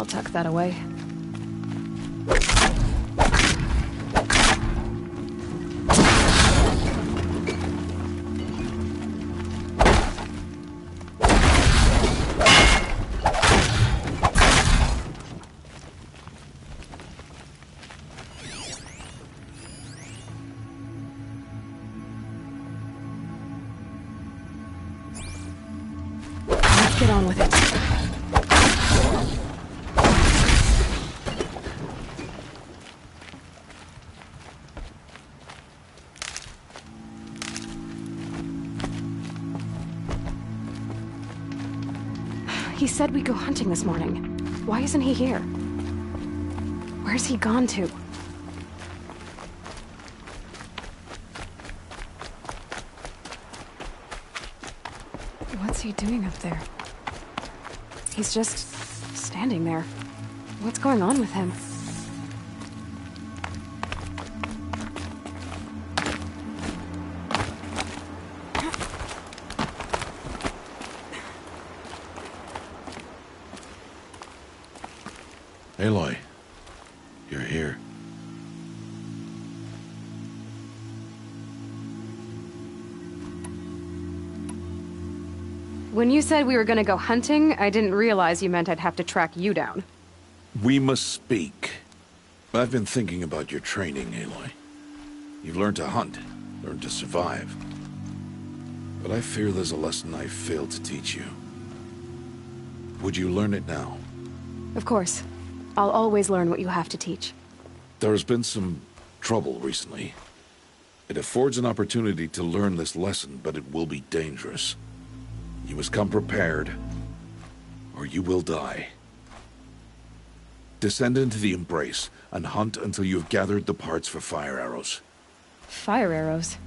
I'll tuck that away. Let's get on with it. He said we'd go hunting this morning. Why isn't he here? Where's he gone to? What's he doing up there? He's just standing there. What's going on with him? Aloy, you're here. When you said we were gonna go hunting, I didn't realize you meant I'd have to track you down. We must speak. I've been thinking about your training, Aloy. You've learned to hunt, learned to survive. But I fear there's a lesson I failed to teach you. Would you learn it now? Of course. I'll always learn what you have to teach. There has been some trouble recently. It affords an opportunity to learn this lesson, but it will be dangerous. You must come prepared, or you will die. Descend into the Embrace, and hunt until you have gathered the parts for fire arrows. Fire arrows?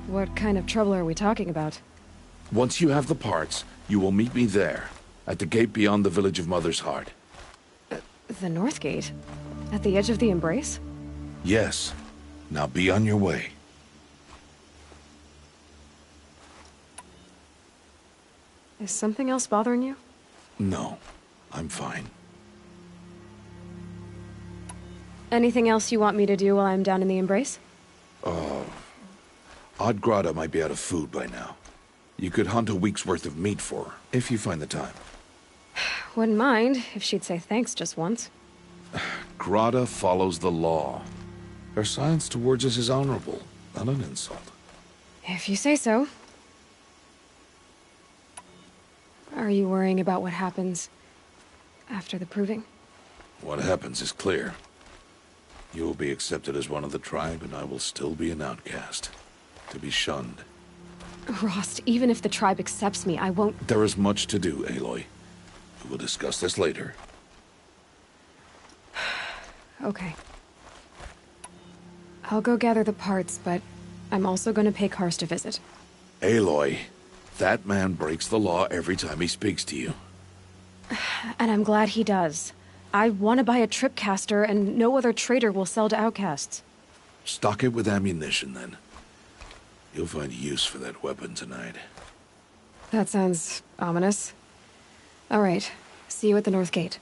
What kind of trouble are we talking about? Once you have the parts, you will meet me there, at the gate beyond the village of Mother's Heart. The North Gate? At the edge of the Embrace? Yes. Now be on your way. Is something else bothering you? No, I'm fine. Anything else you want me to do while I'm down in the Embrace? Odgrada might be out of food by now. You could hunt a week's worth of meat for her, if you find the time. Wouldn't mind if she'd say thanks just once. Grada follows the law. Her silence towards us is honorable, not an insult. If you say so. Are you worrying about what happens after the proving? What happens is clear. You will be accepted as one of the tribe, and I will still be an outcast. To be shunned. Rost, even if the tribe accepts me, I won't— There is much to do, Aloy. We will discuss this later. Okay. I'll go gather the parts, but I'm also gonna pay Karst a visit. Aloy, that man breaks the law every time he speaks to you. And I'm glad he does. I want to buy a tripcaster, and no other trader will sell to outcasts. Stock it with ammunition, then. You'll find use for that weapon tonight. That sounds ominous. All right. See you at the North Gate.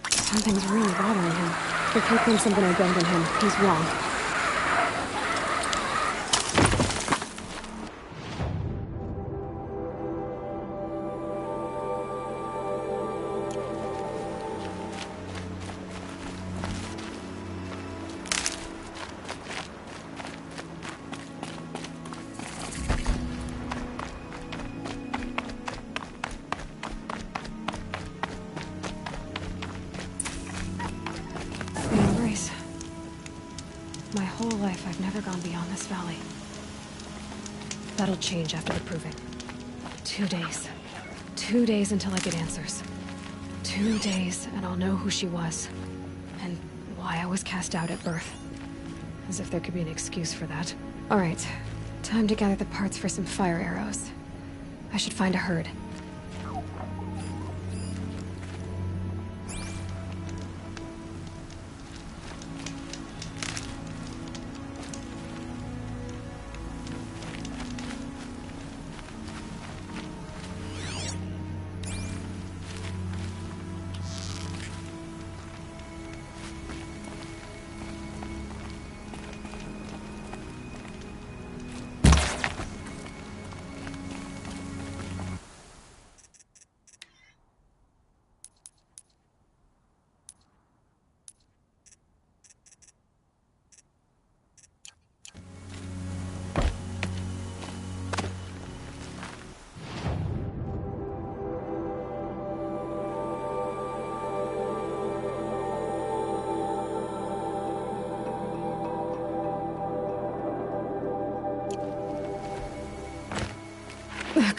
Something's really bothering him. If he thinks I'm gonna abandon him, he's wrong. The Embrace. My whole life, I've never gone beyond this valley. That'll change after the proving. 2 days. 2 days until I get answers. 2 days, and I'll know who she was. And why I was cast out at birth. As if there could be an excuse for that. Alright, Time to gather the parts for some fire arrows. I should find a herd.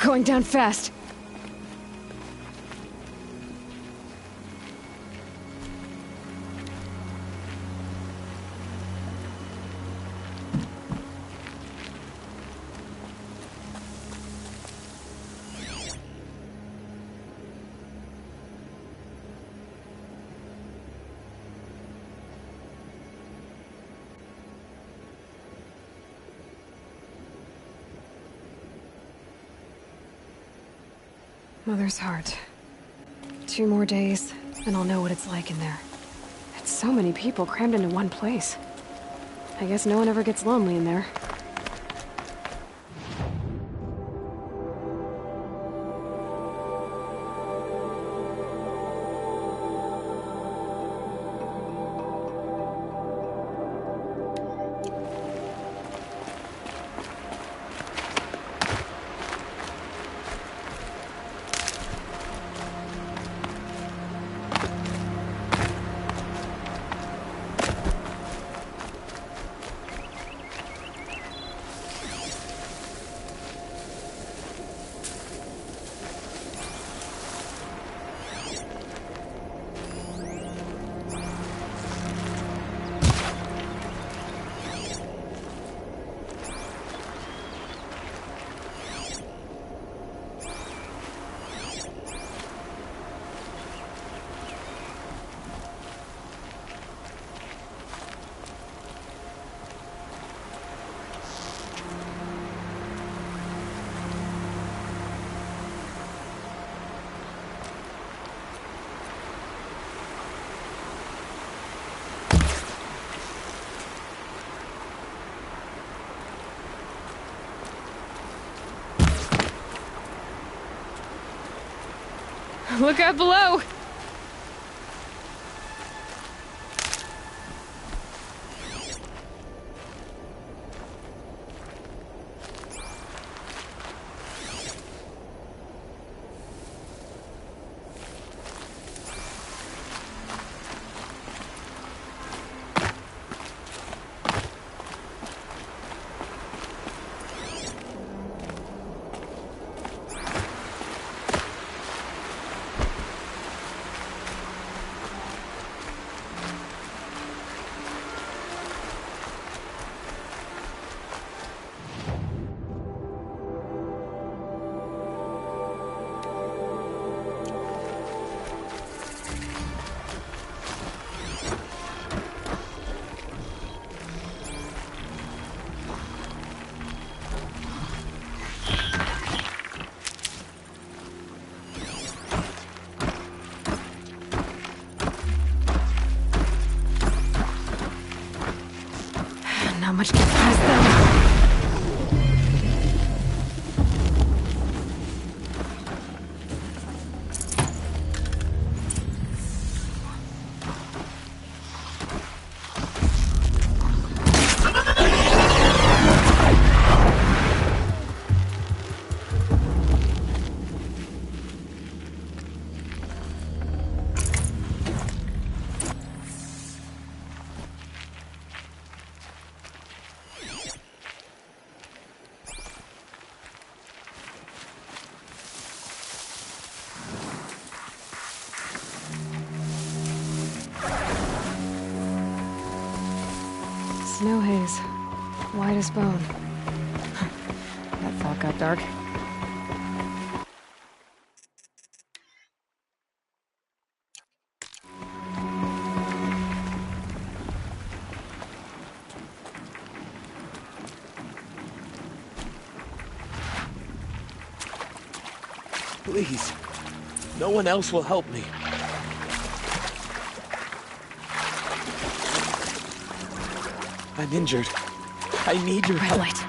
Going down fast. Mother's heart. 2 more days, and I'll know what it's like in there. It's so many people crammed into one place. I guess no one ever gets lonely in there. Look out below! Not much gets past them. Snow haze. White as bone. talk got dark. Please. No one else will help me. I'm injured. I need your Red help. light.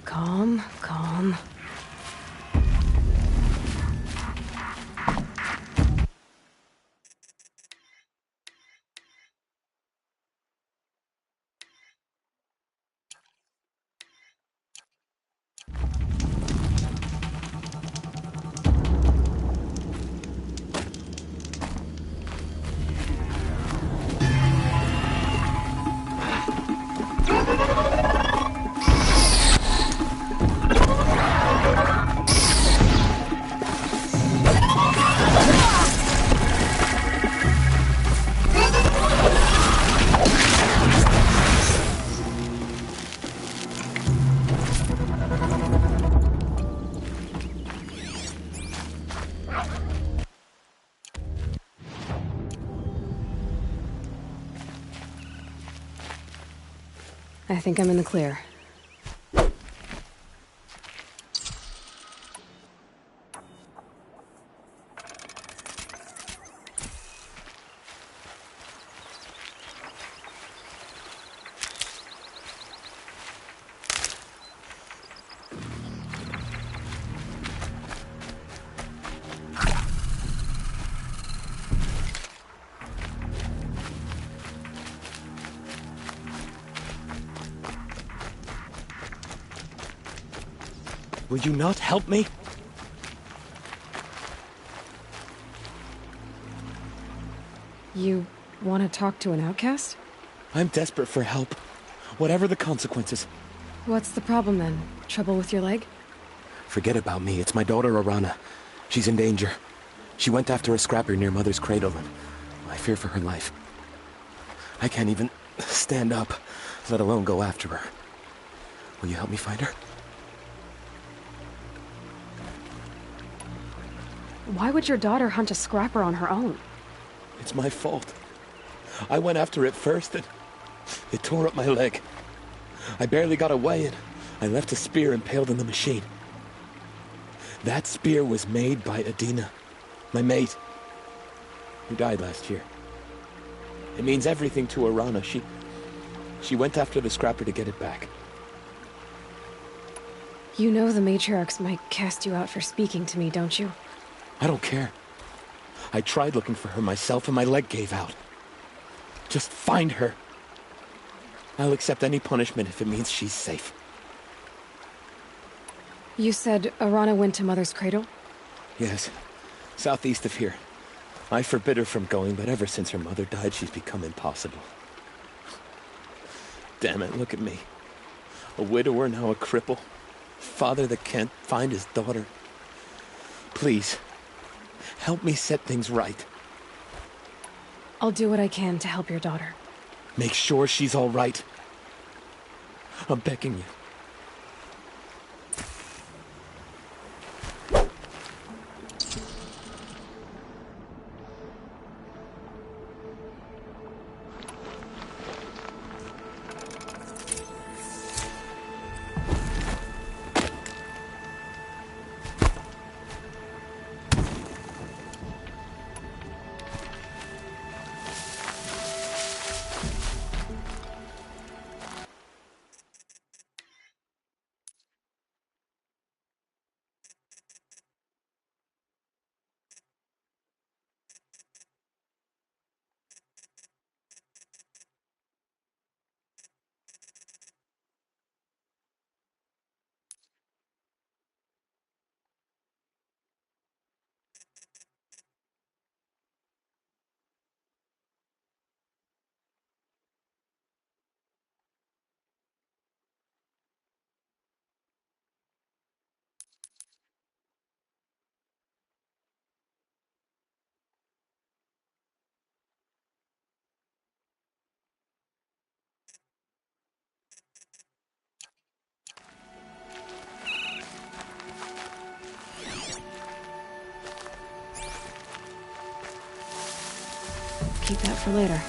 Calm, calm. I think I'm in the clear. Will you not help me? You want to talk to an outcast? I'm desperate for help. Whatever the consequences. What's the problem then? Trouble with your leg? Forget about me. It's my daughter, Arana. She's in danger. She went after a scrapper near Mother's cradle, and I fear for her life. I can't even stand up, let alone go after her. Will you help me find her? Why would your daughter hunt a scrapper on her own? It's my fault. I went after it first, and it tore up my leg. I barely got away, and I left a spear impaled in the machine. That spear was made by Adina, my mate, who died last year. It means everything to Arana. She went after the scrapper to get it back. You know the matriarchs might cast you out for speaking to me, don't you? I don't care. I tried looking for her myself and my leg gave out. Just find her. I'll accept any punishment if it means she's safe. You said Arana went to Mother's cradle? Yes, southeast of here. I forbid her from going, but ever since her mother died, she's become impossible. Damn it, look at me. A widower, now a cripple. Father that can't find his daughter. Please, help me set things right. I'll do what I can to help your daughter. Make sure she's all right. I'm begging you. Keep that for later.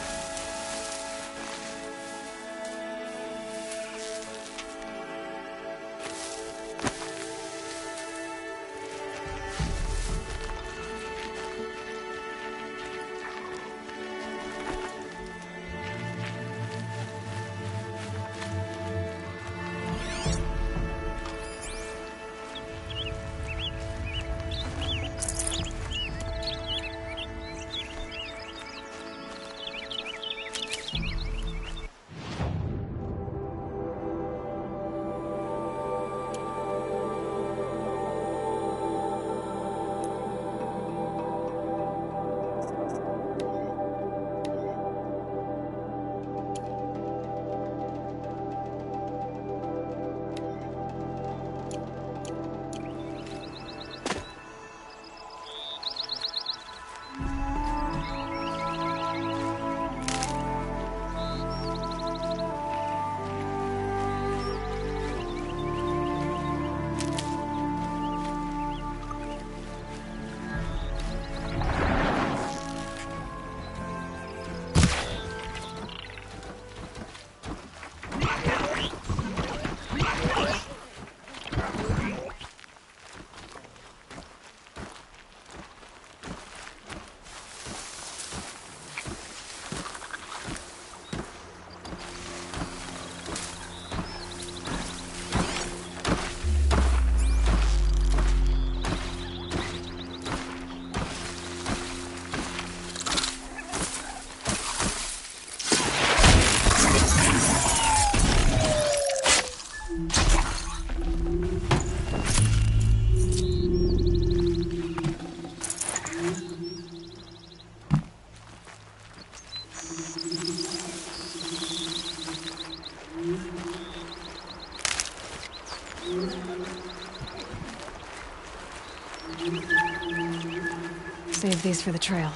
Save these for the trail.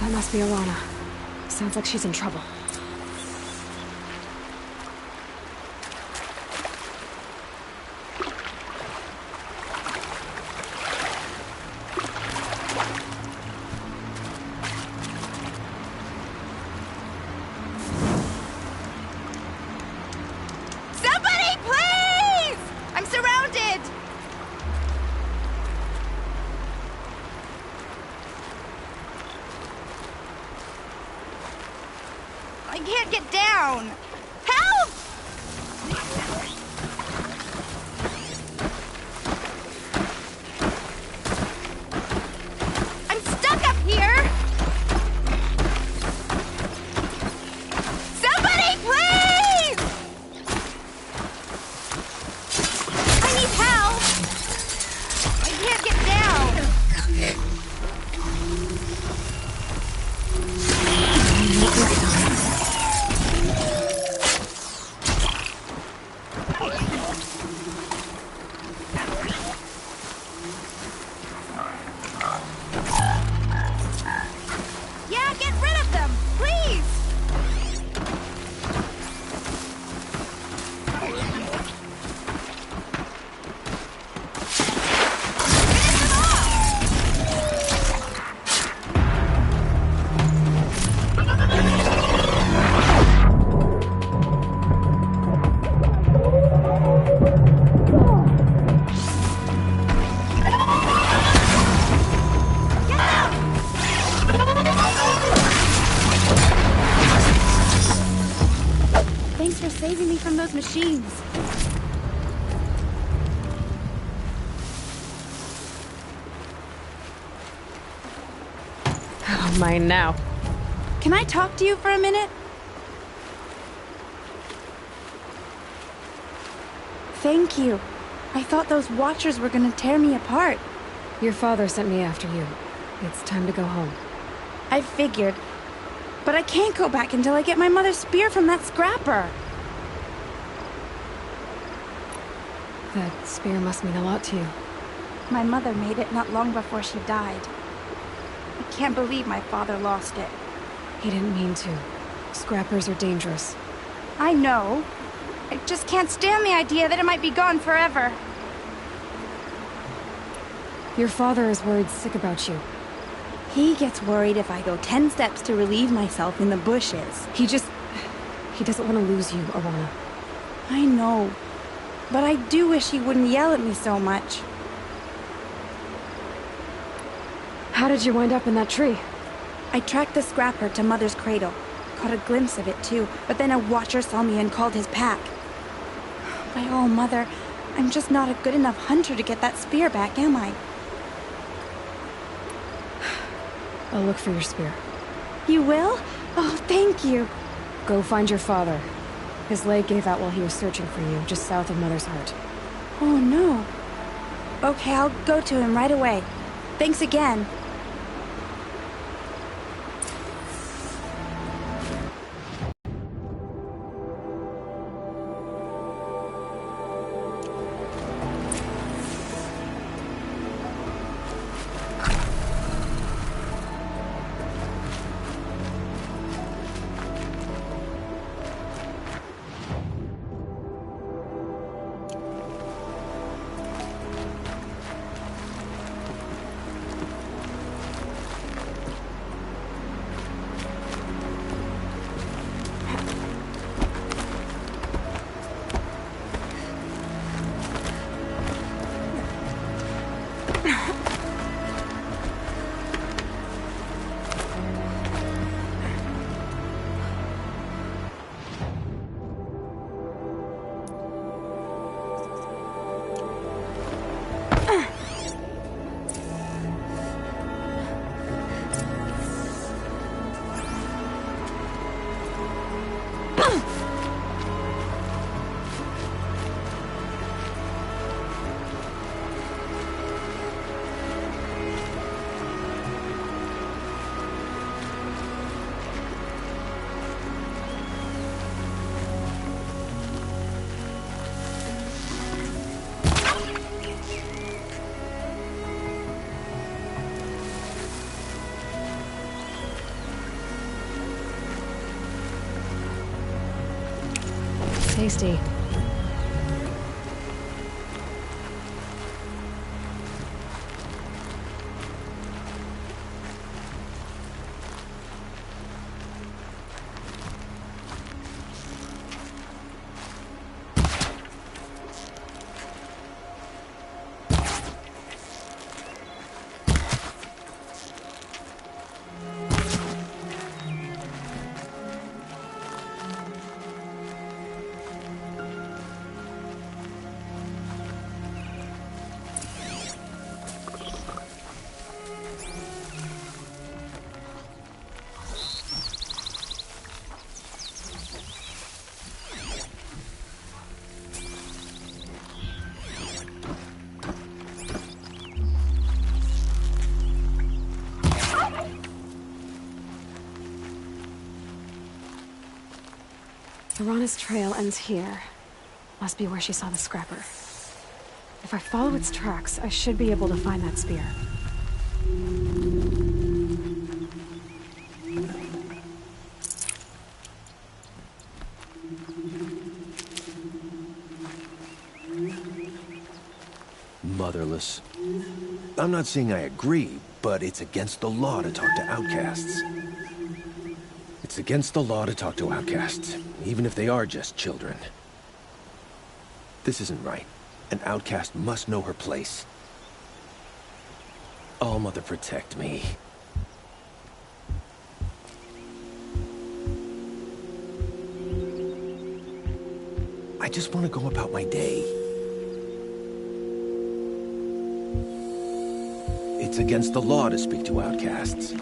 That must be Arana. Sounds like she's in trouble. Somebody, please! I'm surrounded! can't get down! Help! I'm stuck up here! Somebody, please! I need help! I can't get down! Yeah, get rid of them, please! Finish them off! Get them! Thanks for saving me from those machines. Oh, mine now. Can I talk to you for a minute? Thank you. I thought those Watchers were gonna tear me apart. Your father sent me after you. It's time to go home. I figured. But I can't go back until I get my mother's spear from that scrapper. That spear must mean a lot to you. My mother made it not long before she died. I can't believe my father lost it. He didn't mean to. Scrappers are dangerous. I know. I just can't stand the idea that it might be gone forever. Your father is worried sick about you. He gets worried if I go 10 steps to relieve myself in the bushes. He doesn't want to lose you, Alana. I know. But I do wish he wouldn't yell at me so much. How did you wind up in that tree? I tracked the scrapper to Mother's cradle. Caught a glimpse of it too, but then a Watcher saw me and called his pack. By all, Mother, I'm just not a good enough hunter to get that spear back, am I? I'll look for your spear. You will? Oh, thank you. Go find your father. His leg gave out while he was searching for you, just south of Mother's Heart. Oh, no. Okay, I'll go to him right away. Thanks again. Tasty. Piranha's trail ends here. Must be where she saw the scrapper. If I follow its tracks, I should be able to find that spear. Motherless. I'm not saying I agree, but it's against the law to talk to outcasts. It's against the law to talk to outcasts, even if they are just children. This isn't right. An outcast must know her place. All-Mother, protect me. I just want to go about my day. It's against the law to speak to outcasts.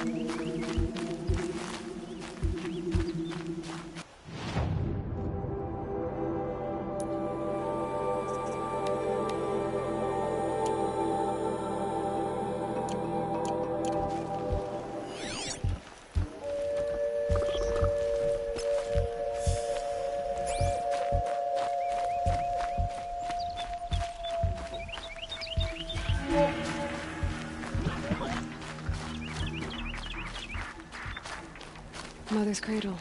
Mother's cradle.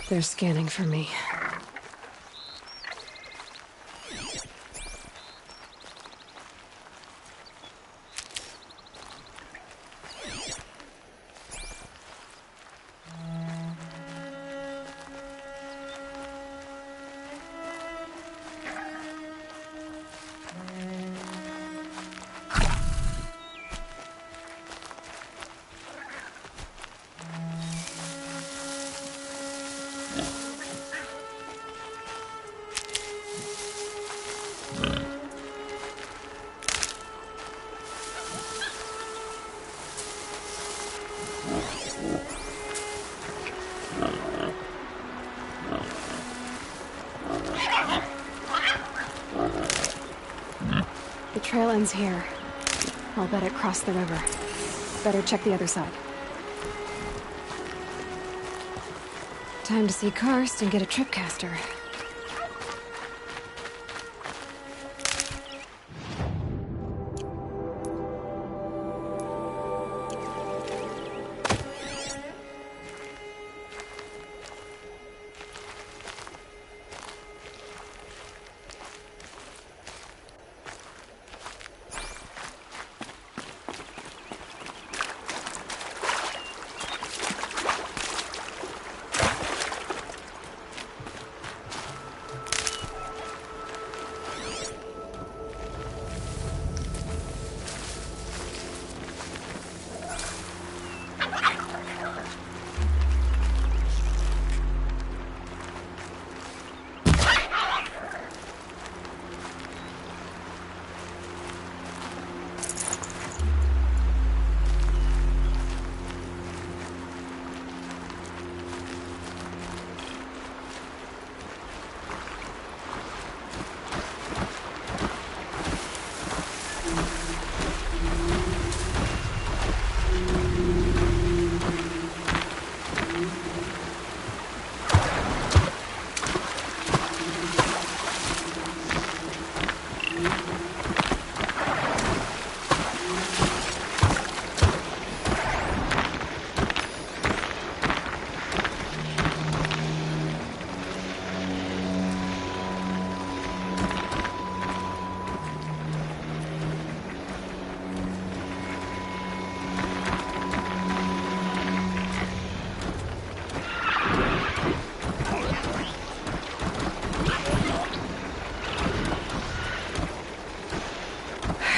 They're scanning for me. The trail ends here. I'll bet it crossed the river. Better check the other side. Time to see Karst and get a tripcaster.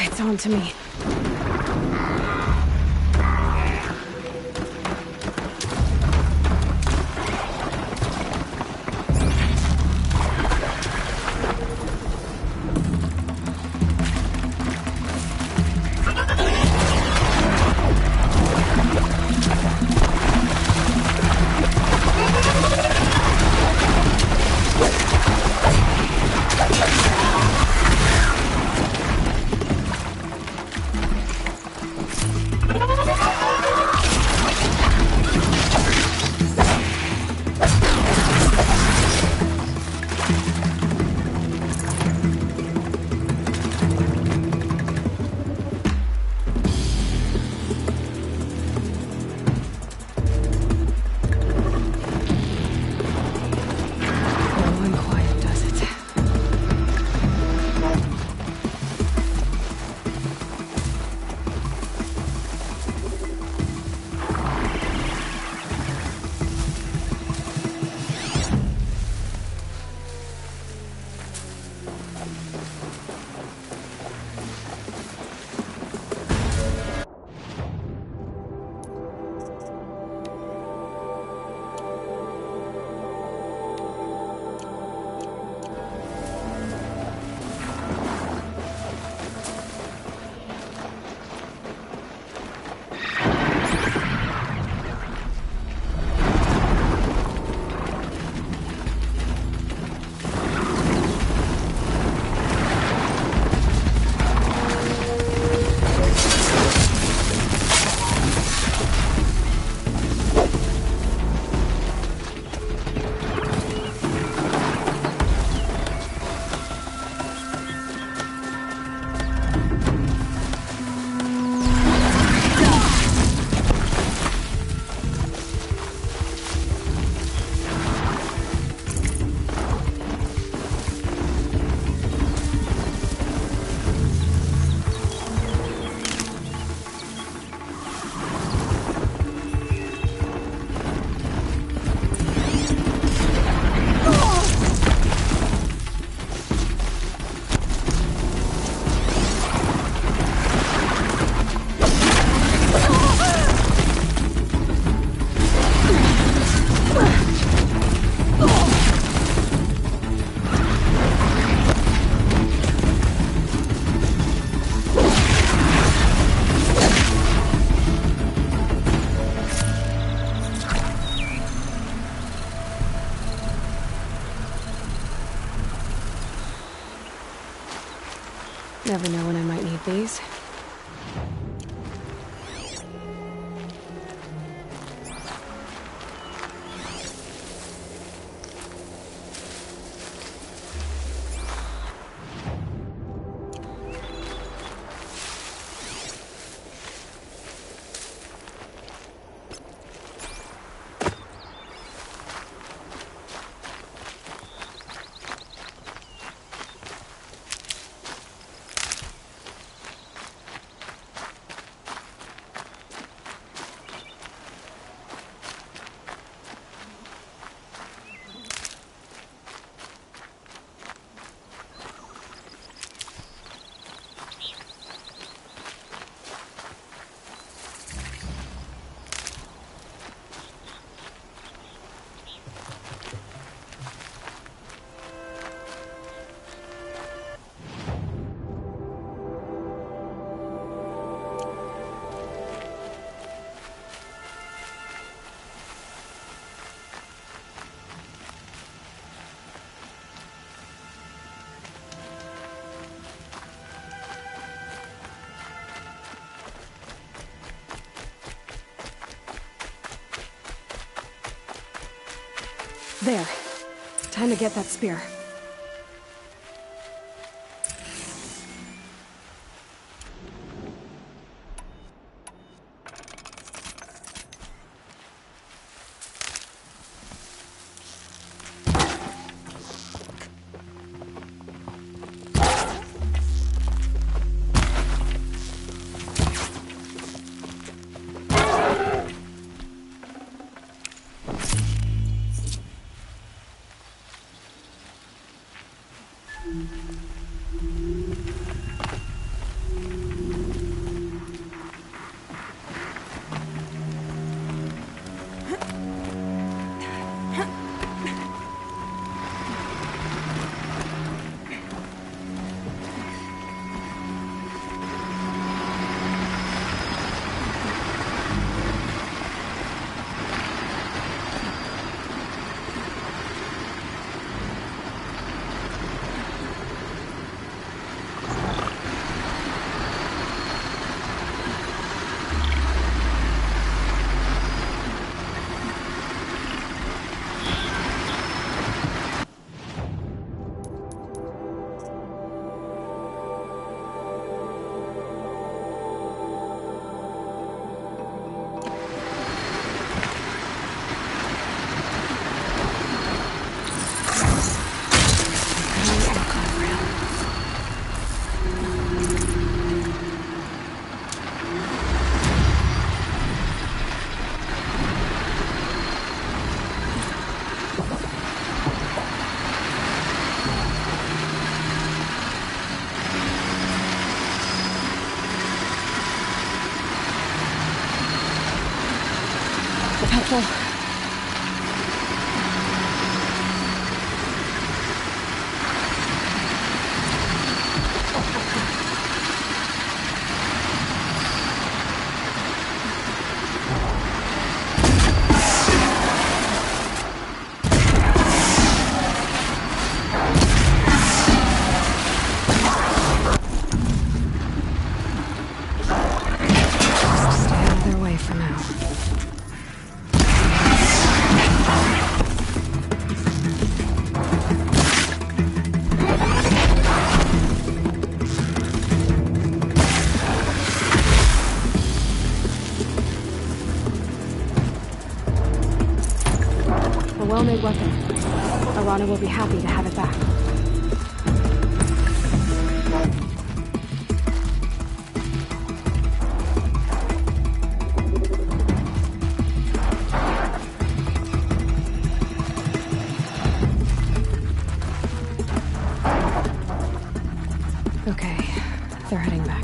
It's on to me. days. There. Time to get that spear. Helpful. Stay out of their way for now. A well-made weapon. Arana will be happy to have it back. Okay, they're heading back.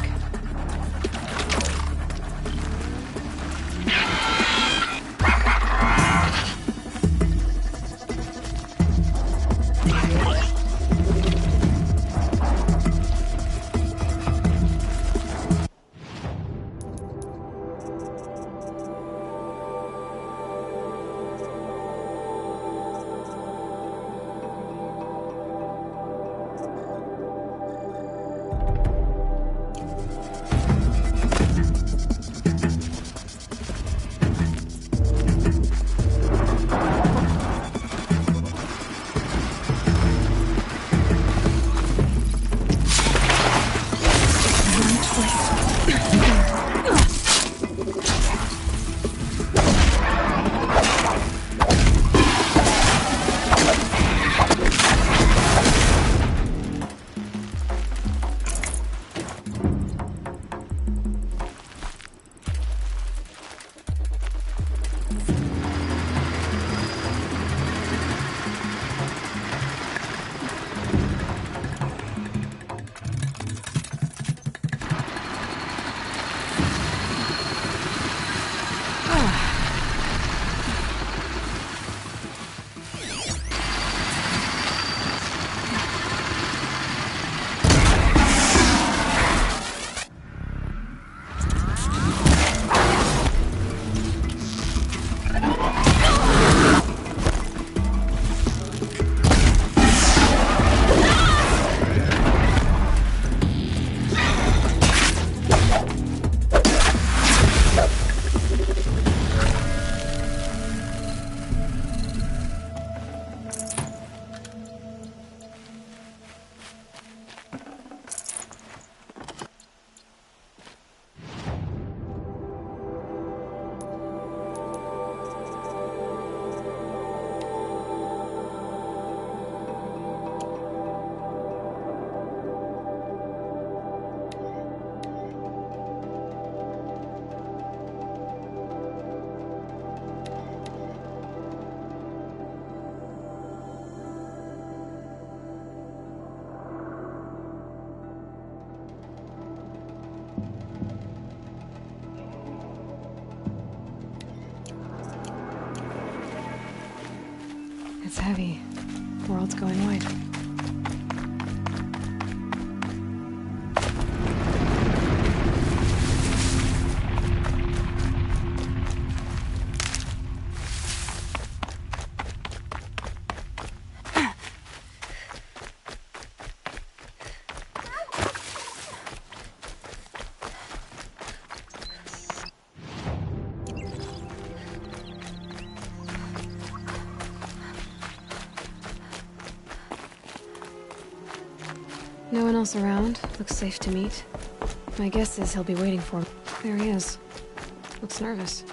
It's heavy. World's going white. No one else around. Looks safe to meet. My guess is he'll be waiting for me. There he is. Looks nervous.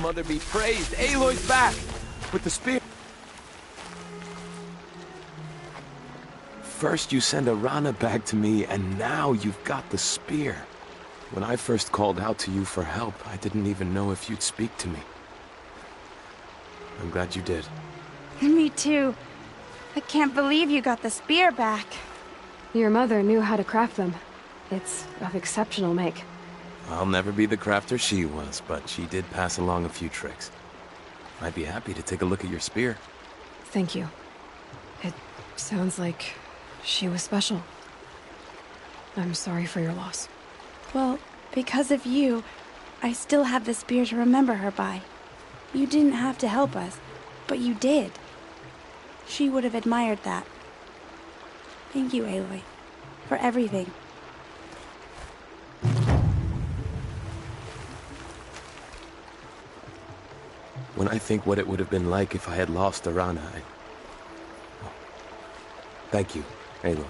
All-Mother be praised. Aloy's back with the spear. First you send Arana back to me, and now you've got the spear. When I first called out to you for help, I didn't even know if you'd speak to me. I'm glad you did. Me too. I can't believe you got the spear back. Your mother knew how to craft them. It's of exceptional make. I'll never be the crafter she was, but she did pass along a few tricks. I'd be happy to take a look at your spear. Thank you. It sounds like she was special. I'm sorry for your loss. Well, because of you, I still have the spear to remember her by. You didn't have to help us, but you did. She would have admired that. Thank you, Aloy, for everything. When I think what it would have been like if I had lost Arana, Thank you, Aloy.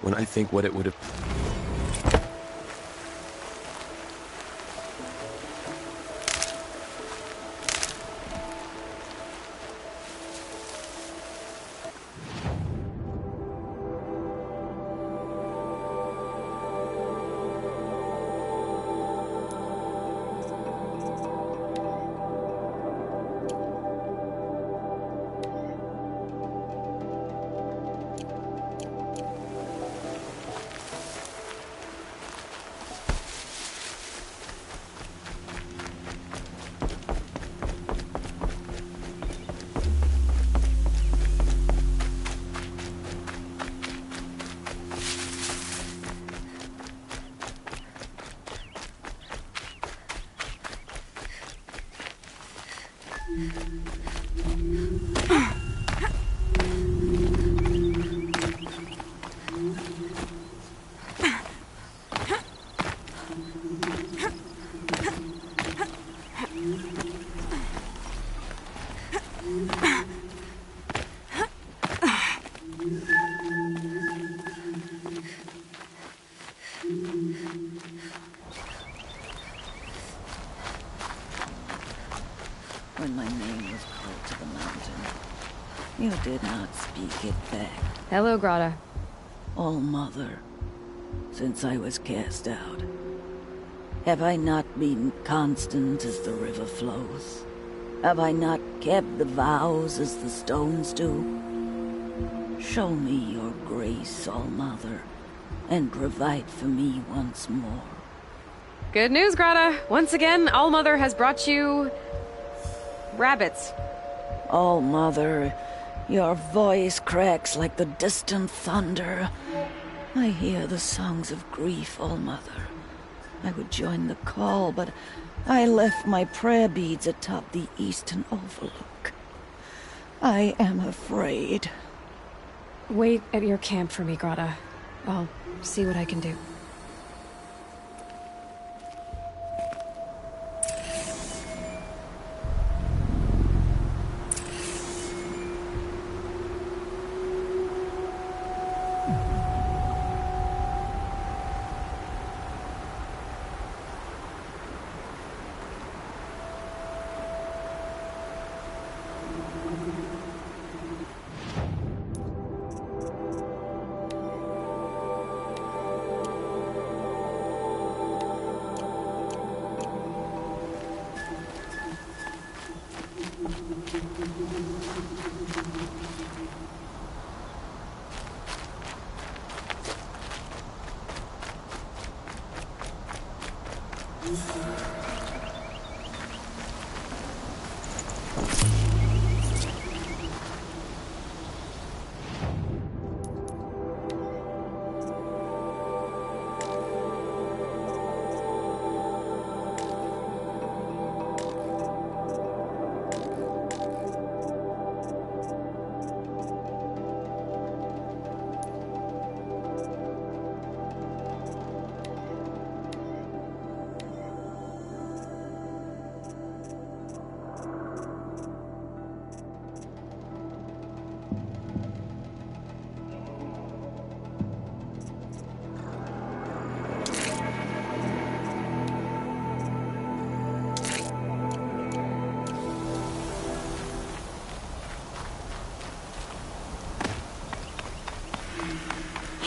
When I think what it would have... When my name was called to the mountain, you did not speak it back. Hello, Grata. All-Mother, since I was cast out, have I not been constant as the river flows? Have I not kept the vows as the stones do? Show me your grace, All-Mother, and provide for me once more. Good news, Grata. Once again, All-Mother has brought you... rabbits. All-Mother, your voice cracks like the distant thunder. I hear the songs of grief, All-Mother. I would join the call, but I left my prayer beads atop the eastern overlook. I am afraid. Wait at your camp for me, Grata. I'll see what I can do.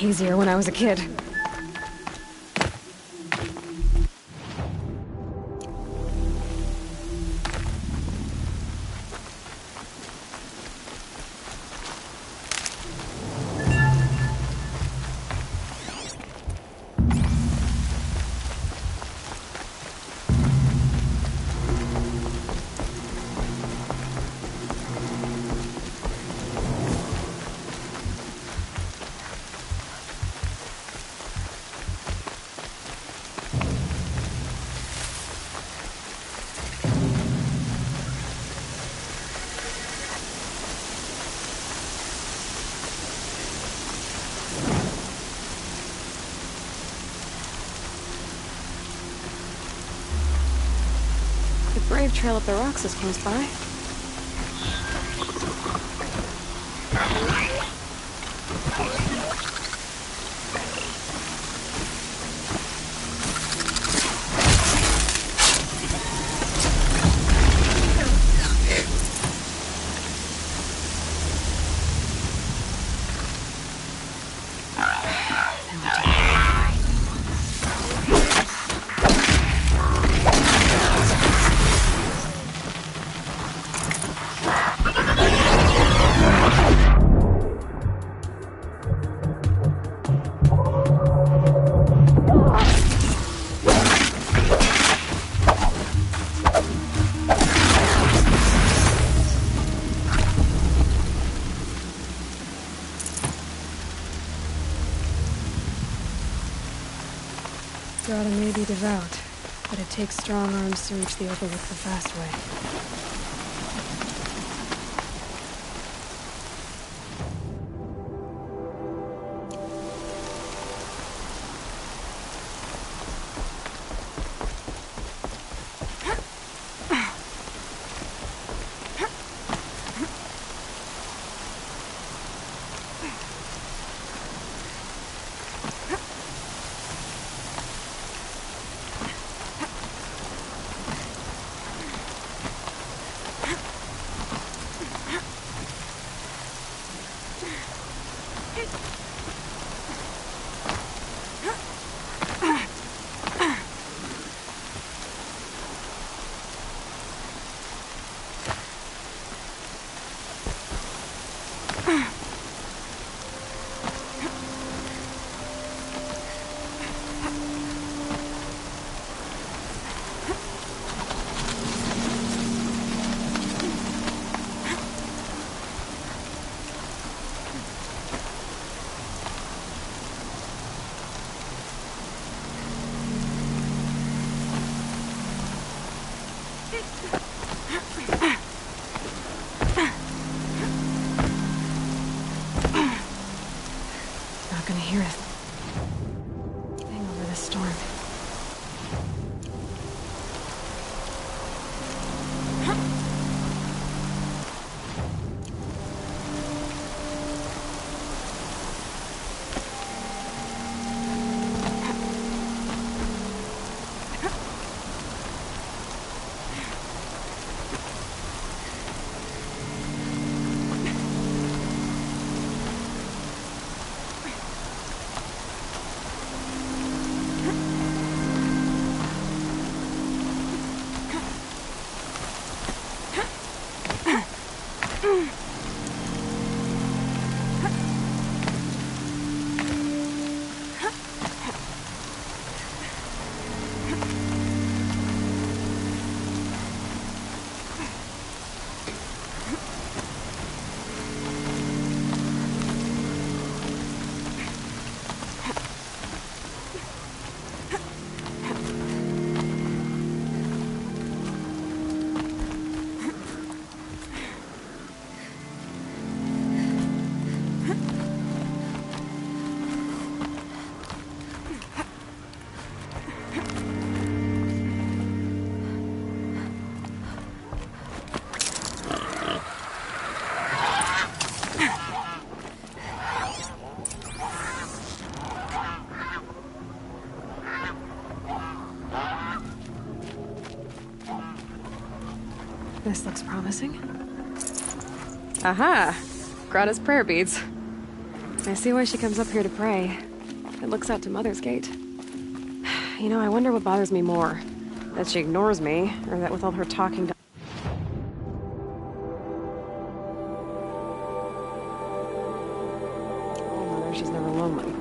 Easier when I was a kid. The Brave Trail up the rocks is close by. Grata may be devout, but it takes strong arms to reach the Overlook the fast way. Not gonna hear it. Hang over this storm. This looks promising. Aha! Grata's prayer beads. I see why she comes up here to pray. It looks out to Mother's Gate. You know, I wonder what bothers me more. That she ignores me, or that with all her talking to... Oh, Mother, she's never lonely.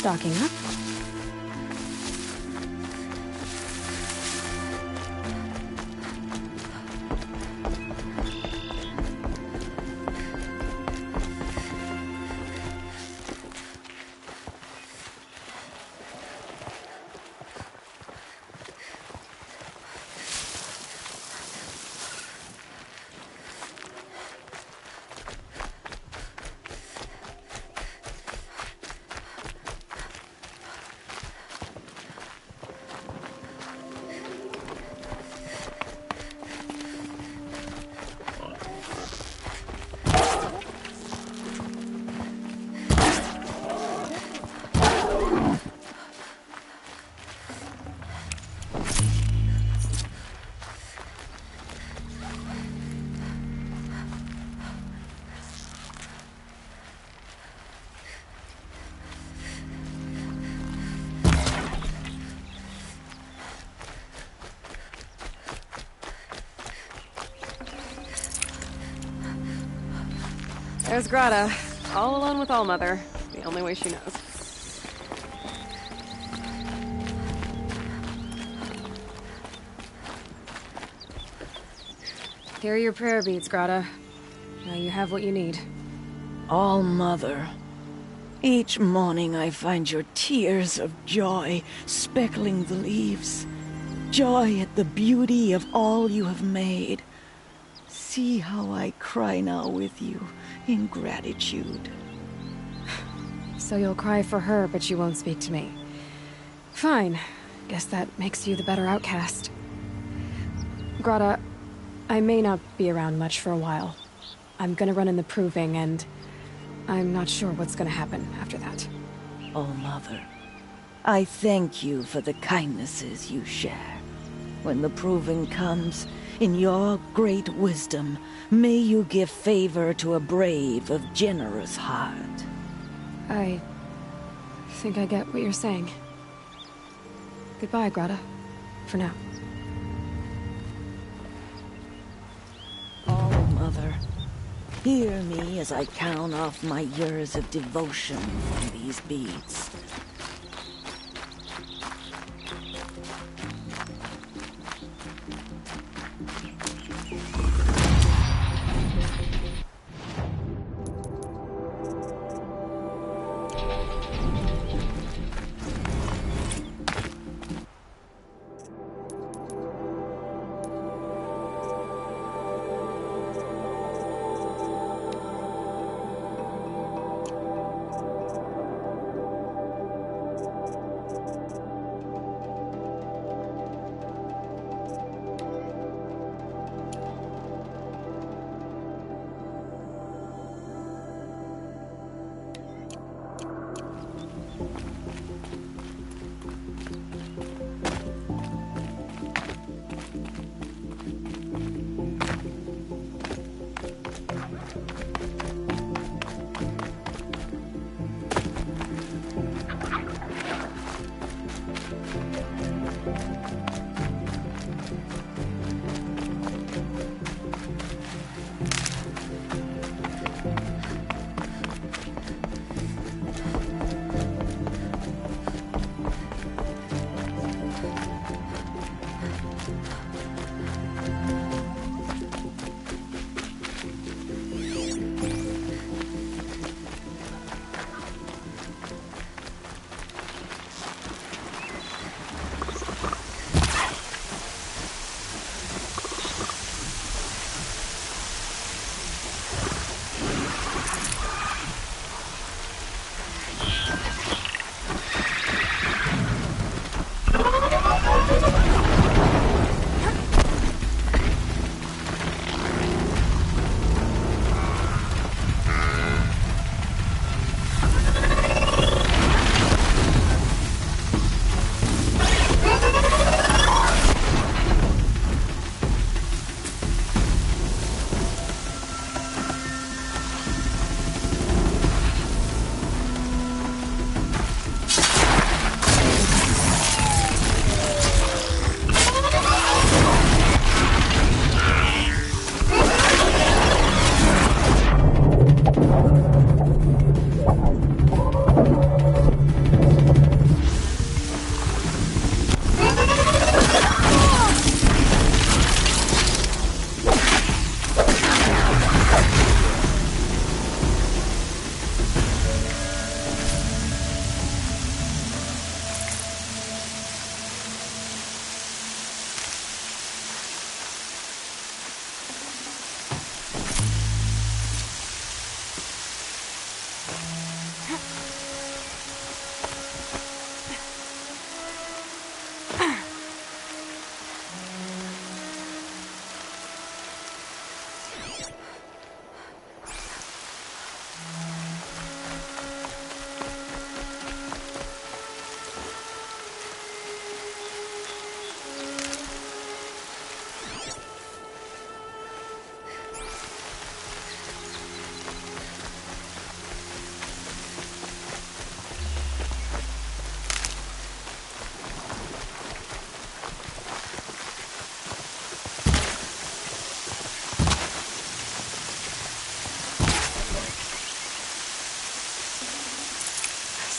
Stocking up. There's Grata, all alone with All-Mother, the only way she knows. Here are your prayer beads, Grata. Now you have what you need. All-Mother, each morning I find your tears of joy speckling the leaves. Joy at the beauty of all you have made. See how I cry now with you in gratitude. So you'll cry for her, but you won't speak to me. Fine. Guess that makes you the better outcast. Grata, I may not be around much for a while. I'm gonna run in the proving, and I'm not sure what's gonna happen after that. All-Mother, I thank you for the kindnesses you share. When the proving comes, in your great wisdom, may you give favor to a brave of generous heart. I think I get what you're saying. Goodbye, Grata. For now. All-Mother, hear me as I count off my years of devotion from these beads.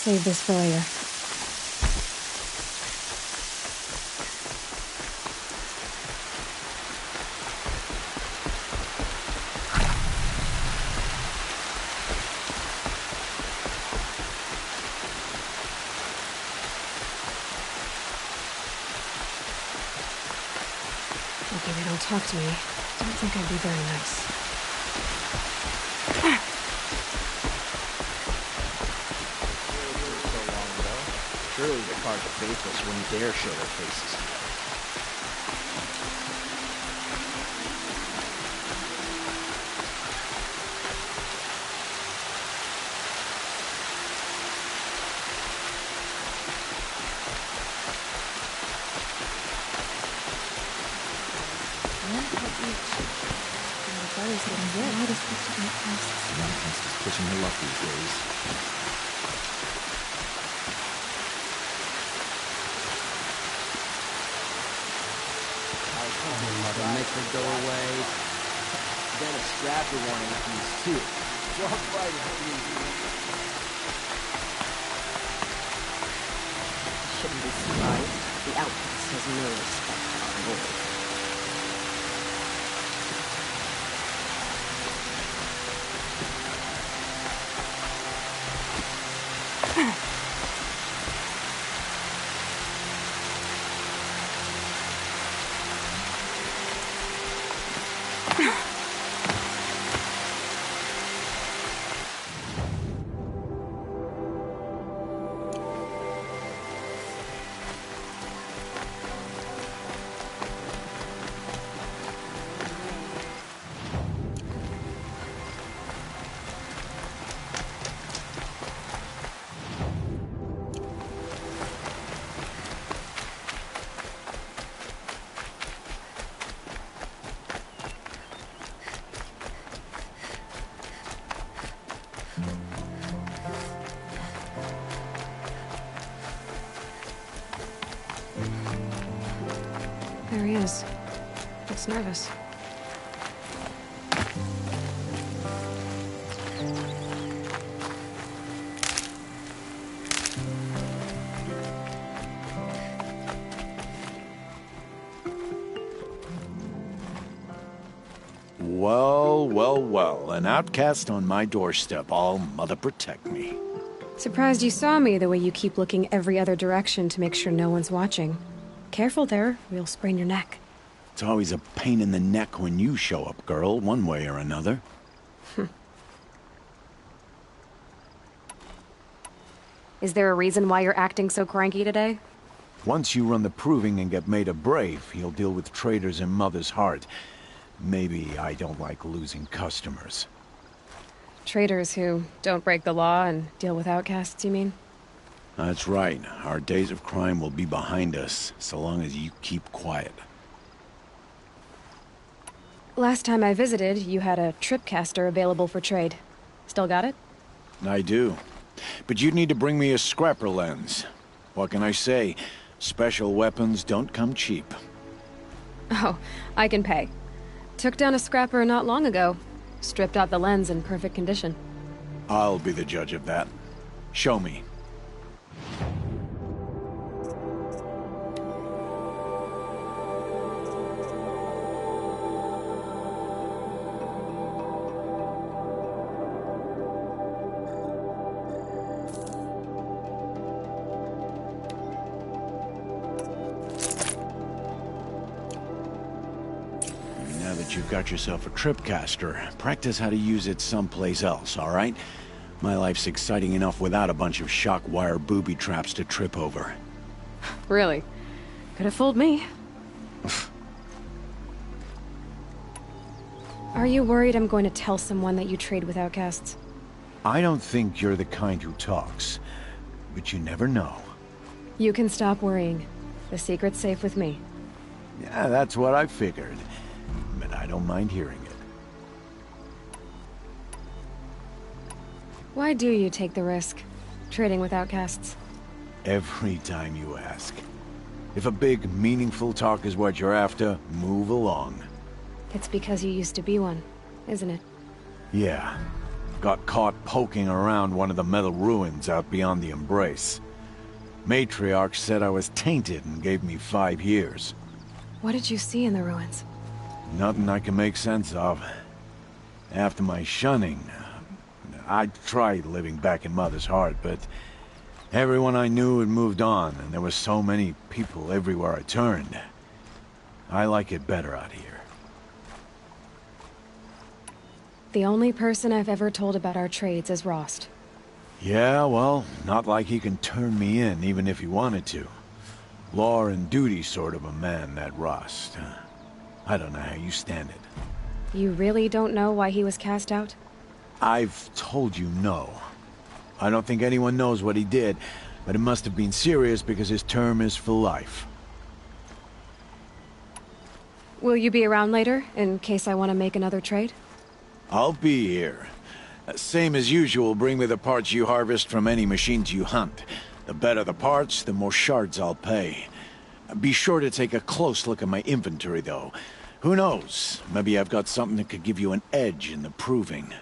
Save this for later. Okay, they don't talk to me. Don't think I'd be very nice. Surely the cards are faithless wouldn't dare show their faces here. Is pushing her luck these days. Mother, make her go away. Then a strapper warning with these too. Walk right in. Shouldn't be surprised. The Outcast has no respect for our lord. There he is. Looks nervous. Well, well, well. An outcast on my doorstep. All mother protect me. Surprised you saw me the way you keep looking every other direction to make sure no one's watching. Careful there, or you'll sprain your neck. It's always a pain in the neck when you show up, girl, one way or another. Is there a reason why you're acting so cranky today? Once you run the proving and get made a brave, you'll deal with traitors in Mother's Heart. Maybe I don't like losing customers. Traitors who don't break the law and deal with outcasts, you mean? That's right. Our days of crime will be behind us, so long as you keep quiet. Last time I visited, you had a tripcaster available for trade. Still got it? I do. But you'd need to bring me a scrapper lens. What can I say? Special weapons don't come cheap. Oh, I can pay. Took down a scrapper not long ago. Stripped out the lens in perfect condition. I'll be the judge of that. Show me. Now that you've got yourself a tripcaster, practice how to use it someplace else, all right? My life's exciting enough without a bunch of shock wire booby traps to trip over. Really? Could have fooled me. Are you worried I'm going to tell someone that you trade with outcasts? I don't think you're the kind who talks, but you never know. You can stop worrying. The secret's safe with me. Yeah, that's what I figured. But I don't mind hearing it. Why do you take the risk, trading with outcasts? Every time you ask. If a big, meaningful talk is what you're after, move along. It's because you used to be one, isn't it? Yeah. got caught poking around one of the metal ruins out beyond the Embrace. Matriarch said I was tainted and gave me 5 years. What did you see in the ruins? Nothing I can make sense of. After my shunning, I tried living back in Mother's heart, but everyone I knew had moved on, and there were so many people everywhere I turned. I like it better out here. The only person I've ever told about our trades is Rost. Yeah, well, not like he can turn me in, even if he wanted to. Law and duty sort of a man, that Rost. I don't know how you stand it. You really don't know why he was cast out? I've told you no. I don't think anyone knows what he did, but it must have been serious because his term is for life. Will you be around later, in case I want to make another trade? I'll be here. Same as usual, bring me the parts you harvest from any machines you hunt. The better the parts, the more shards I'll pay. Be sure to take a close look at my inventory, though. Who knows? Maybe I've got something that could give you an edge in the proving.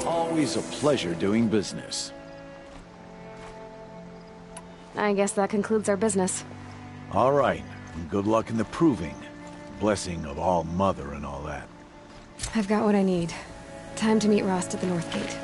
Always a pleasure doing business. I guess that concludes our business. All right, and good luck in the proving. Blessing of All Mother and all that. I've got what I need. Time to meet Rost at the North Gate.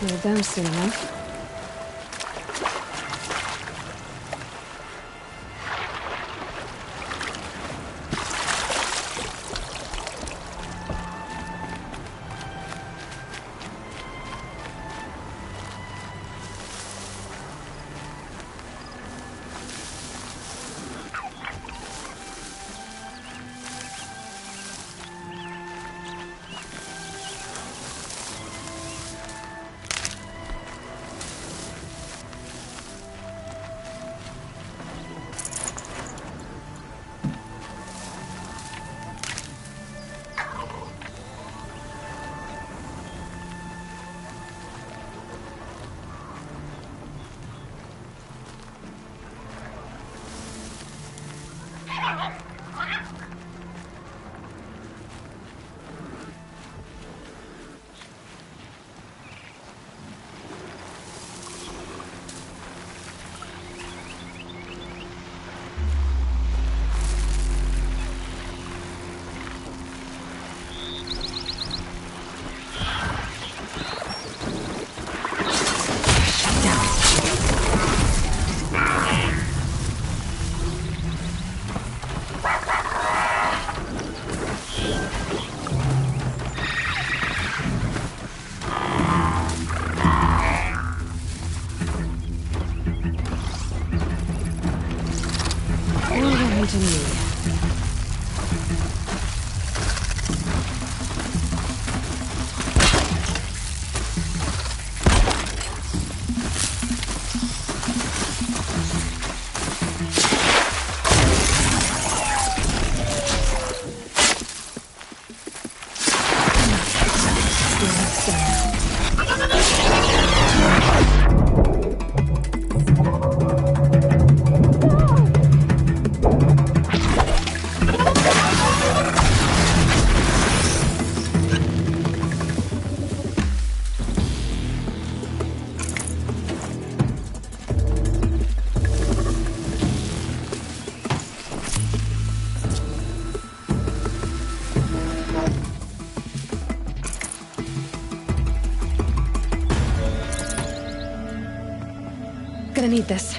Need them soon enough. To me. Gonna need this.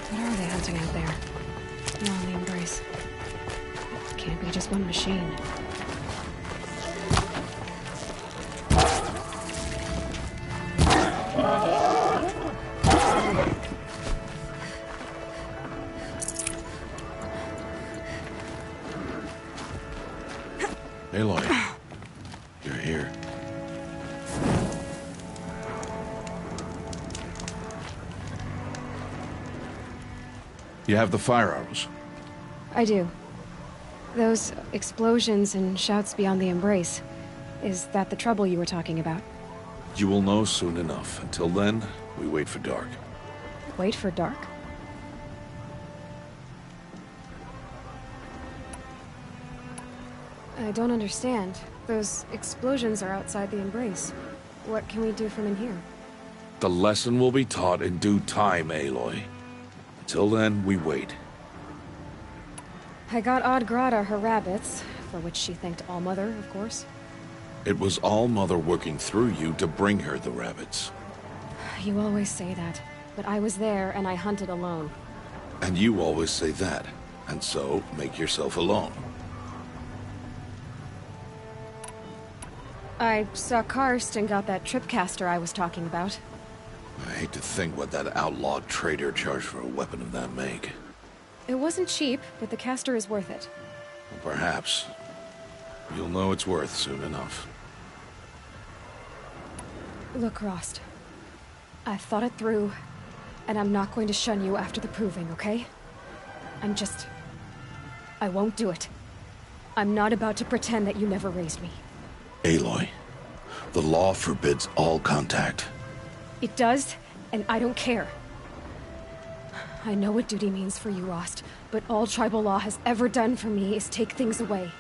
What are they hunting out there? Beyond the Embrace. Can't be just one machine. Aloy, you're here. You have the fire arrows. I do. Those explosions and shouts beyond the Embrace. Is that the trouble you were talking about? You will know soon enough. Until then, we wait for dark. Wait for dark? I don't understand. Those explosions are outside the Embrace. What can we do from in here? The lesson will be taught in due time, Aloy. Until then, we wait. I got Odd-Grata her rabbits, for which she thanked All-Mother, of course. It was All-Mother working through you to bring her the rabbits. You always say that, but I was there and I hunted alone. And you always say that, and so make yourself alone. I saw Karst and got that tripcaster I was talking about. I hate to think what that outlawed trader charged for a weapon of that make. It wasn't cheap, but the caster is worth it. Well, perhaps. You'll know it's worth soon enough. Look, Rost. I've thought it through, and I'm not going to shun you after the proving, okay? I won't do it. I'm not about to pretend that you never raised me. Aloy, the law forbids all contact. It does, and I don't care. I know what duty means for you, Rost, but all tribal law has ever done for me is take things away.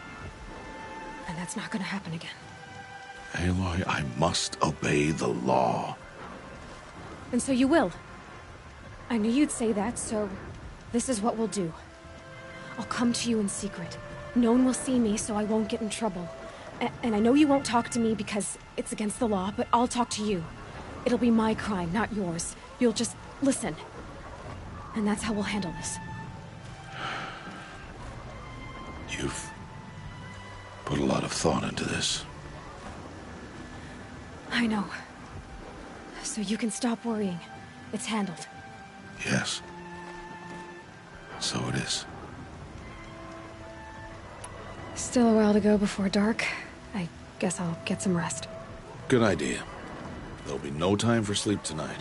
And that's not gonna happen again. Aloy, I must obey the law. And so you will. I knew you'd say that, so this is what we'll do. I'll come to you in secret. No one will see me, so I won't get in trouble. And I know you won't talk to me because it's against the law, but I'll talk to you. It'll be my crime, not yours. You'll just listen. And that's how we'll handle this. You've put a lot of thought into this. I know. So you can stop worrying. It's handled. Yes. So it is. Still a while to go before dark. I guess I'll get some rest. Good idea. There'll be no time for sleep tonight.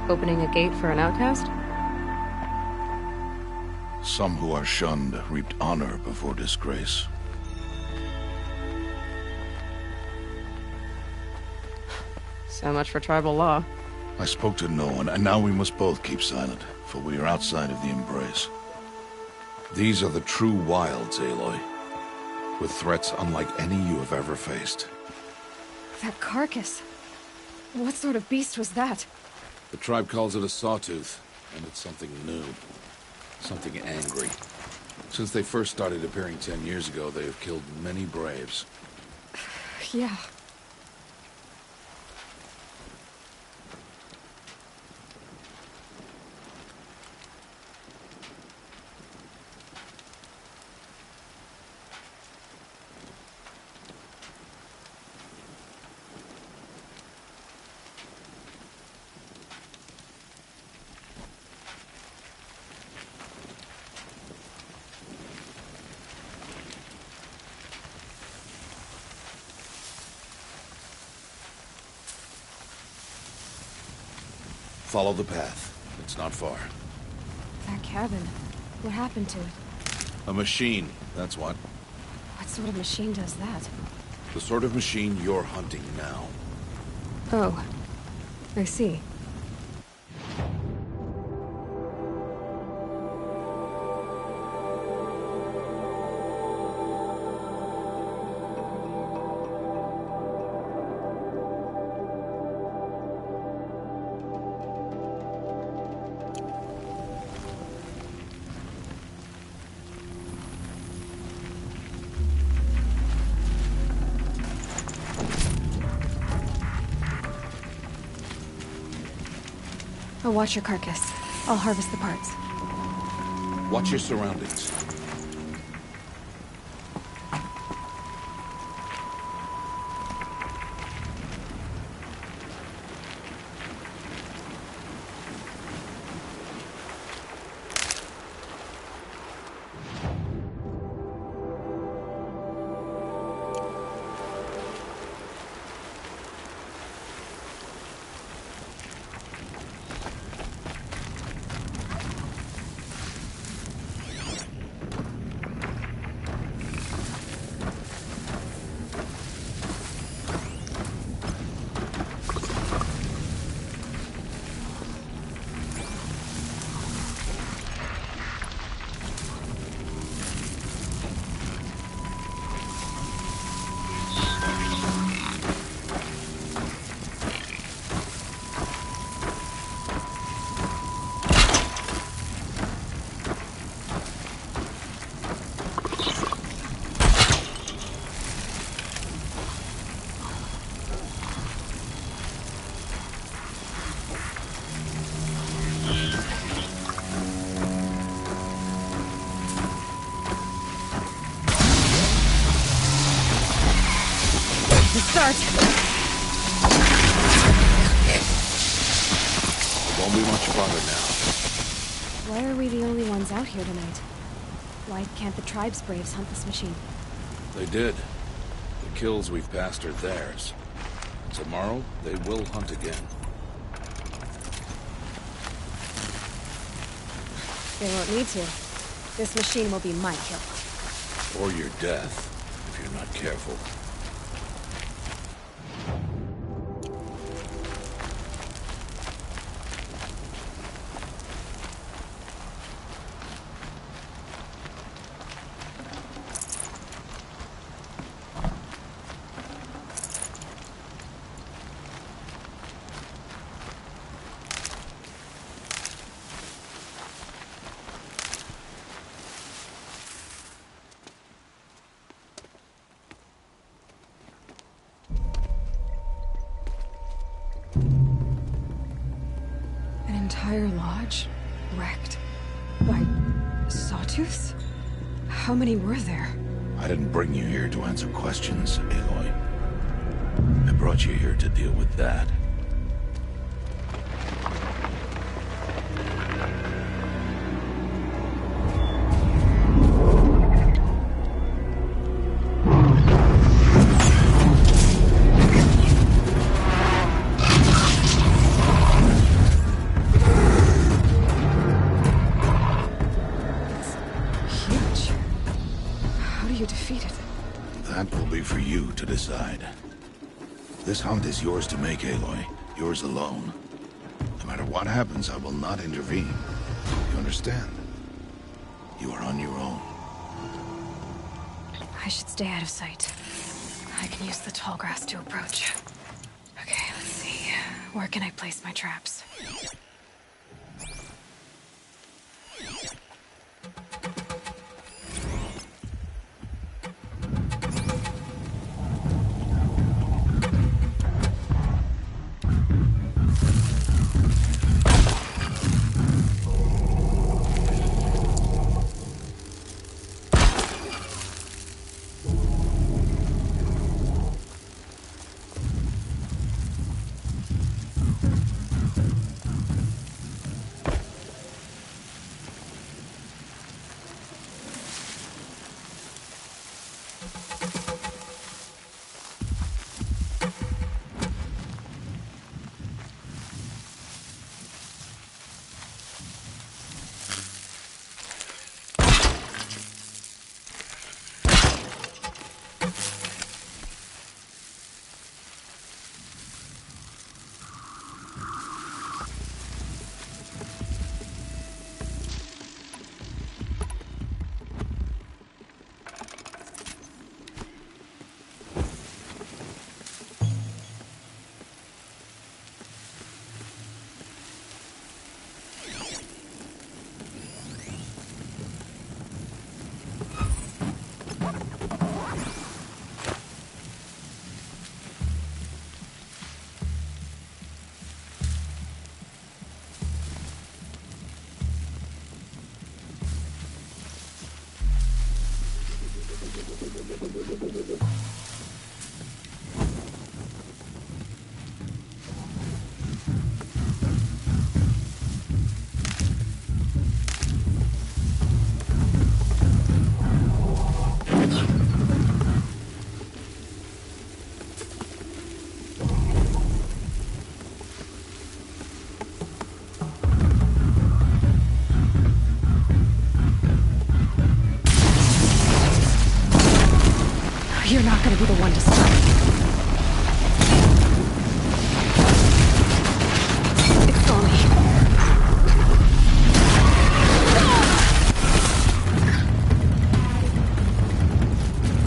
Opening a gate for an outcast? Some who are shunned reaped honor before disgrace. So much for tribal law. I spoke to no one, and now we must both keep silent, for we are outside of the Embrace. These are the true wilds, Aloy, with threats unlike any you have ever faced. That carcass. What sort of beast was that? The tribe calls it a sawtooth, and it's something new. Something angry. Since they first started appearing 10 years ago, they have killed many braves. Yeah. Follow the path. It's not far. That cabin. What happened to it? A machine, that's what. What sort of machine does that? The sort of machine you're hunting now. Oh. I see. I'll watch your carcass. I'll harvest the parts. Watch your surroundings. start. It won't be much farther now. Why are we the only ones out here tonight? Why can't the tribe's braves hunt this machine? They did. The kills we've passed are theirs. Tomorrow, they will hunt again. They won't need to. This machine will be my kill. Or your death, if you're not careful. Entire lodge wrecked by sawtooths? How many were there? I didn't bring you here to answer questions, Aloy. I brought you here to deal with that. That will be for you to decide. This hunt is yours to make, Aloy. Yours alone. No matter what happens, I will not intervene. You understand? You are on your own. I should stay out of sight. I can use the tall grass to approach. Okay, let's see. Where can I place my traps? You're not gonna be the one to stop. It's Ollie.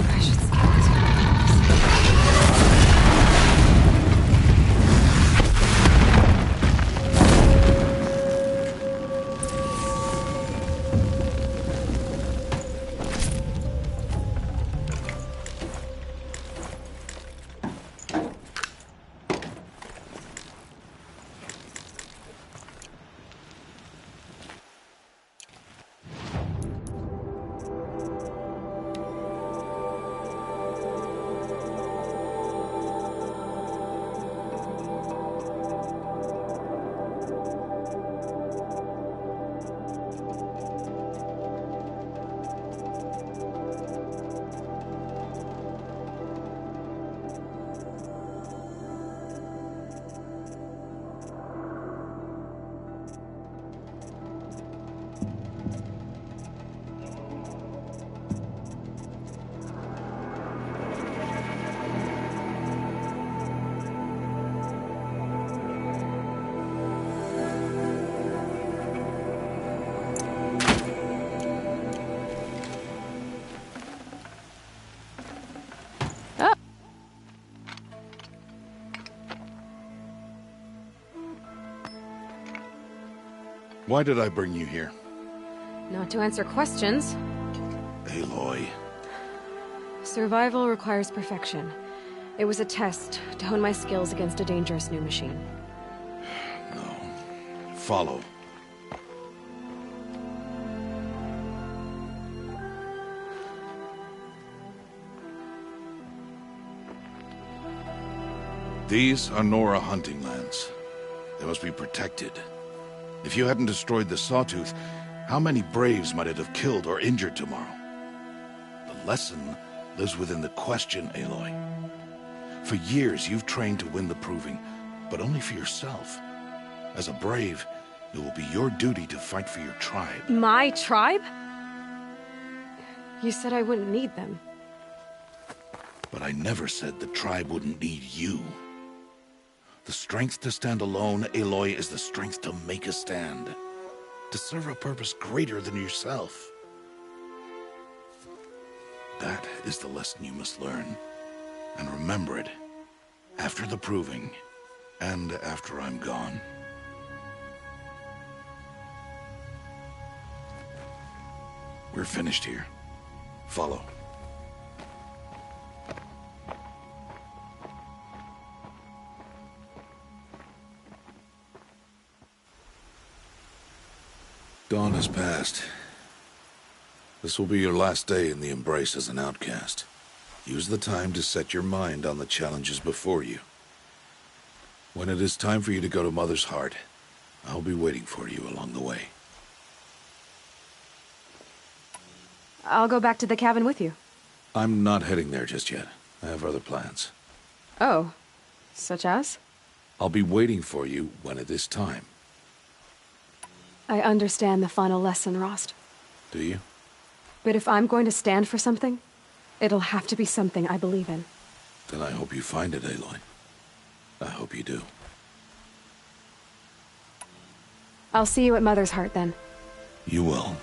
I should skip this. Why did I bring you here? Not to answer questions. Aloy. Survival requires perfection. It was a test to hone my skills against a dangerous new machine. No. Follow. These are Nora hunting lands. They must be protected. If you hadn't destroyed the Sawtooth, how many Braves might it have killed or injured tomorrow? The lesson lives within the question, Aloy. For years, you've trained to win the Proving, but only for yourself. As a Brave, it will be your duty to fight for your tribe. My tribe? You said I wouldn't need them. But I never said the tribe wouldn't need you. The strength to stand alone, Aloy, is the strength to make a stand. To serve a purpose greater than yourself. That is the lesson you must learn. And remember it. After the Proving. And after I'm gone. We're finished here. Follow. Dawn has passed. This will be your last day in the Embrace as an outcast. Use the time to set your mind on the challenges before you. When it is time for you to go to Mother's Heart, I'll be waiting for you along the way. I'll go back to the cabin with you. I'm not heading there just yet. I have other plans. Oh. Such as? I'll be waiting for you when it is time. I understand the final lesson, Rost. Do you? But if I'm going to stand for something, it'll have to be something I believe in. Then I hope you find it, Aloy. I hope you do. I'll see you at Mother's Heart, then. You will.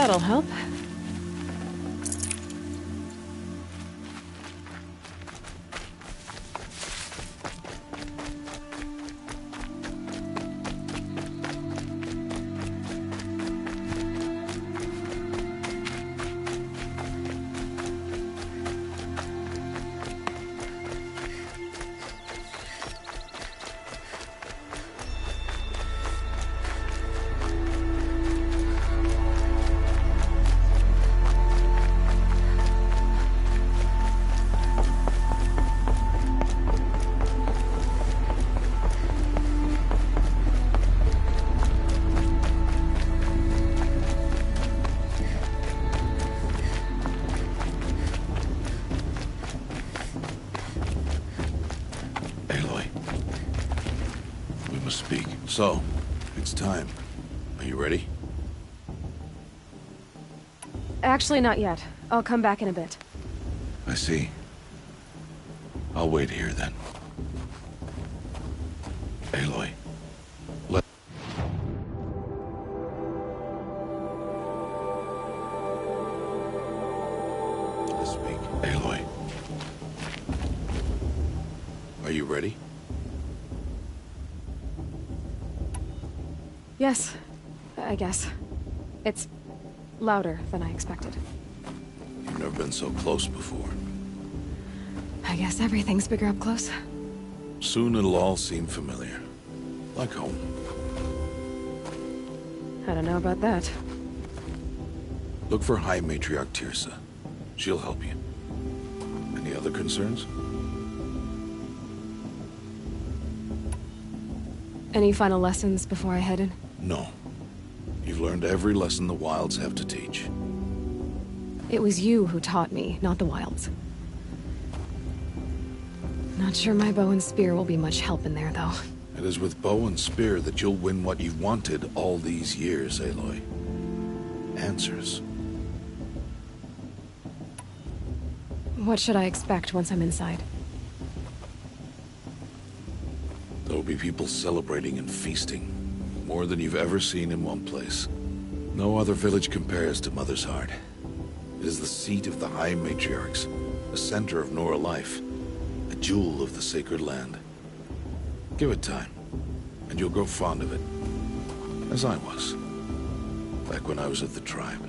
That'll help. So, it's time. Are you ready? Actually, not yet. I'll come back in a bit. I see. I'll wait here then. Aloy. Let's speak. Aloy. Are you ready? Yes, I guess. It's louder than I expected. You've never been so close before. I guess everything's bigger up close. Soon it'll all seem familiar. Like home. I don't know about that. Look for High Matriarch Teersa. She'll help you. Any other concerns? Any final lessons before I head in? No. You've learned every lesson the Wilds have to teach. It was you who taught me, not the Wilds. Not sure my bow and spear will be much help in there, though. It is with bow and spear that you'll win what you've wanted all these years, Aloy. Answers. What should I expect once I'm inside? There'll be people celebrating and feasting. More than you've ever seen in one place. No other village compares to Mother's Heart. It is the seat of the High Matriarchs, the center of Nora life, a jewel of the sacred land. Give it time, and you'll grow fond of it. As I was, back when I was at the tribe.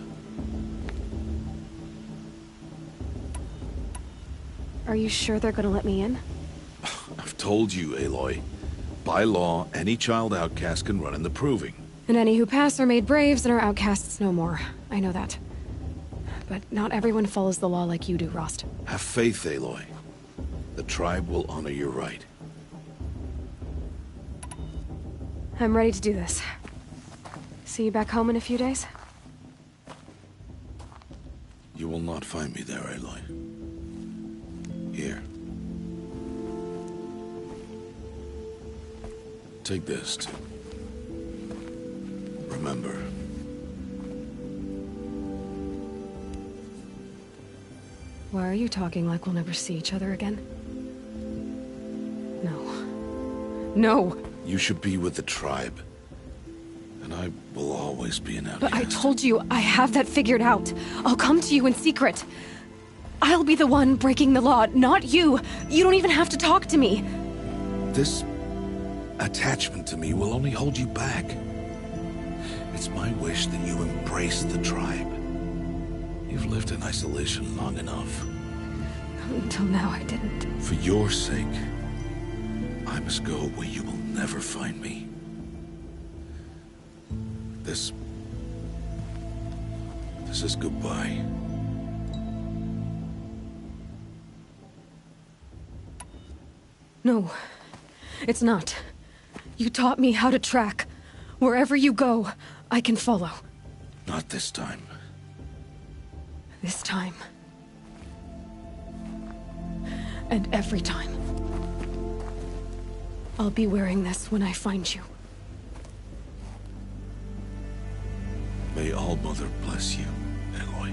Are you sure they're gonna let me in? I've told you, Aloy. By law, any child outcast can run in the Proving. And any who pass are made braves and are outcasts no more. I know that. But not everyone follows the law like you do, Rost. Have faith, Aloy. The tribe will honor your right. I'm ready to do this. See you back home in a few days? You will not find me there, Aloy. Here. Take this, too. Remember. Why are you talking like we'll never see each other again? No. No! You should be with the tribe. And I will always be an outcast. But I told you, I have that figured out. I'll come to you in secret. I'll be the one breaking the law, not you. You don't even have to talk to me. This attachment to me will only hold you back. It's my wish that you embrace the tribe. You've lived in isolation long enough. Until now, I didn't. For your sake, I must go where you will never find me. This is goodbye. No, it's not. You taught me how to track. Wherever you go, I can follow. Not this time. This time. And every time. I'll be wearing this when I find you. May All-Mother bless you, Aloy.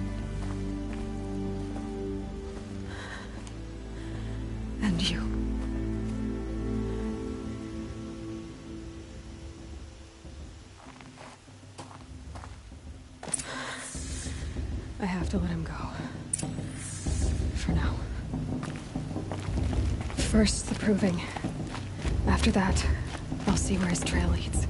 And you. to let him go. For now. First, the proving. After that, I'll see where his trail leads.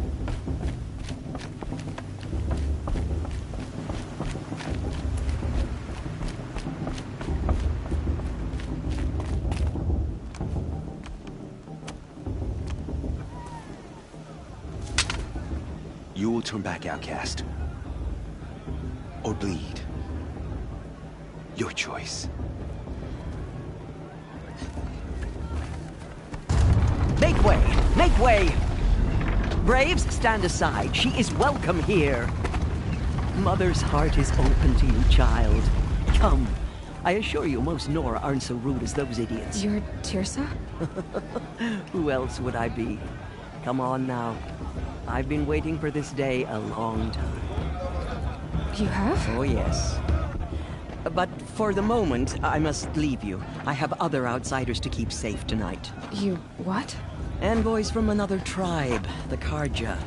You will turn back, outcast. Or bleed. Your choice. Make way! Make way! Braves, stand aside. She is welcome here. Mother's heart is open to you, child. Come. I assure you, most Nora aren't so rude as those idiots. You're Teersa? Who else would I be? Come on now. I've been waiting for this day a long time. You have? Oh, yes. But for the moment, I must leave you. I have other outsiders to keep safe tonight. You what? Envoys from another tribe, the Carja.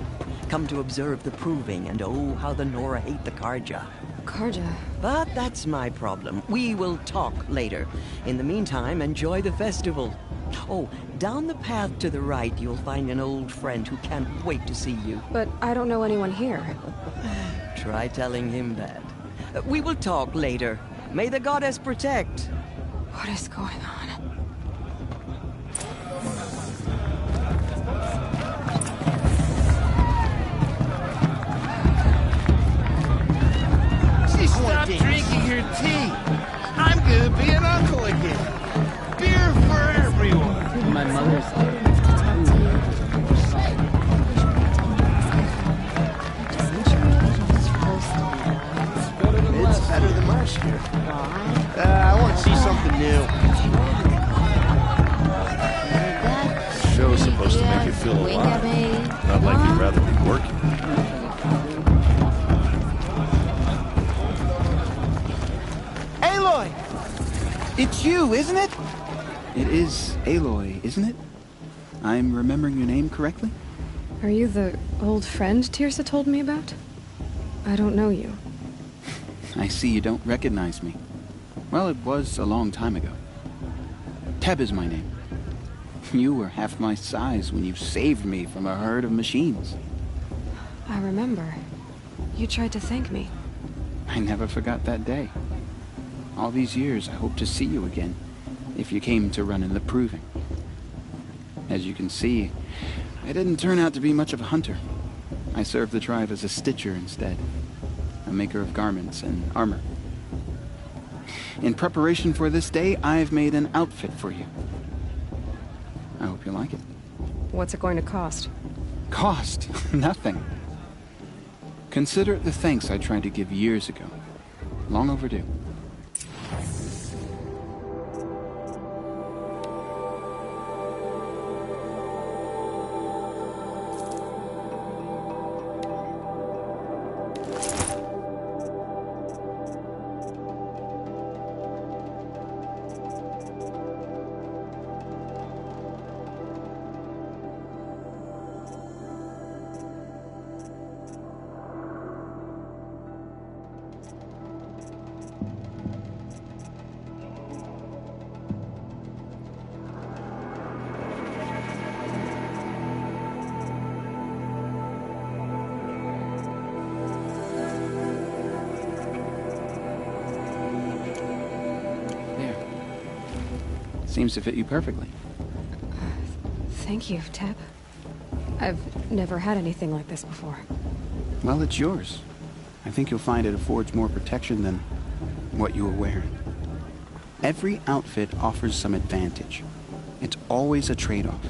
Come to observe the proving, and oh, how the Nora hate the Carja. Carja? But that's my problem. We will talk later. In the meantime, enjoy the festival. Oh, down the path to the right, you'll find an old friend who can't wait to see you. But I don't know anyone here. Try telling him that. We will talk later. May the goddess protect. What is going on? Stop drinking your tea. I'm gonna be an uncle again. Beer for everyone. My mother's It's better than last year. I want to see something new. The show's supposed to make you feel alive, not like you'd rather be working. Aloy! It's you, isn't it? It is Aloy, isn't it? I'm remembering your name correctly? Are you the old friend Teersa told me about? I don't know you. I see you don't recognize me. Well, it was a long time ago. Teb is my name. You were half my size when you saved me from a herd of machines. I remember. You tried to thank me. I never forgot that day. All these years, I hope to see you again, if you came to run in the proving. As you can see, I didn't turn out to be much of a hunter. I served the tribe as a stitcher instead, a maker of garments and armor. In preparation for this day, I've made an outfit for you. I hope you like it. What's it going to cost? Cost? Nothing. Consider it the thanks I tried to give years ago. Long overdue. Seems to fit you perfectly. Thank you, Teb. I've never had anything like this before. Well, it's yours. I think you'll find it affords more protection than what you were wearing. Every outfit offers some advantage. It's always a trade-off.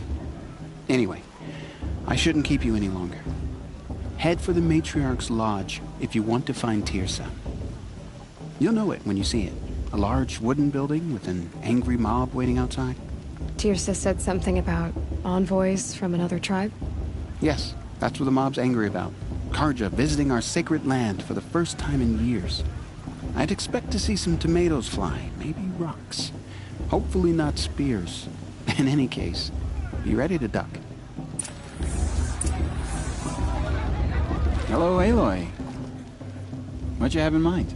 Anyway, I shouldn't keep you any longer. Head for the Matriarch's Lodge if you want to find Teersa. You'll know it when you see it. A large wooden building with an angry mob waiting outside. Teersa said something about envoys from another tribe? Yes, that's what the mob's angry about. Carja visiting our sacred land for the first time in years. I'd expect to see some tomatoes fly, maybe rocks. Hopefully not spears. In any case, be ready to duck. Hello, Aloy. What you have in mind?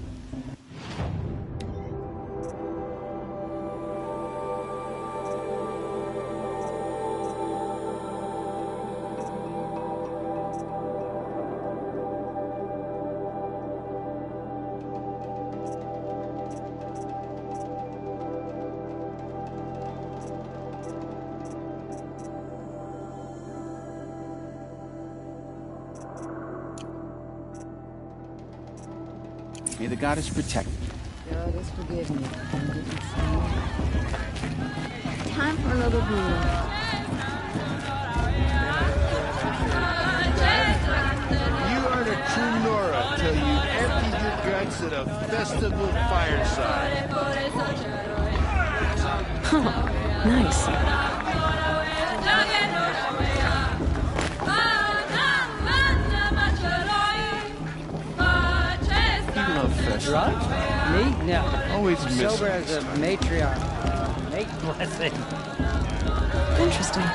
May the goddess protect you. Goddess forgive me. Time for another brew. You aren't a true Nora till you empty your guts at a festival fireside. Nice. You love festivals. Drunk? Me? No. Always missing Sober as a matriarch. Make blessing. Interesting.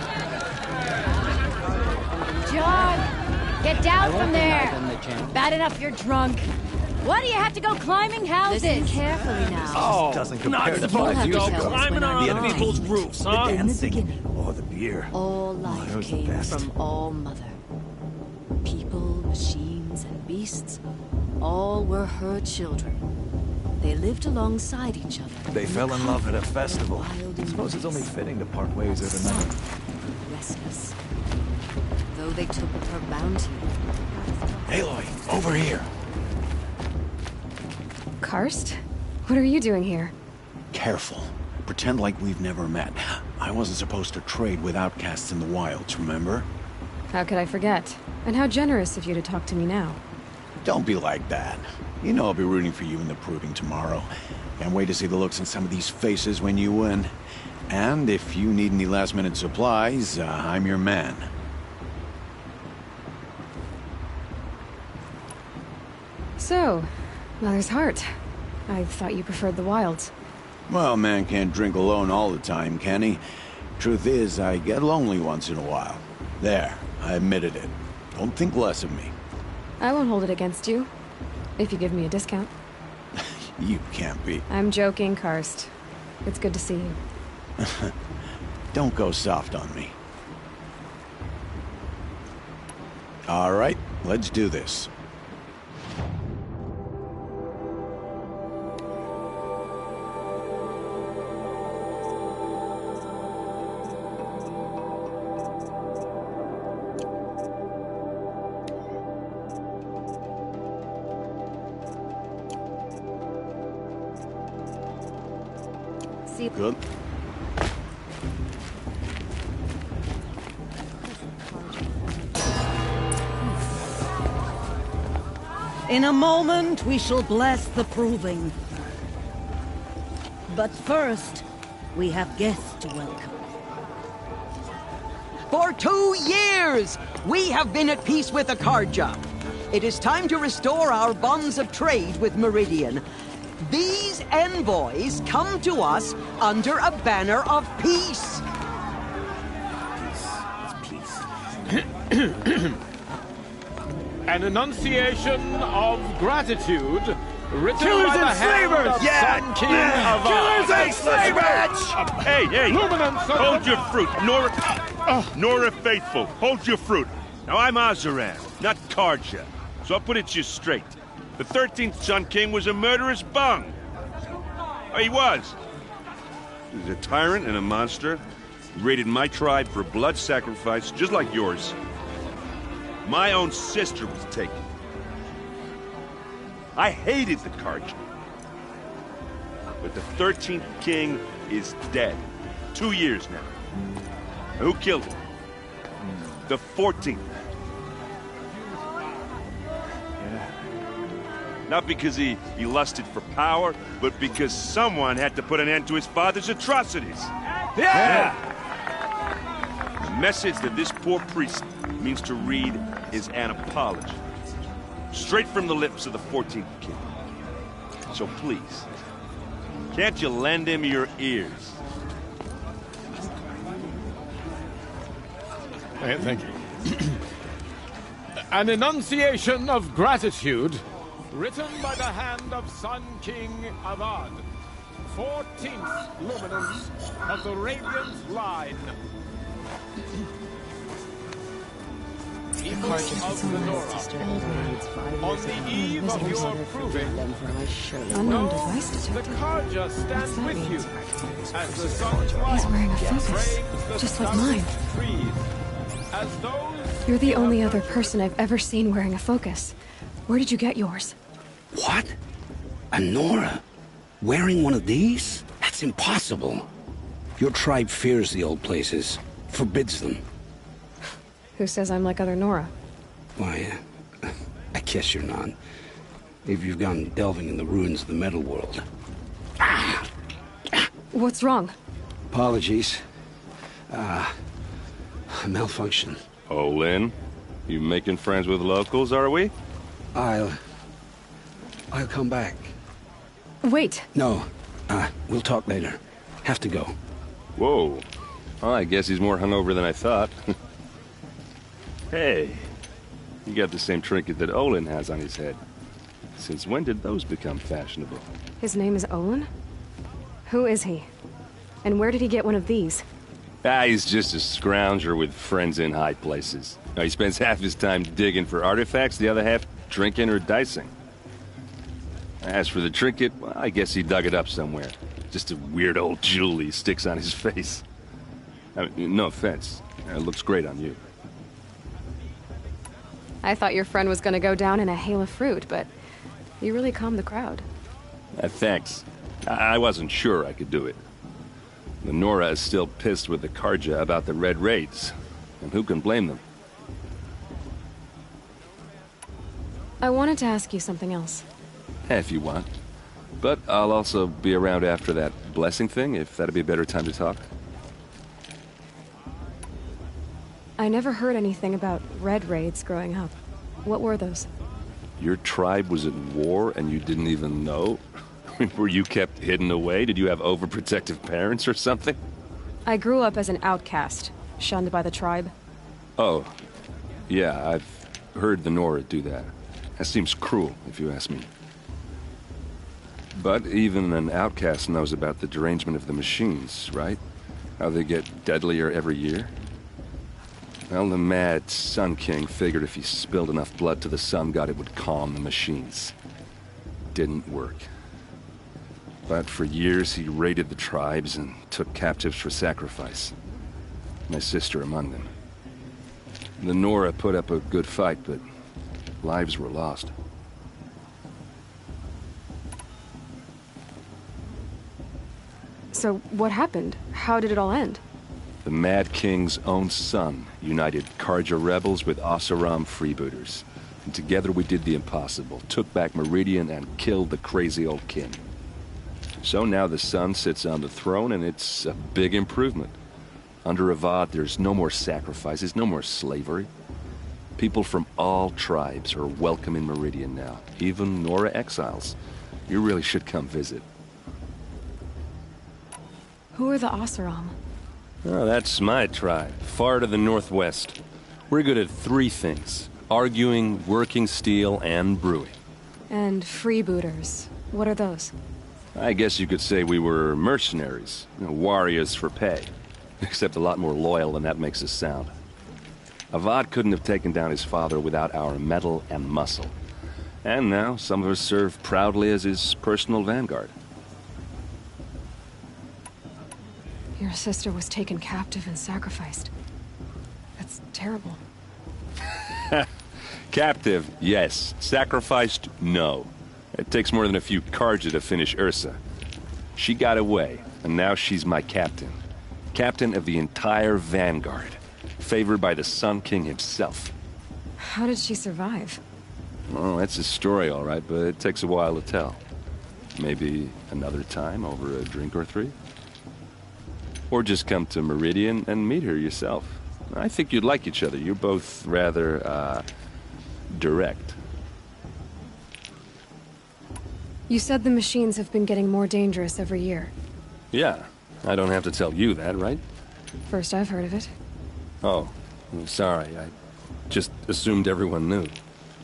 John, get down from there. In the channel. Bad enough you're drunk. Why do you have to go climbing houses? Listen carefully now. Oh, doesn't compare to 5 years ago. Climbing on other people's roofs, huh? The dancing, or the beer. All life it was the came best. from All Mother. People, machines, and beasts, all were her children. They lived alongside each other. They fell in love at a festival. Wild I suppose it's only fitting to part ways at a night. Restless. Though they took her bounty. Aloy, over here. Karst? What are you doing here? Careful. Pretend like we've never met. I wasn't supposed to trade with outcasts in the wilds, remember? How could I forget? And how generous of you to talk to me now. Don't be like that. You know I'll be rooting for you in the proving tomorrow. Can't wait to see the looks on some of these faces when you win. And if you need any last-minute supplies, I'm your man. So, Mother's Heart. I thought you preferred the wilds. Well, man can't drink alone all the time, can he? Truth is, I get lonely once in a while. There, I admitted it. Don't think less of me. I won't hold it against you. If you give me a discount. You can't be. I'm joking, Karst. It's good to see you. Don't go soft on me. All right, let's do this. Good. In a moment, we shall bless the proving. But first, we have guests to welcome. For 2 years, we have been at peace with Akarja. It is time to restore our bonds of trade with Meridian. These envoys come to us under a banner of peace. An enunciation of gratitude written Killers by the and hand slavers! of Yeah! Sun King of Killers and slavers! Hey! Luminance of Hold the- your fruit, Nora Faithful. Hold your fruit. Now I'm Azaran, not Karja, so I'll put it to you straight. The 13th Sun King was a murderous bung. Oh, he was. He was a tyrant and a monster. He raided my tribe for blood sacrifice, just like yours. My own sister was taken. I hated the Karja. But the 13th king is dead. 2 years now. Who killed him? The 14th. Not because he lusted for power, but because someone had to put an end to his father's atrocities. Yeah! The message that this poor priest means to read is an apology. Straight from the lips of the 14th king. So please, can't you lend him your ears? Thank you. An enunciation of gratitude written by the hand of Sun King Avad, 14th luminance of the Radiant Line. Equal of the Nora. On the eve of your proving, Unknown device the detected. Karja stands What's that with mean? you as the sun's He's light wearing a focus, frames the just like sun's mine. trees. As those You're the only other person I've ever seen wearing a focus. Where did you get yours? What? A Nora? Wearing one of these? That's impossible. Your tribe fears the old places, forbids them. Who says I'm like other Nora? Why, I guess you're not. If you've gone delving in the ruins of the metal world. What's wrong? Apologies. A malfunction. Olin, you making friends with locals, are we? I'll come back. Wait. No. We'll talk later. Have to go. Whoa. Well, I guess he's more hungover than I thought. Hey, you got the same trinket that Olin has on his head. Since when did those become fashionable? His name is Olin? Who is he? And where did he get one of these? He's just a scrounger with friends in high places. He spends half his time digging for artifacts, the other half drinking or dicing. As for the trinket, well, I guess he dug it up somewhere. Just a weird old jewel he sticks on his face. I mean, no offense. It looks great on you. I thought your friend was gonna go down in a hail of fruit, but you really calmed the crowd. Thanks. I wasn't sure I could do it. The Nora is still pissed with the Carja about the Red Raids, and who can blame them? I wanted to ask you something else. If you want. But I'll also be around after that blessing thing, if that'd be a better time to talk. I never heard anything about Red Raids growing up. What were those? Your tribe was at war and you didn't even know? Were you kept hidden away? Did you have overprotective parents or something? I grew up as an outcast, shunned by the tribe. Oh, yeah, I've heard the Nora do that. That seems cruel, if you ask me. But even an outcast knows about the derangement of the machines, right? How they get deadlier every year? Well, the mad Sun King figured if he spilled enough blood to the Sun God, it would calm the machines. Didn't work. But for years, he raided the tribes and took captives for sacrifice. My sister among them. The Nora put up a good fight, but lives were lost. So, what happened? How did it all end? The Mad King's own son united Carja rebels with Oseram freebooters. And together we did the impossible, took back Meridian and killed the crazy old king. So now the son sits on the throne and it's a big improvement. Under Avad, there's no more sacrifices, no more slavery. People from all tribes are welcome in Meridian now, even Nora exiles. You really should come visit. Who are the Oseram? Oh, that's my tribe, far to the northwest. We're good at three things: arguing, working steel, and brewing. And freebooters. What are those? I guess you could say we were mercenaries, warriors for pay. Except a lot more loyal than that makes us sound. Avad couldn't have taken down his father without our metal and muscle. And now some of us serve proudly as his personal vanguard. Your sister was taken captive and sacrificed. That's terrible. Captive, yes. Sacrificed, no. It takes more than a few Carja to finish Ursa. She got away, and now she's my captain. Captain of the entire Vanguard. Favored by the Sun King himself. How did she survive? Well, that's a story, all right, but it takes a while to tell. Maybe another time over a drink or three? Or just come to Meridian and meet her yourself. I think you'd like each other. You're both rather, direct. You said the machines have been getting more dangerous every year. Yeah, I don't have to tell you that, right? First I've heard of it. Oh, I'm sorry. I just assumed everyone knew.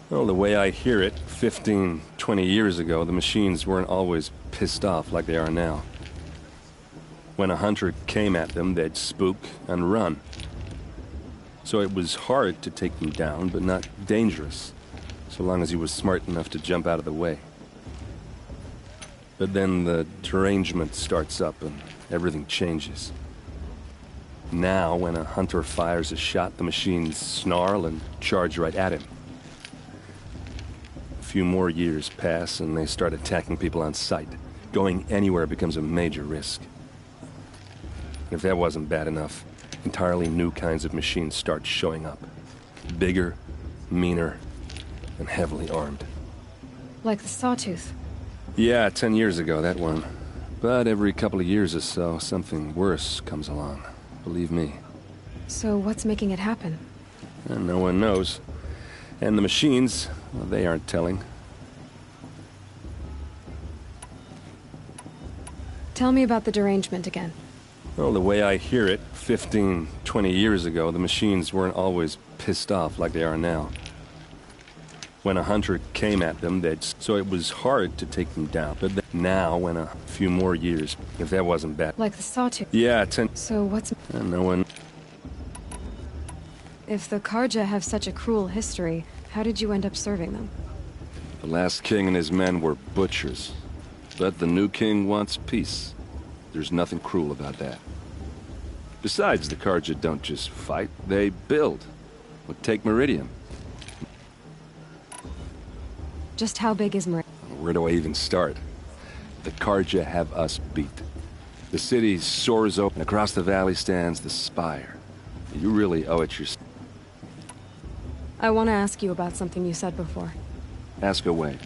Well, the way I hear it, 15, 20 years ago, the machines weren't always pissed off like they are now. When a hunter came at them, they'd spook and run. So it was hard to take them down, but not dangerous, so long as he was smart enough to jump out of the way. But then the derangement starts up and everything changes. Now, when a hunter fires a shot, the machines snarl and charge right at him. few more years pass and they start attacking people on sight. Going anywhere becomes a major risk. If that wasn't bad enough, entirely new kinds of machines start showing up. Bigger, meaner, and heavily armed. Like the Sawtooth. Yeah, 10 years ago, that one. But every couple of years or so, something worse comes along. Believe me. So what's making it happen? And no one knows. And the machines, well, they aren't telling. Tell me about the derangement again. Well, the way I hear it, 15, 20 years ago, the machines weren't always pissed off like they are now. When a hunter came at them, so it was hard to take them down. But now, when a few more years, if that wasn't bad. Like the Sawtooth? Yeah, 10... So what's... no one... If the Carja have such a cruel history, how did you end up serving them? The last king and his men were butchers. But the new king wants peace. There's nothing cruel about that. Besides, the Carja don't just fight, they build. Well, take Meridian. Just how big is Meridian? Where do I even start? The Carja have us beat. The city soars open. Across the valley stands the spire. You really owe it your... I want to ask you about something you said before. Ask away.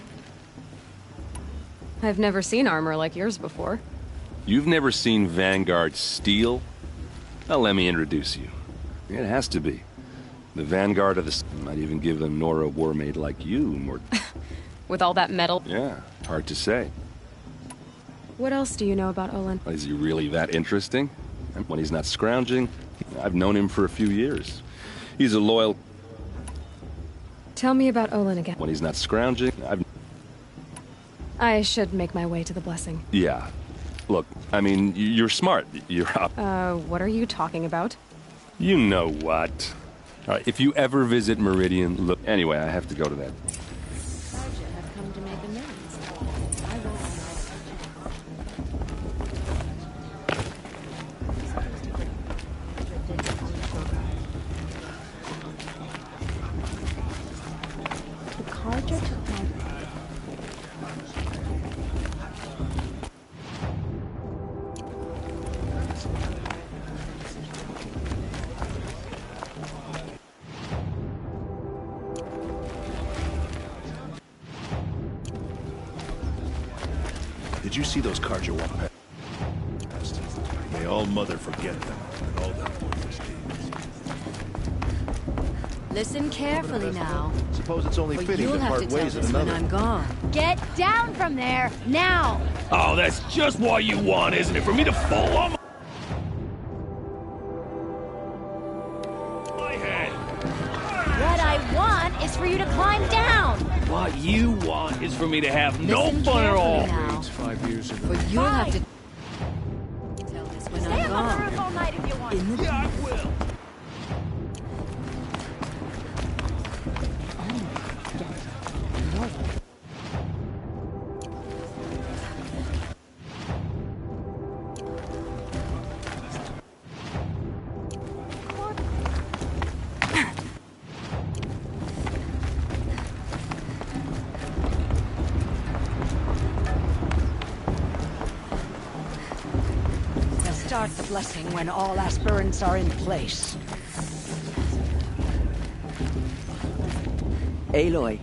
I've never seen armor like yours before. You've never seen Vanguard steel? Well, let me introduce you. It has to be. The Vanguard of the... Might even give a Nora warmaid like you more... With all that metal? Yeah, hard to say. What else do you know about Olin? Is he really that interesting? When he's not scrounging, I've known him for a few years. He's a loyal... Tell me about Olin again. When he's not scrounging, I should make my way to the blessing. Yeah. Look, I mean, you're smart. You're up. What are you talking about? You know what. All right, if you ever visit Meridian, look... Anyway, I have to go to that. Did you see those Carja walk past? May all mother forget them and all their pointless deeds. Listen carefully now. Suppose it's only But fitting you'll to have part to tell ways this in when another. I'm gone. Get down from there, now! Oh, that's just what you want, isn't it? For me to fall on my head. What I want is for you to climb down! What you want is for me to have no Listen fun at all. carefully now. 5 years ago. But you'll have to tell this when I'm gone. Roof all night if you want. In the Yeah, I will. Start the blessing when all aspirants are in place. Aloy,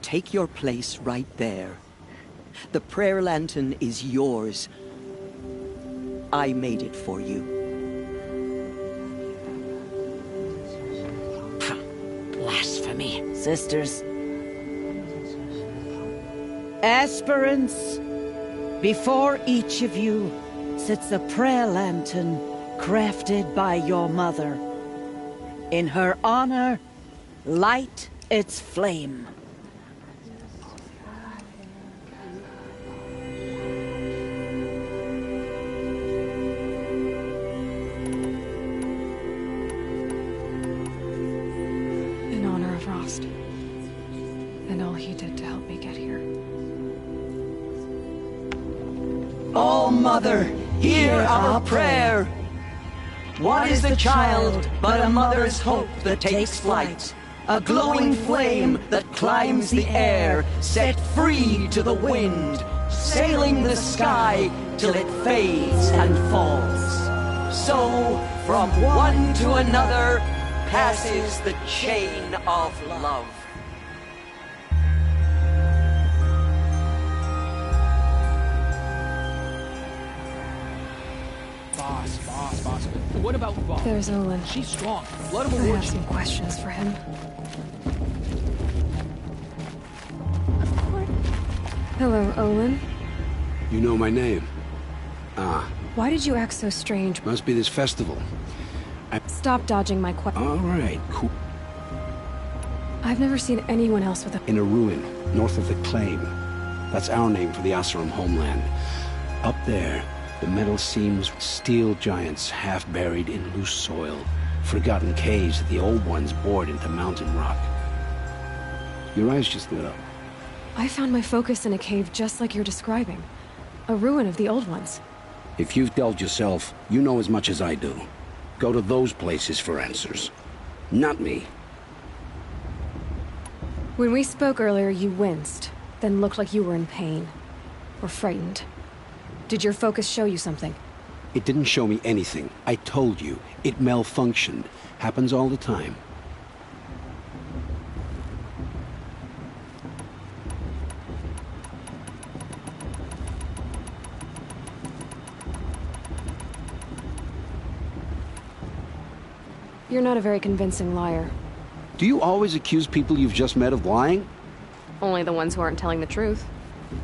take your place right there. The prayer lantern is yours. I made it for you. Blasphemy. Sisters. Aspirants, before each of you sits a prayer lantern crafted by your mother. In her honor, light its flame. In honor of Rost. And all he did to help me get here. All Mother, hear our prayer. What is the child but a mother's hope that takes flight? a glowing flame that climbs the air, set free to the wind, sailing the sky till it fades and falls. So, from one to another, passes the chain of love. Boss. What about Vaughn? There's Olin. She's strong. Blood of a I war have chief. some questions for him. Hello, Olin. You know my name? Ah, Why did you act so strange? must be this festival. Stop dodging my question. All right, cool. I've never seen anyone else with a... In a ruin, north of the Claim. That's our name for the Oseram homeland. Up there, the metal seams steel giants half buried in loose soil. Forgotten caves that the old ones bored into mountain rock. Your eyes just lit up. I found my focus in a cave just like you're describing. A ruin of the old ones. If you've delved yourself, you know as much as I do. Go to those places for answers. Not me. When we spoke earlier, you winced, then looked like you were in pain. Or frightened. Did your focus show you something? It didn't show me anything. I told you. It malfunctioned. Happens all the time. You're not a very convincing liar. Do you always accuse people you've just met of lying? Only the ones who aren't telling the truth.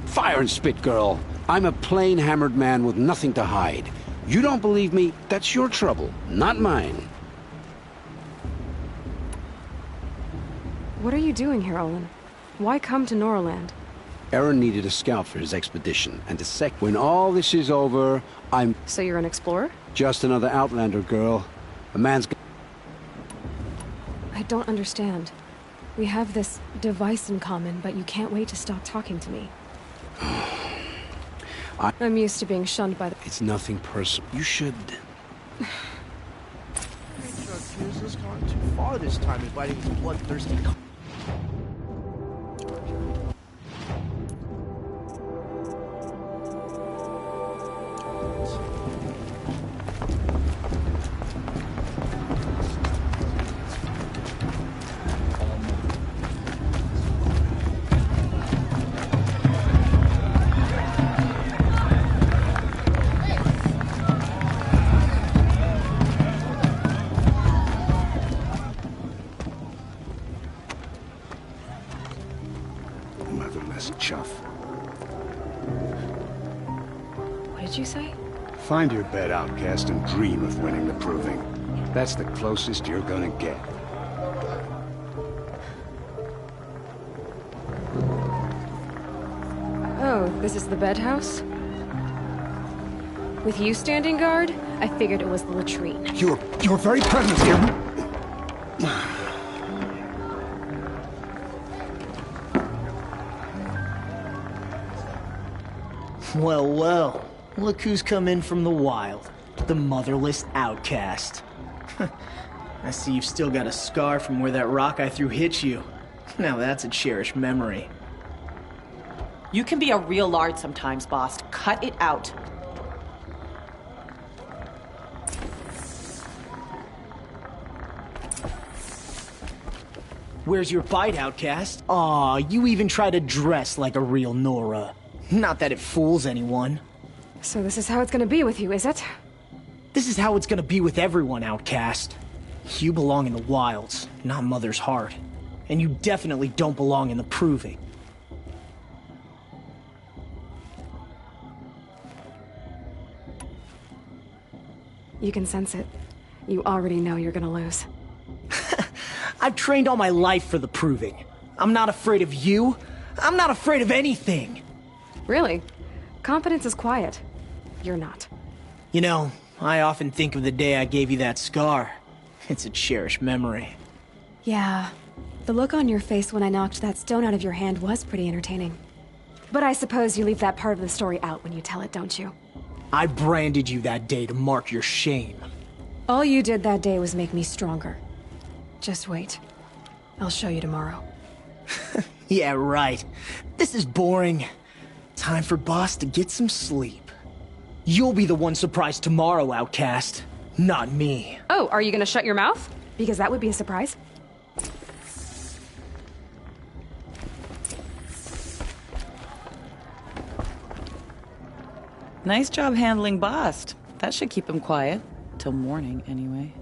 Fire and spit, girl. I'm a plain hammered man with nothing to hide. You don't believe me? That's your trouble, not mine. What are you doing here, Olin? Why come to Norland? Aaron needed a scout for his expedition, and when all this is over, I'm... So you're an explorer? Just another Outlander, girl. A man's... I don't understand. We have this device in common, but you can't wait to stop talking to me. I'm used to being shunned by the... It's nothing personal. You should... Chuck has gone too far this time, inviting his bloodthirsty... Motherless chuff. What did you say? Find your bed, outcast, and dream of winning the proving. That's the closest you're gonna get. Oh, this is the bedhouse? With you standing guard, I figured it was the latrine. Your very presence here... Well, look who's come in from the wild. The motherless outcast. I see you've still got a scar from where that rock I threw hit you. Now that's a cherished memory. You can be a real lard sometimes, boss. Cut it out. Where's your bite, outcast? Aw, you even try to dress like a real Nora. Not that it fools anyone. So this is how it's gonna be with you, is it? This is how it's gonna be with everyone, outcast. You belong in the wilds, not Mother's heart. And you definitely don't belong in the proving. You can sense it. You already know you're gonna lose. I've trained all my life for the proving. I'm not afraid of you. I'm not afraid of anything. Really? Competence is quiet. You're not. You know, I often think of the day I gave you that scar. It's a cherished memory. Yeah. The look on your face when I knocked that stone out of your hand was pretty entertaining. But I suppose you leave that part of the story out when you tell it, don't you? I branded you that day to mark your shame. All you did that day was make me stronger. Just wait. I'll show you tomorrow. Yeah, right. This is boring. Time for Boss to get some sleep. You'll be the one surprised tomorrow, Outcast. Not me. Oh, are you gonna shut your mouth? Because that would be a surprise. Nice job handling Bast. That should keep him quiet. Till morning, anyway.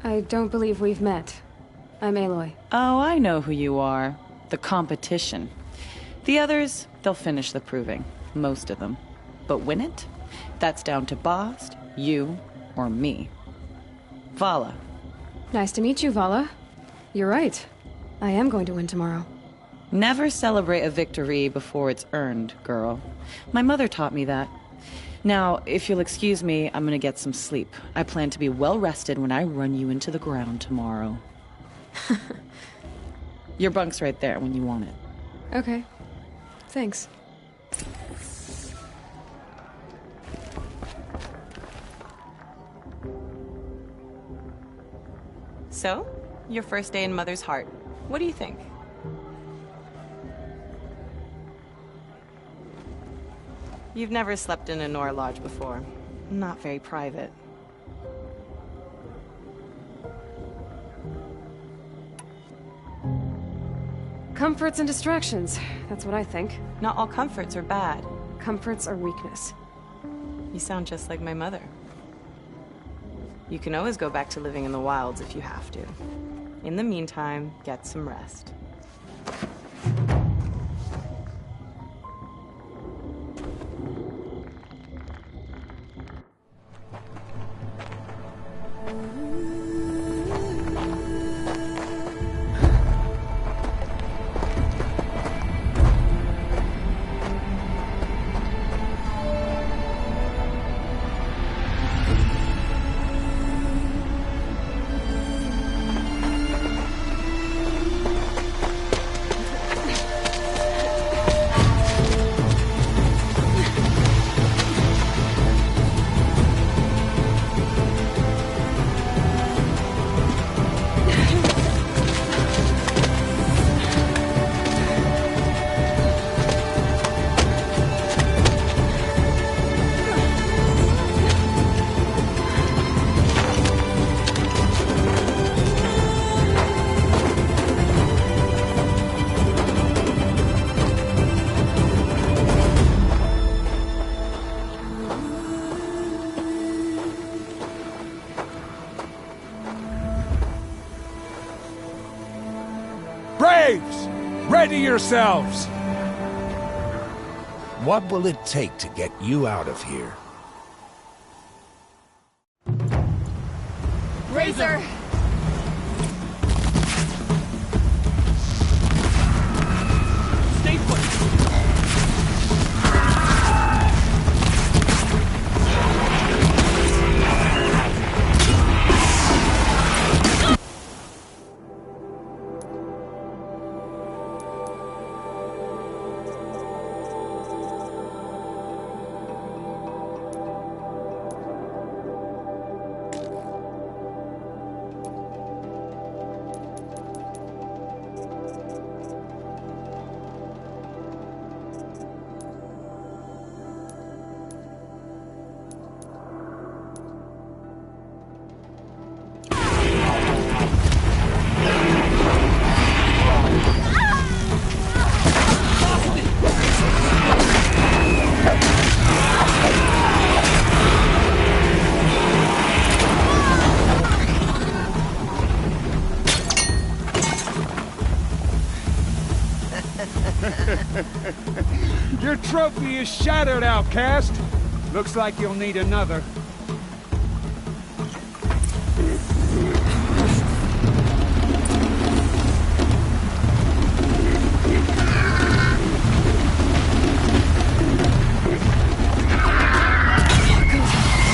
I don't believe we've met. I'm Aloy. Oh, I know who you are. The competition. The others, they'll finish the proving. Most of them. But win it? That's down to Bast, you, or me. Vala. Nice to meet you, Vala. You're right. I am going to win tomorrow. Never celebrate a victory before it's earned, girl. My mother taught me that. Now, if you'll excuse me, I'm gonna get some sleep. I plan to be well rested when I run you into the ground tomorrow. Your bunk's right there when you want it. Okay. Thanks. So, your first day in Mother's Heart. What do you think? You've never slept in a Nora Lodge before. Not very private. Comforts and distractions. That's what I think. Not all comforts are bad. Comforts are weakness. You sound just like my mother. You can always go back to living in the wilds if you have to. In the meantime, get some rest. Braves! Ready yourselves! What will it take to get you out of here? Razor! Stay put! Your trophy is shattered, Outcast. Looks like you'll need another.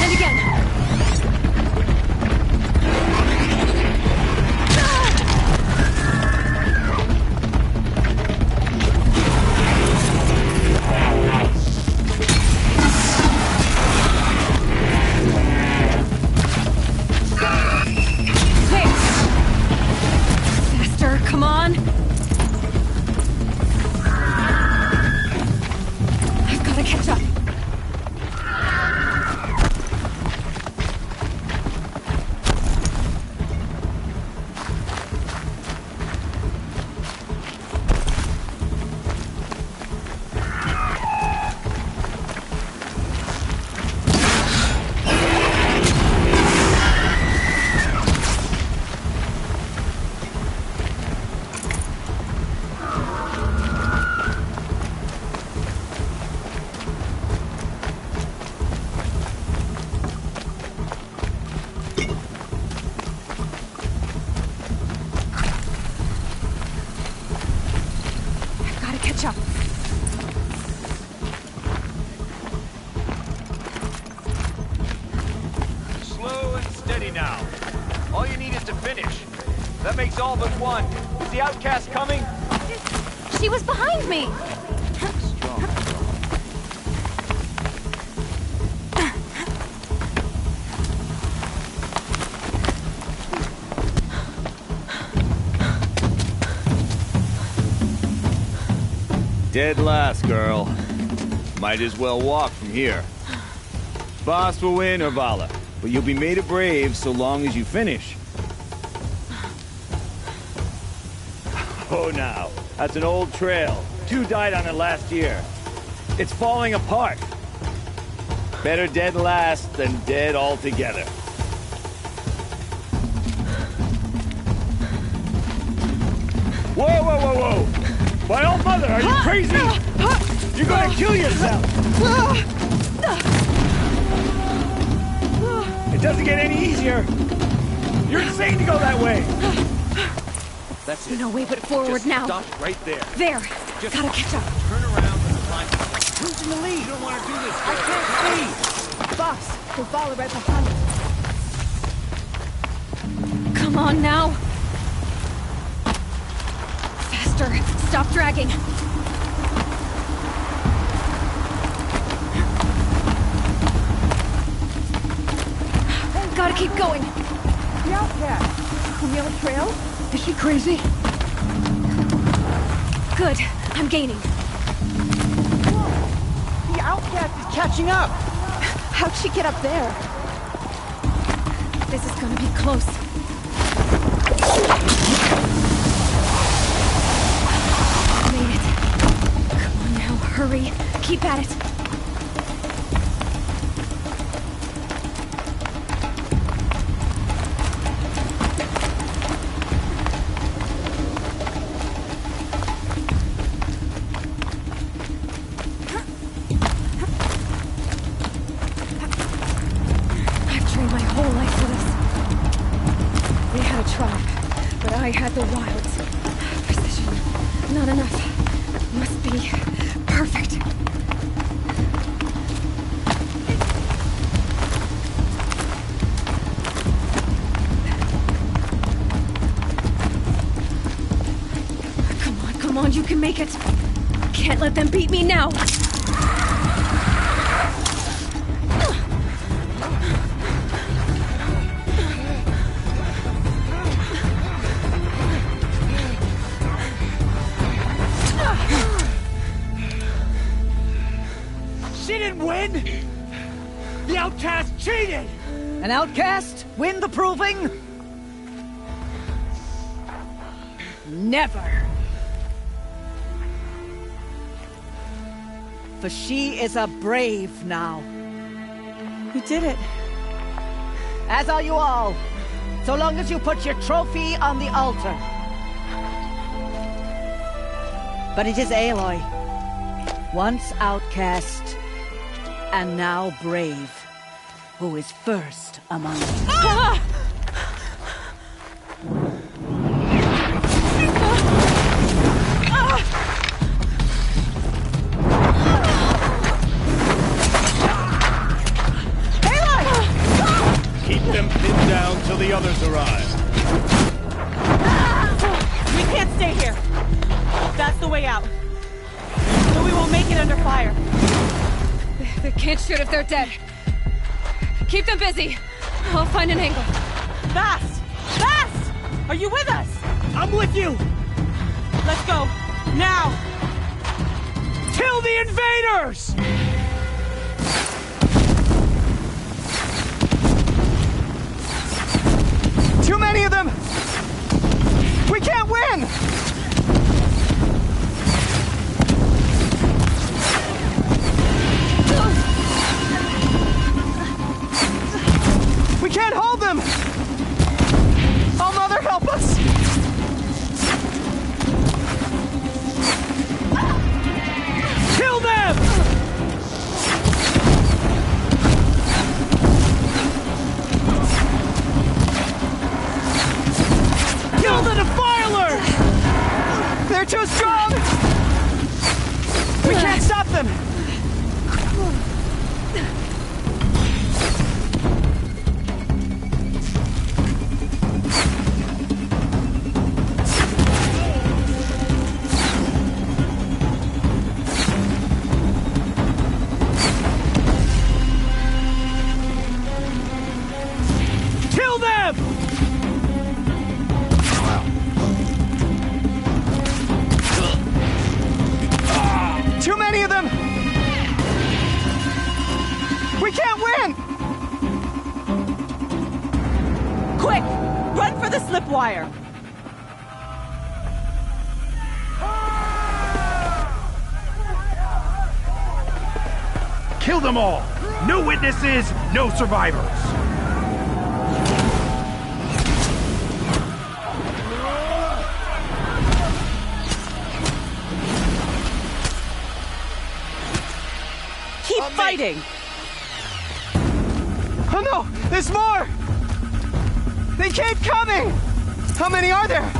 And again! makes all but one. Is the outcast coming? She was behind me! Dead last, girl. Might as well walk from here. Boss will win, or Vala, but you'll be made a brave so long as you finish. Oh, now, that's an old trail. 2 died on it last year. It's falling apart. Better dead last than dead altogether. Whoa, whoa, whoa, whoa! My old mother, are you crazy? You're gonna kill yourself! It doesn't get any easier! You're insane to go that way! That's it. No way but forward Just now. Stop right there. There! Gotta catch up. Turn around and climb. Who's in the lead? You don't want to do this. I can't see! Boss, we'll follow right behind. Come on now! Faster! Stop dragging! Gotta keep going! The outcast. On the other trail? Is she crazy? Good. I'm gaining. Whoa. The outcast is catching up! How'd she get up there? This is gonna be close. Made it. Come on now, hurry. Keep at it. I've trained my whole life for this. They had a tribe, but I had the wilds. Precision. Not enough. Must be perfect. Come on, you can make it. Can't let them beat me now. She didn't win! The outcast cheated! An outcast win the proving? Never! For she is a brave now. You did it. As are you all. So long as you put your trophy on the altar. But it is Aloy. Once outcast, and now brave, who is first among you. Ah! Keep them pinned down till the others arrive. We can't stay here. That's the way out. So we won't make it under fire. They can't shoot if they're dead. Keep them busy. I'll find an angle. Fast! Fast! Are you with us? I'm with you! Let's go. Now! Kill the invaders! Too many of them! We can't win! We can't hold them! Oh, Mother, help us! Kill them! Kill the Defilers! They're too strong! We can't stop them! Quick! Run for the slip wire! Kill them all! No witnesses, no survivors! Keep fighting! Oh no! There's more! They keep coming! How many are there?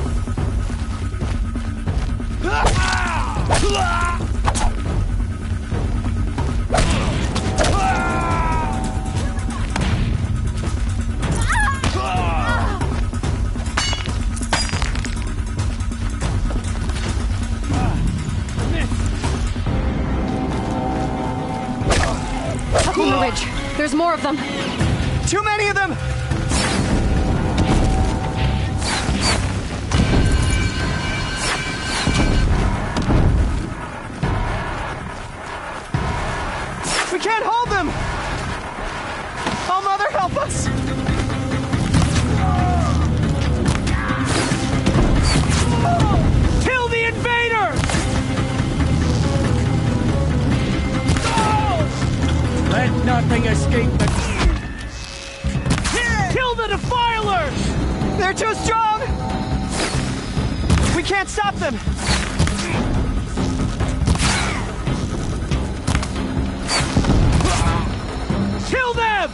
Up on the ridge. There's more of them. Too many of them! We can't hold them! Oh, Mother, help us! Kill the invaders! Let nothing escape the... Kill the defilers! They're too strong! We can't stop them! Kill them!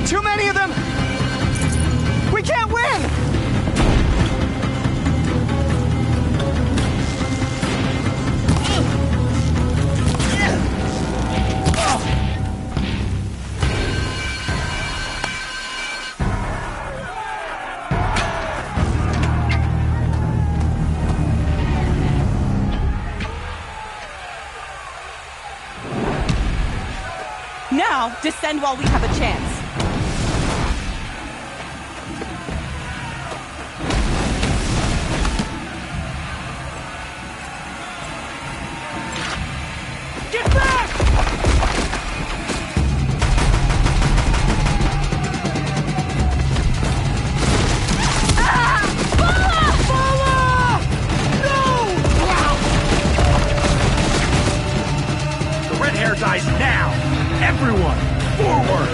Too many of them! We can't win! Now, descend while we have a chance. Get back! The red hair dies now! Everyone, forward!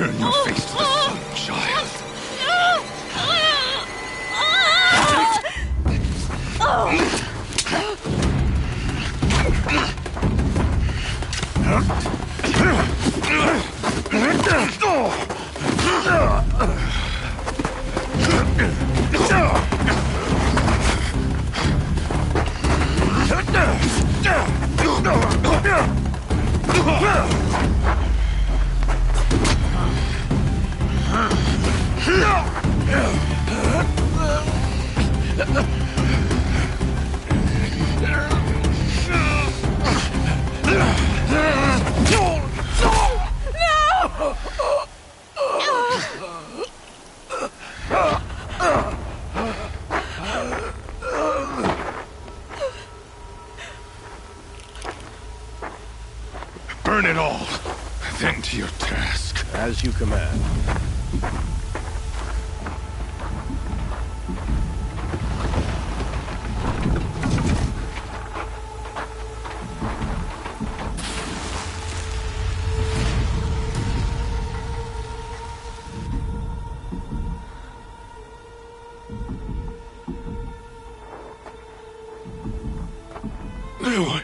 Turn your face to the sun, child. Burn it all, then to your task. As you command. Aloy.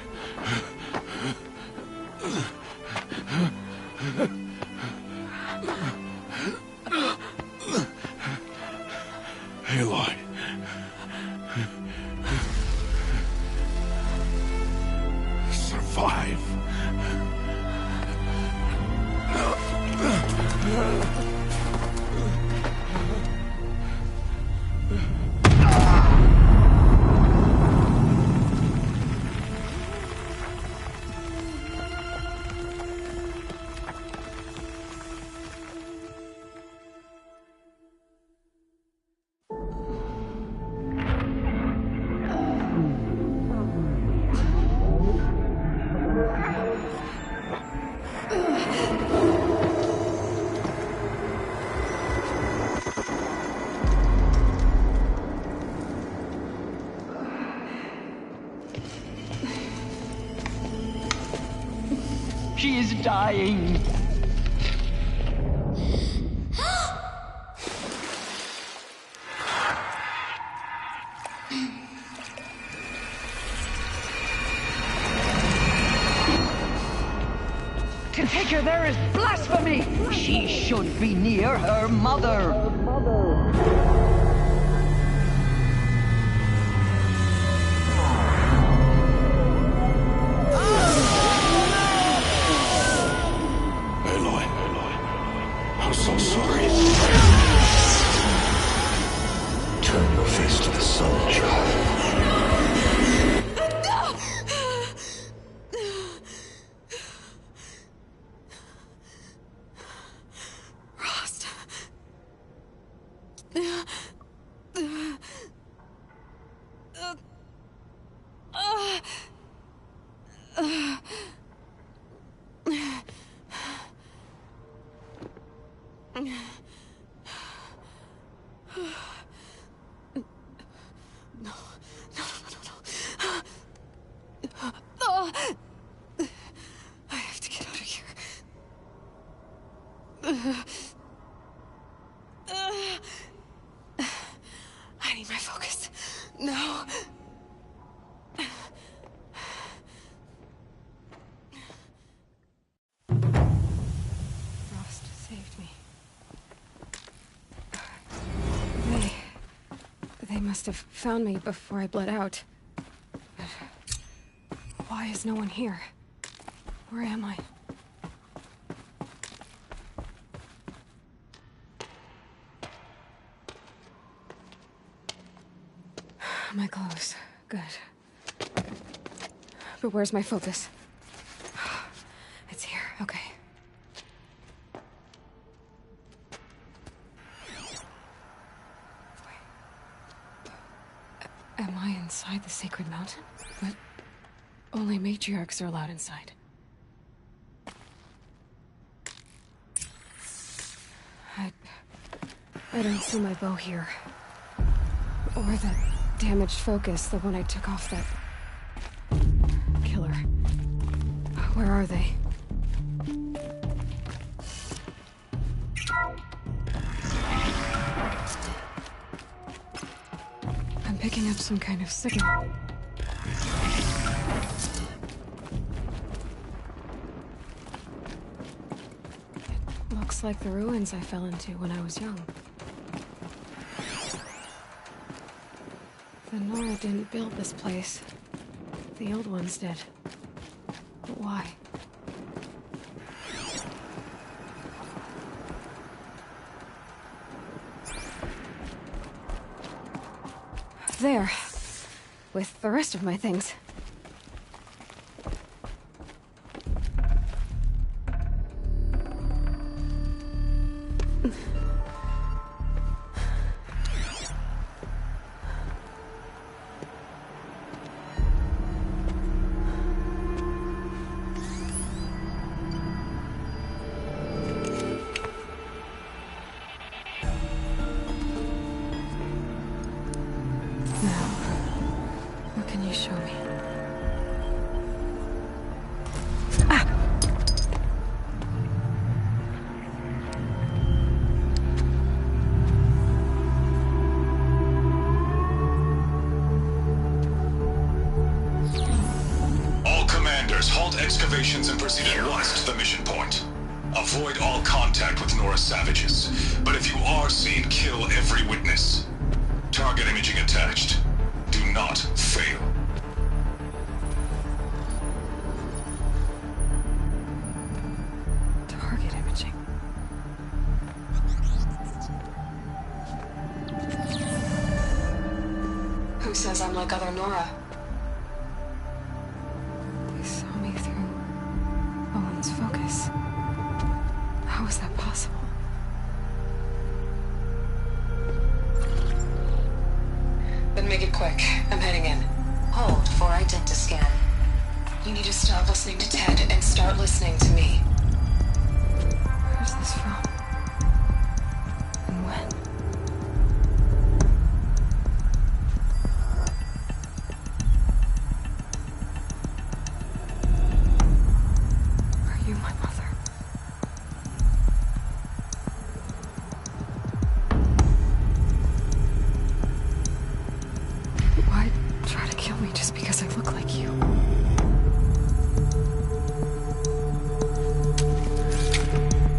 Aloy. Survive. She is dying. To take her there is blasphemy! She should be near her mother. Aloy. I'm so sorry. Turn your face to the sun, child. I have to get out of here. I need my focus. No. Frost saved me. They must have found me before I bled out. But why is no one here? Where am I? My clothes. Good. But where's my focus? It's here. Okay. Am I inside the sacred mountain? But only matriarchs are allowed inside. I don't see my bow here. Or that damaged focus, the one I took off that killer. Where are they? picking up some kind of signal. It looks like the ruins I fell into when I was young. The Nora didn't build this place. The old ones did. But why? There. With the rest of my things. Excavations and proceed at once to the mission point. Avoid all contact with Nora savages, but if you are seen, kill every witness. Target imaging attached. Do not fail. Target imaging. Who says I'm like other Nora? Focus. How is that possible? Then make it quick. I'm heading in. Hold for identiscan. You need to stop listening to Ted and start listening to me. Where's this from? And when?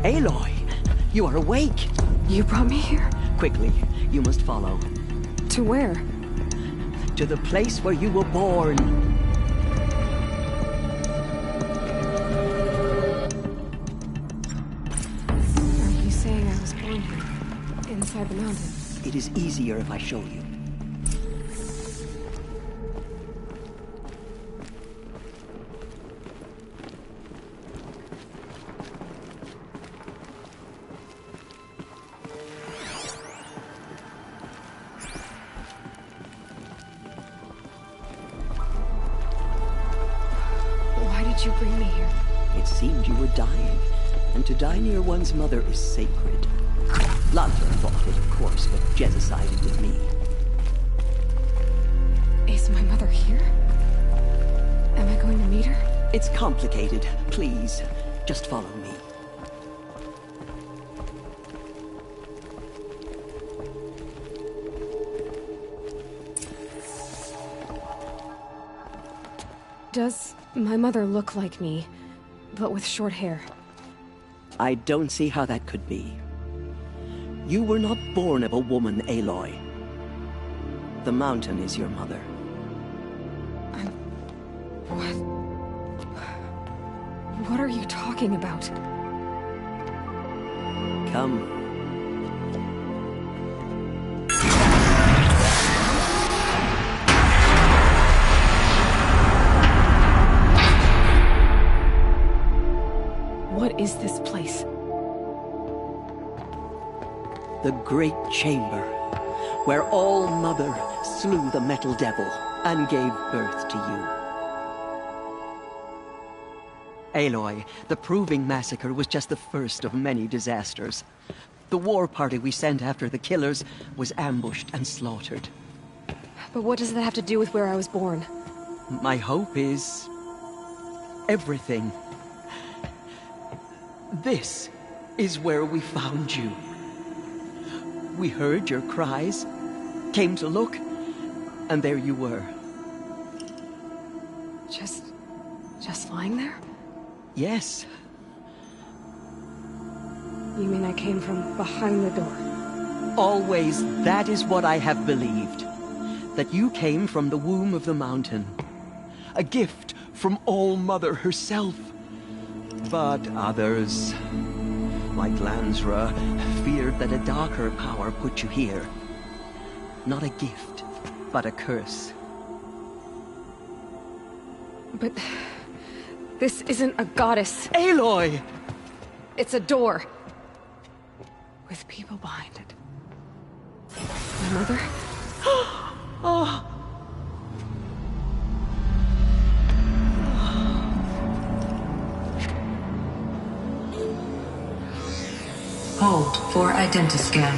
Aloy, you are awake. You brought me here? Quickly, you must follow. To where? To the place where you were born. Are you saying I was born here? Inside the mountain? It is easier if I show you. You bring me here? It seemed you were dying, and to die near one's mother is sacred. Lantern thought it, of course, but Jezza sided with me. Is my mother here? Am I going to meet her? It's complicated. Please, just follow me. Does my mother look like me, but with short hair? I don't see how that could be. You were not born of a woman, Aloy. The mountain is your mother. What? What are you talking about? Come. What is this place? The Great Chamber, where All-Mother slew the Metal Devil and gave birth to you. Aloy, the Proving Massacre was just the first of many disasters. The war party we sent after the killers was ambushed and slaughtered. But what does that have to do with where I was born? My hope is... everything. This is where we found you. We heard your cries, came to look, And there you were. Just lying there? Yes. You mean I came from behind the door? Always, that is what I have believed. That you came from the womb of the mountain. A gift from All-Mother herself. But others, like Lansra, feared that a darker power put you here. Not a gift, but a curse. But this isn't a goddess. Aloy! It's a door. With people behind it. My mother? Oh. Hold for identiscan.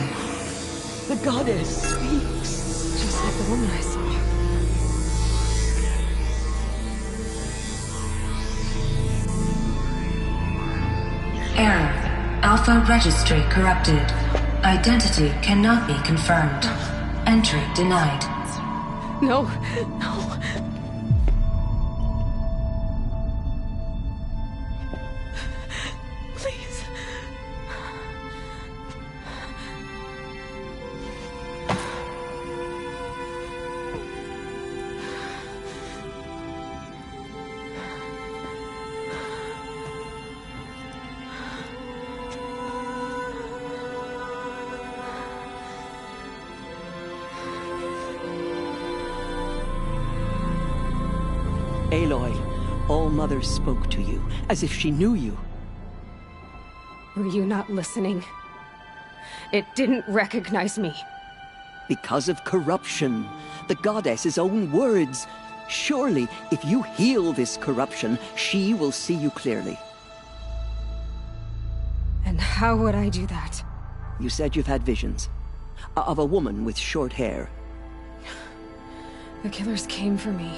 The goddess speaks. Just like the woman I saw. Error. Alpha registry corrupted. Identity cannot be confirmed. Entry denied. No. Please. Aloy, All-Mother spoke to you, as if she knew you. Were you not listening? It didn't recognize me. Because of corruption. The goddess's own words. Surely, if you heal this corruption, she will see you clearly. And how would I do that? You said you've had visions. Of a woman with short hair. The killers came for me,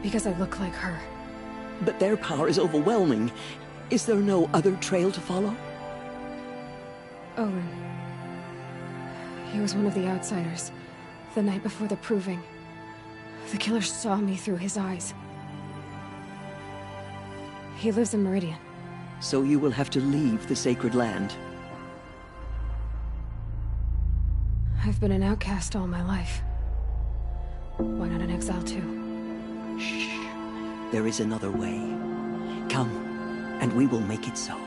because I look like her. But their power is overwhelming. Is there no other trail to follow? Owen. He was one of the outsiders. The night before the proving. The killer saw me through his eyes. He lives in Meridian. So you will have to leave the sacred land. I've been an outcast all my life. Why not an exile too? Shh. There is another way. Come, and we will make it so.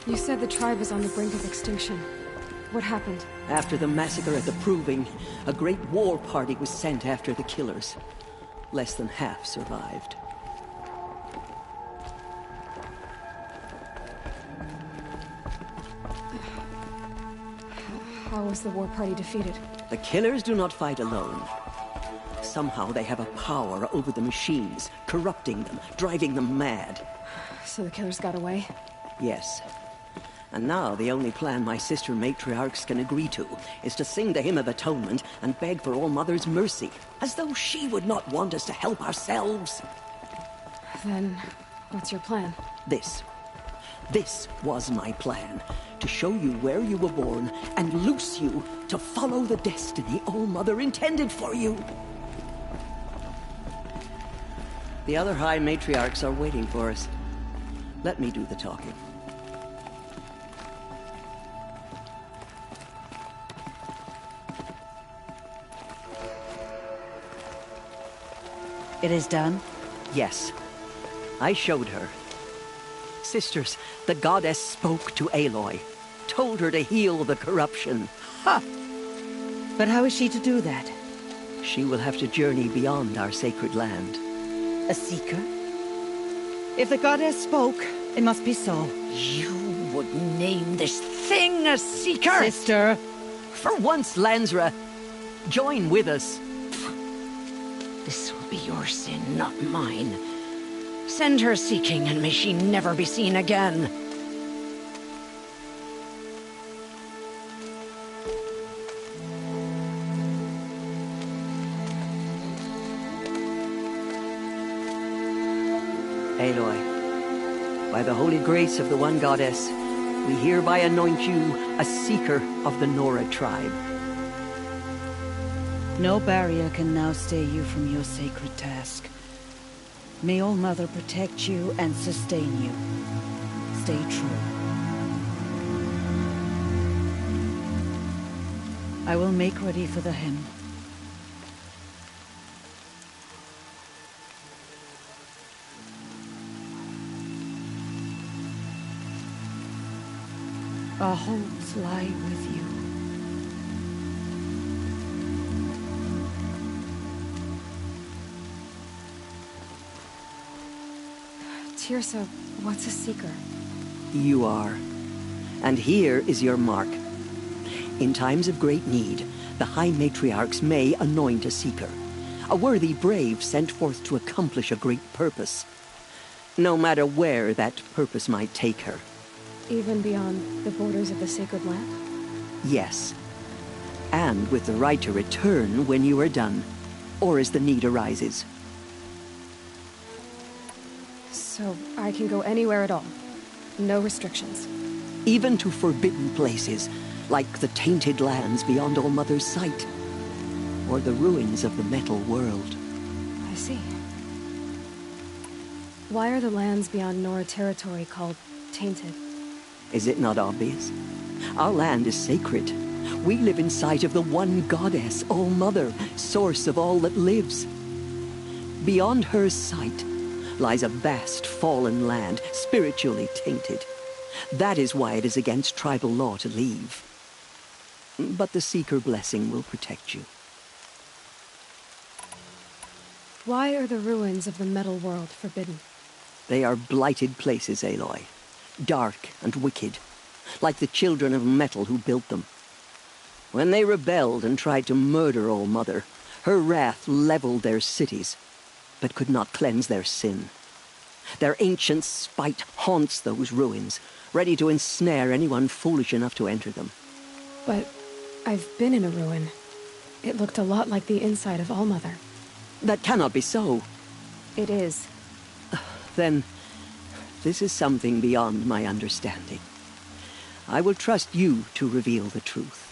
You said the tribe was on the brink of extinction. What happened? After the massacre at the Proving, a great war party was sent after the killers. Less than half survived. How was the war party defeated? The killers do not fight alone. Somehow they have a power over the machines, corrupting them, driving them mad. So the killers got away? Yes. And now the only plan my sister matriarchs can agree to is to sing the Hymn of Atonement and beg for All-Mother's mercy, as though she would not want us to help ourselves. Then, what's your plan? This. This was my plan. To show you where you were born and loose you to follow the destiny All-Mother intended for you. The other High Matriarchs are waiting for us. Let me do the talking. It is done? Yes. I showed her. Sisters, the goddess spoke to Aloy. Told her to heal the corruption. Ha! But how is she to do that? She will have to journey beyond our sacred land. A seeker? If the goddess spoke, it must be so. You would name this thing a seeker? Sister! For once, Lansra, join with us. This will be your sin, not mine. Send her seeking, and may she never be seen again. Aloy, by the holy grace of the One Goddess, we hereby anoint you a Seeker of the Nora tribe. No barrier can now stay you from your sacred task. May All Mother protect you and sustain you. Stay true. I will make ready for the hymn. Our homes lie with you. Teersa, what's a Seeker? You are. And here is your mark. In times of great need, the High Matriarchs may anoint a Seeker. A worthy brave sent forth to accomplish a great purpose. No matter where that purpose might take her. Even beyond the borders of the Sacred Land? Yes. And with the right to return when you are done, or as the need arises. So I can go anywhere at all? No restrictions? Even to forbidden places, like the tainted lands beyond All Mother's sight. Or the ruins of the Metal World. I see. Why are the lands beyond Nora territory called tainted? Is it not obvious? Our land is sacred. We live in sight of the one goddess, All Mother, source of all that lives. Beyond her sight lies a vast fallen land, spiritually tainted. That is why it is against tribal law to leave. But the Seeker blessing will protect you. Why are the ruins of the Metal World forbidden? They are blighted places, Aloy. Dark and wicked, like the children of metal who built them. When they rebelled and tried to murder All Mother, her wrath leveled their cities, but could not cleanse their sin. Their ancient spite haunts those ruins, ready to ensnare anyone foolish enough to enter them. But I've been in a ruin. It looked a lot like the inside of All Mother. That cannot be so. It is. Then, this is something beyond my understanding. I will trust you to reveal the truth.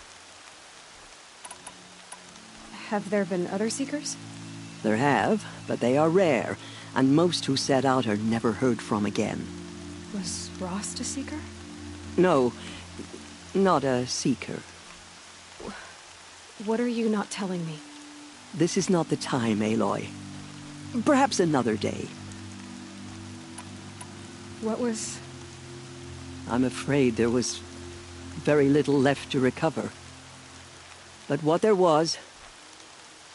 Have there been other Seekers? There have, but they are rare, and most who set out are never heard from again. Was Rost a Seeker? No, not a Seeker. What are you not telling me? This is not the time, Aloy. Perhaps another day. What was... I'm afraid there was very little left to recover. But what there was,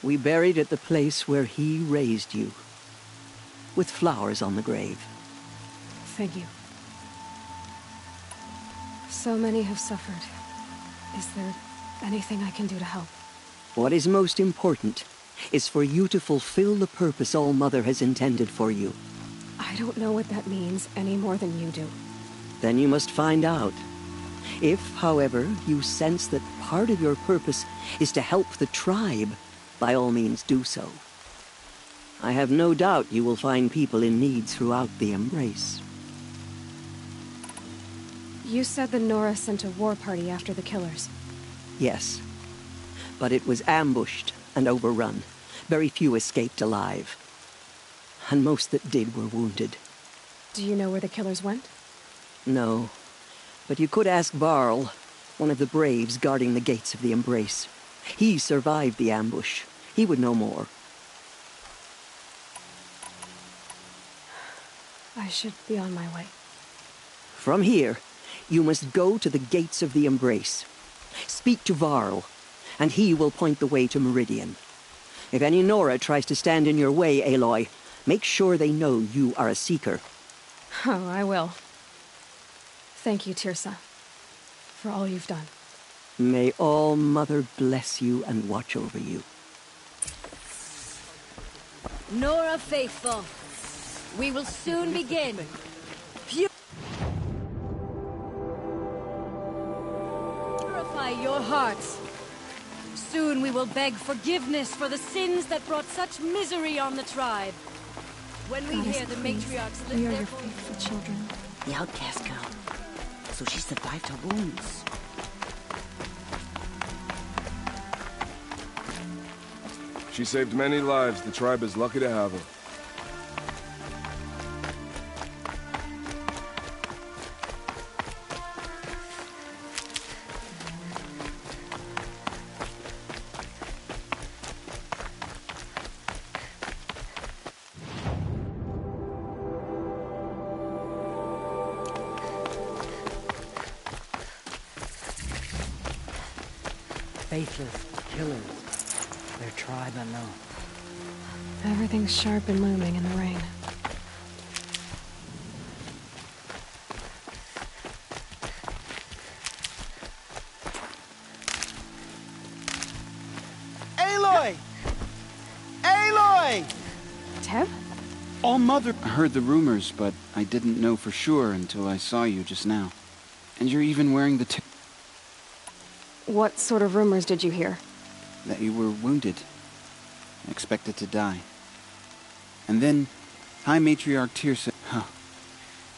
we buried at the place where he raised you, with flowers on the grave. Thank you. So many have suffered. Is there anything I can do to help? What is most important is for you to fulfill the purpose All Mother has intended for you. I don't know what that means any more than you do. Then you must find out. If, however, you sense that part of your purpose is to help the tribe, by all means do so. I have no doubt you will find people in need throughout the Embrace. You said the Nora sent a war party after the killers. Yes. But it was ambushed and overrun. Very few escaped alive. And most that did were wounded. Do you know where the killers went? No. But you could ask Varl, one of the braves guarding the gates of the Embrace. He survived the ambush. He would know more. I should be on my way. From here, you must go to the gates of the Embrace. Speak to Varl, and he will point the way to Meridian. If any Nora tries to stand in your way, Aloy, make sure they know you are a Seeker. Oh, I will. Thank you, Teersa, for all you've done. May All Mother bless you and watch over you. Nora faithful, we will soon begin. Purify your hearts. Soon we will beg forgiveness for the sins that brought such misery on the tribe. When we hear the matriarchs lift we are their your faithful children. The outcast girl. so she survived her wounds. She saved many lives. The tribe is lucky to have her. Faithless killers. Their tribe unknown. Everything's sharp and looming in the rain. Aloy! Aloy! Teb? All-Mother heard the rumors, but I didn't know for sure until I saw you just now. And you're even wearing the What sort of rumors did you hear? that you were wounded. Expected to die. And then, High Matriarch Teersa...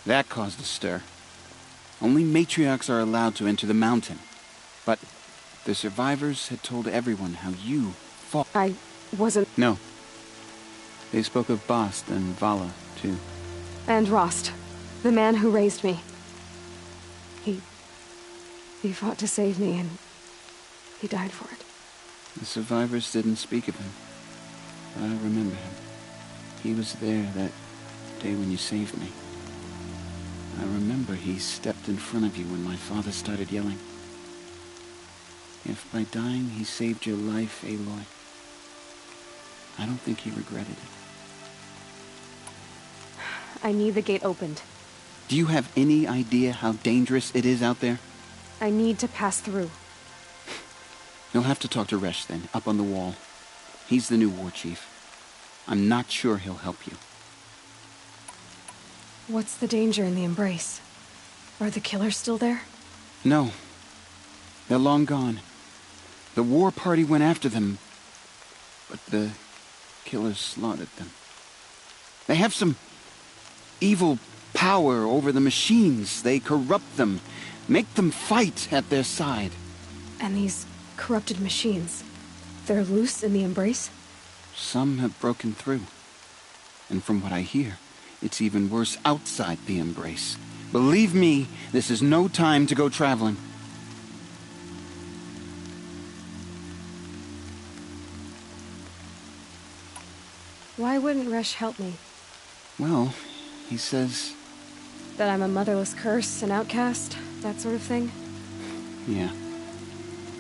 That caused a stir. Only matriarchs are allowed to enter the mountain. But the survivors had told everyone how you fought. I wasn't... No. They spoke of Bast and Vala, too. And Rost, the man who raised me. He fought to save me, and he died for it. The survivors didn't speak of him, but I remember him. He was there that day when you saved me. I remember he stepped in front of you when my father started yelling. If by dying he saved your life, Aloy, I don't think he regretted it. I need the gate opened. Do you have any idea how dangerous it is out there? I need to pass through. You'll have to talk to Resh then, up on the wall. He's the new war chief. I'm not sure he'll help you. What's the danger in the Embrace? Are the killers still there? No. They're long gone. The war party went after them, but the killers slaughtered them. They have some evil power over the machines. They corrupt them, make them fight at their side. And these corrupted machines, they're loose in the Embrace? Some have broken through. And from what I hear, it's even worse outside the Embrace. Believe me, this is no time to go traveling. Why wouldn't Resh help me? Well, he says... That I'm a motherless curse, an outcast, that sort of thing? Yeah.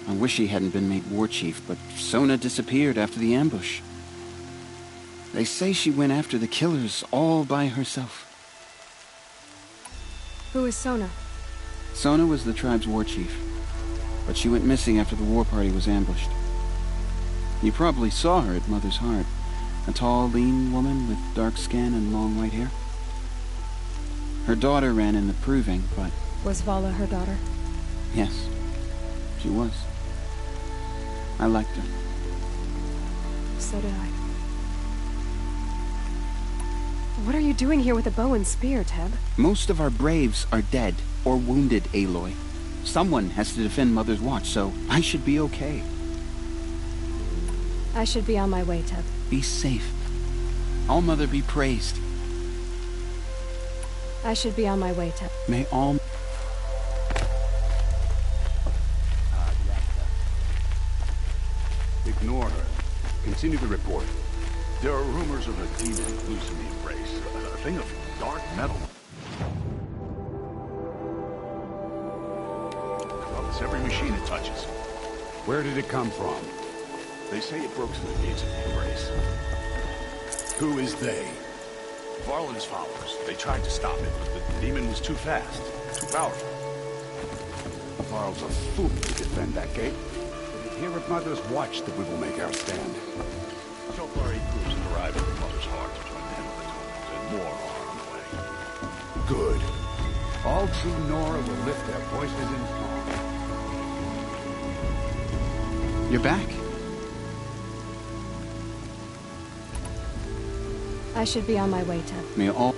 I wish he hadn't been made war chief, but Sona disappeared after the ambush. They say she went after the killers all by herself. Who is Sona? Sona was the tribe's war chief, but she went missing after the war party was ambushed. You probably saw her at Mother's Heart. A tall, lean woman with dark skin and long white hair. Her daughter ran in the proving, but... Was Vala her daughter? Yes, she was. I liked her. So did I. What are you doing here with a bow and spear, Teb? Most of our braves are dead or wounded, Aloy. Someone has to defend Mother's Watch, so I should be okay. I should be on my way, Teb. Be safe. All-Mother be praised. I should be on my way, Teb. May all... Ignore her. Continue the report. There are rumors of a demon loose in the Embrace. A thing of dark metal. Corrupts every machine it touches. Where did it come from? They say it broke through the gates of the Embrace. Who is they? Varlin's followers. They tried to stop it, but the demon was too fast, too powerful. Varl's a fool to defend that gate. It is here at Mother's Watch that we will make our stand. So far, 8 groups have arrived at Mother's Heart to join the Hamlet Tunnels, and more are on the way. Good. All true Nora will lift their voices in song. You're back. I should be on my way, Teb. May all...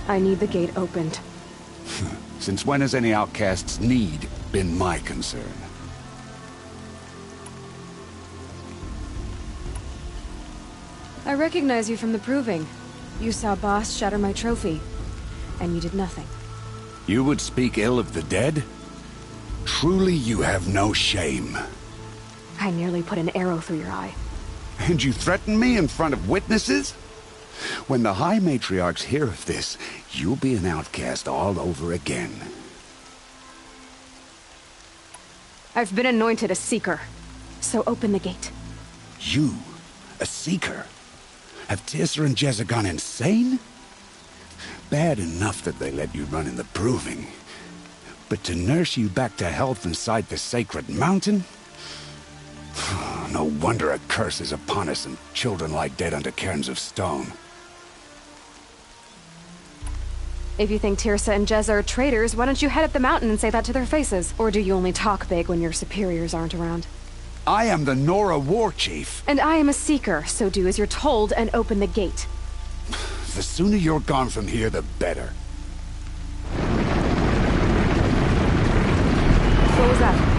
I need the gate opened. Since when has any outcast's need been my concern? I recognize you from the proving. You saw Boss shatter my trophy, and you did nothing. You would speak ill of the dead? Truly you have no shame. I nearly put an arrow through your eye. And you threaten me in front of witnesses? When the High Matriarchs hear of this, you'll be an outcast all over again. I've been anointed a Seeker, so open the gate. You? A Seeker? Have Teersa and Jezza gone insane? Bad enough that they let you run in the proving. But to nurse you back to health inside the sacred mountain? No wonder a curse is upon us and children lie dead under cairns of stone. If you think Teersa and Jezza are traitors, why don't you head up the mountain and say that to their faces? Or do you only talk big when your superiors aren't around? I am the Nora War Chief. And I am a Seeker, so do as you're told and open the gate. The sooner you're gone from here, the better. What was that?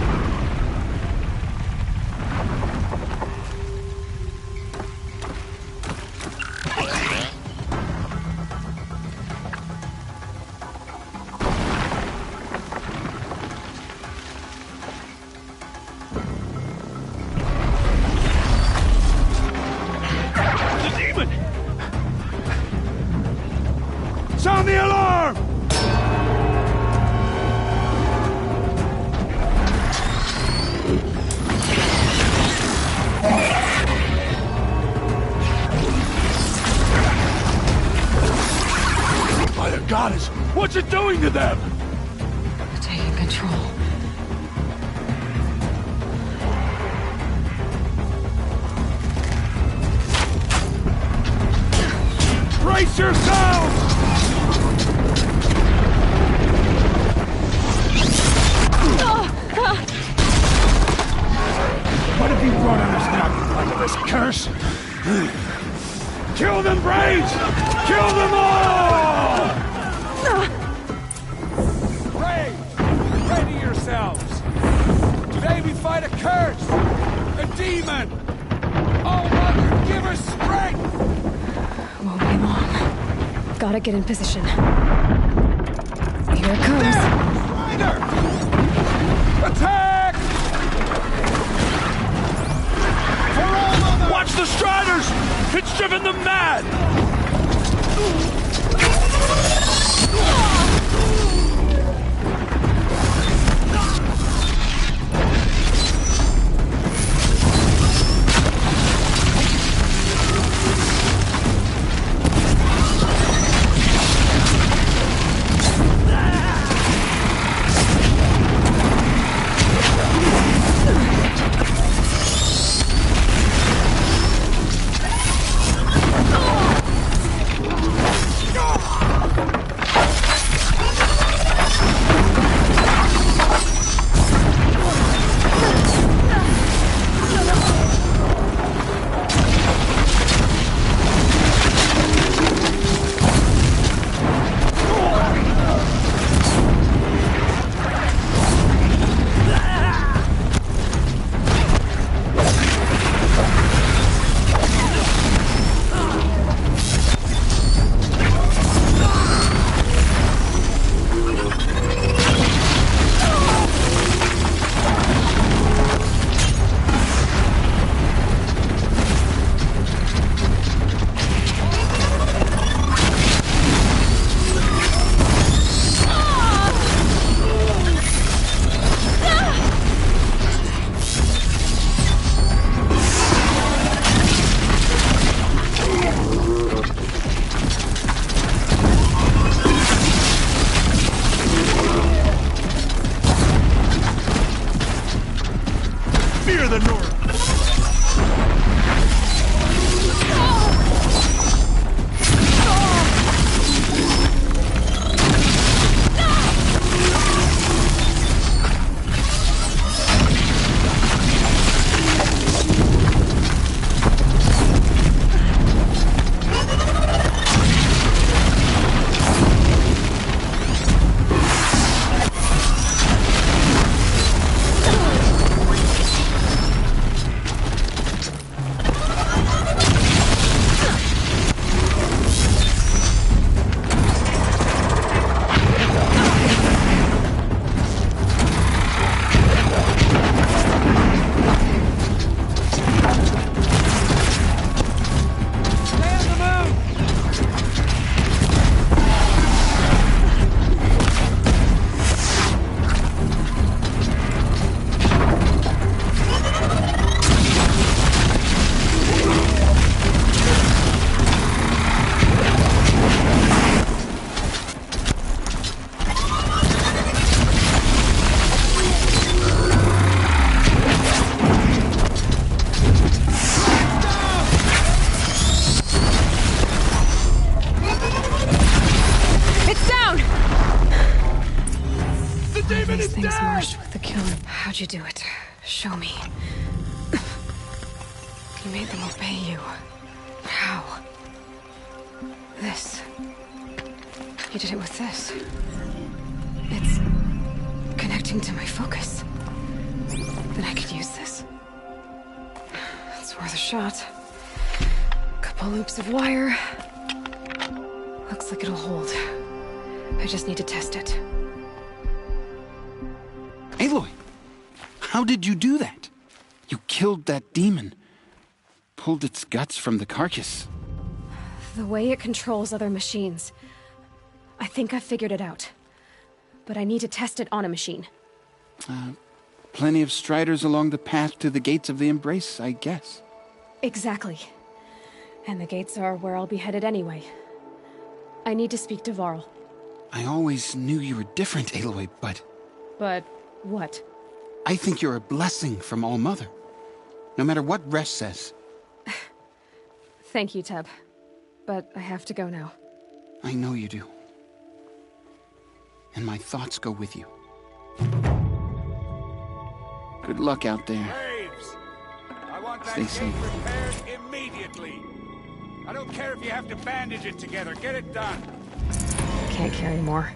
Sound the alarm! By the goddess, what's it doing to them? Taking control. Brace yourselves! What have you brought on us now, you under this curse? Kill them, Braves! Kill them all! Braves, ready yourselves! Today we fight a curse! A demon! Oh, Mother, give us strength! Won't be long. Gotta get in position. Here it comes. There! Strider! Attack! Watch the Striders! It's driven them mad! These things marched with the killing. How'd you do it? Show me. You made them obey you. How? This. You did it with this. It's connecting to my focus. Then I could use this. It's worth a shot. Couple loops of wire. Looks like it'll hold. I just need to test it. Aloy, how did you do that? You killed that demon. Pulled its guts from the carcass. The way it controls other machines. I think I've figured it out. But I need to test it on a machine. Plenty of striders along the path to the gates of the Embrace, I guess. Exactly. And the gates are where I'll be headed anyway. I need to speak to Varl. I always knew you were different, Aloy, but... But what? I think you're a blessing from All-Mother. No matter what Resh says. Thank you, Teb. But I have to go now. I know you do. And my thoughts go with you. Good luck out there. Graves! I want that Stay gate safe. repaired immediately. I don't care if you have to bandage it together. Get it done. I can't carry more.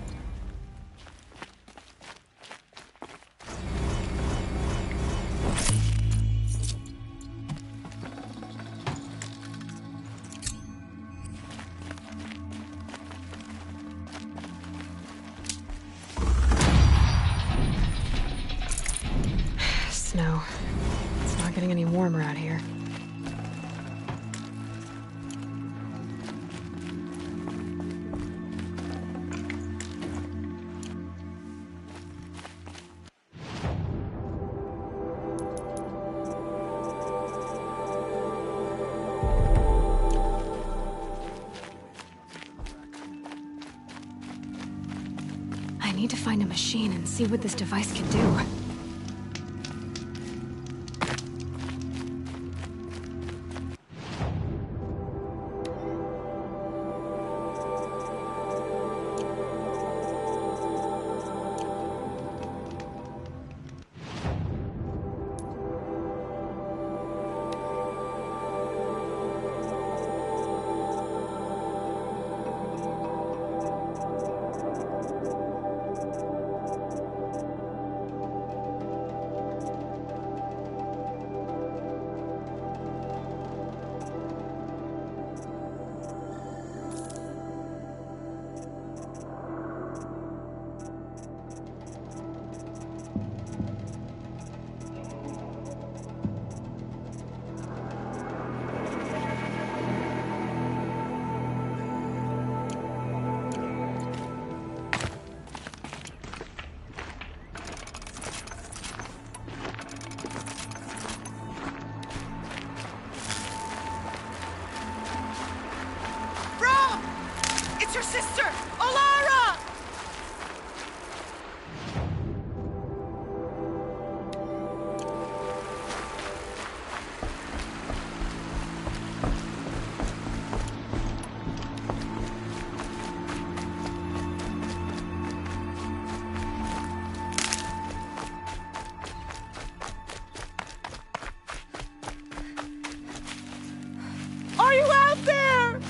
Snow. It's not getting any warmer out here. I need to find a machine and see what this device can do. It's your sister, Alara! Are you out there?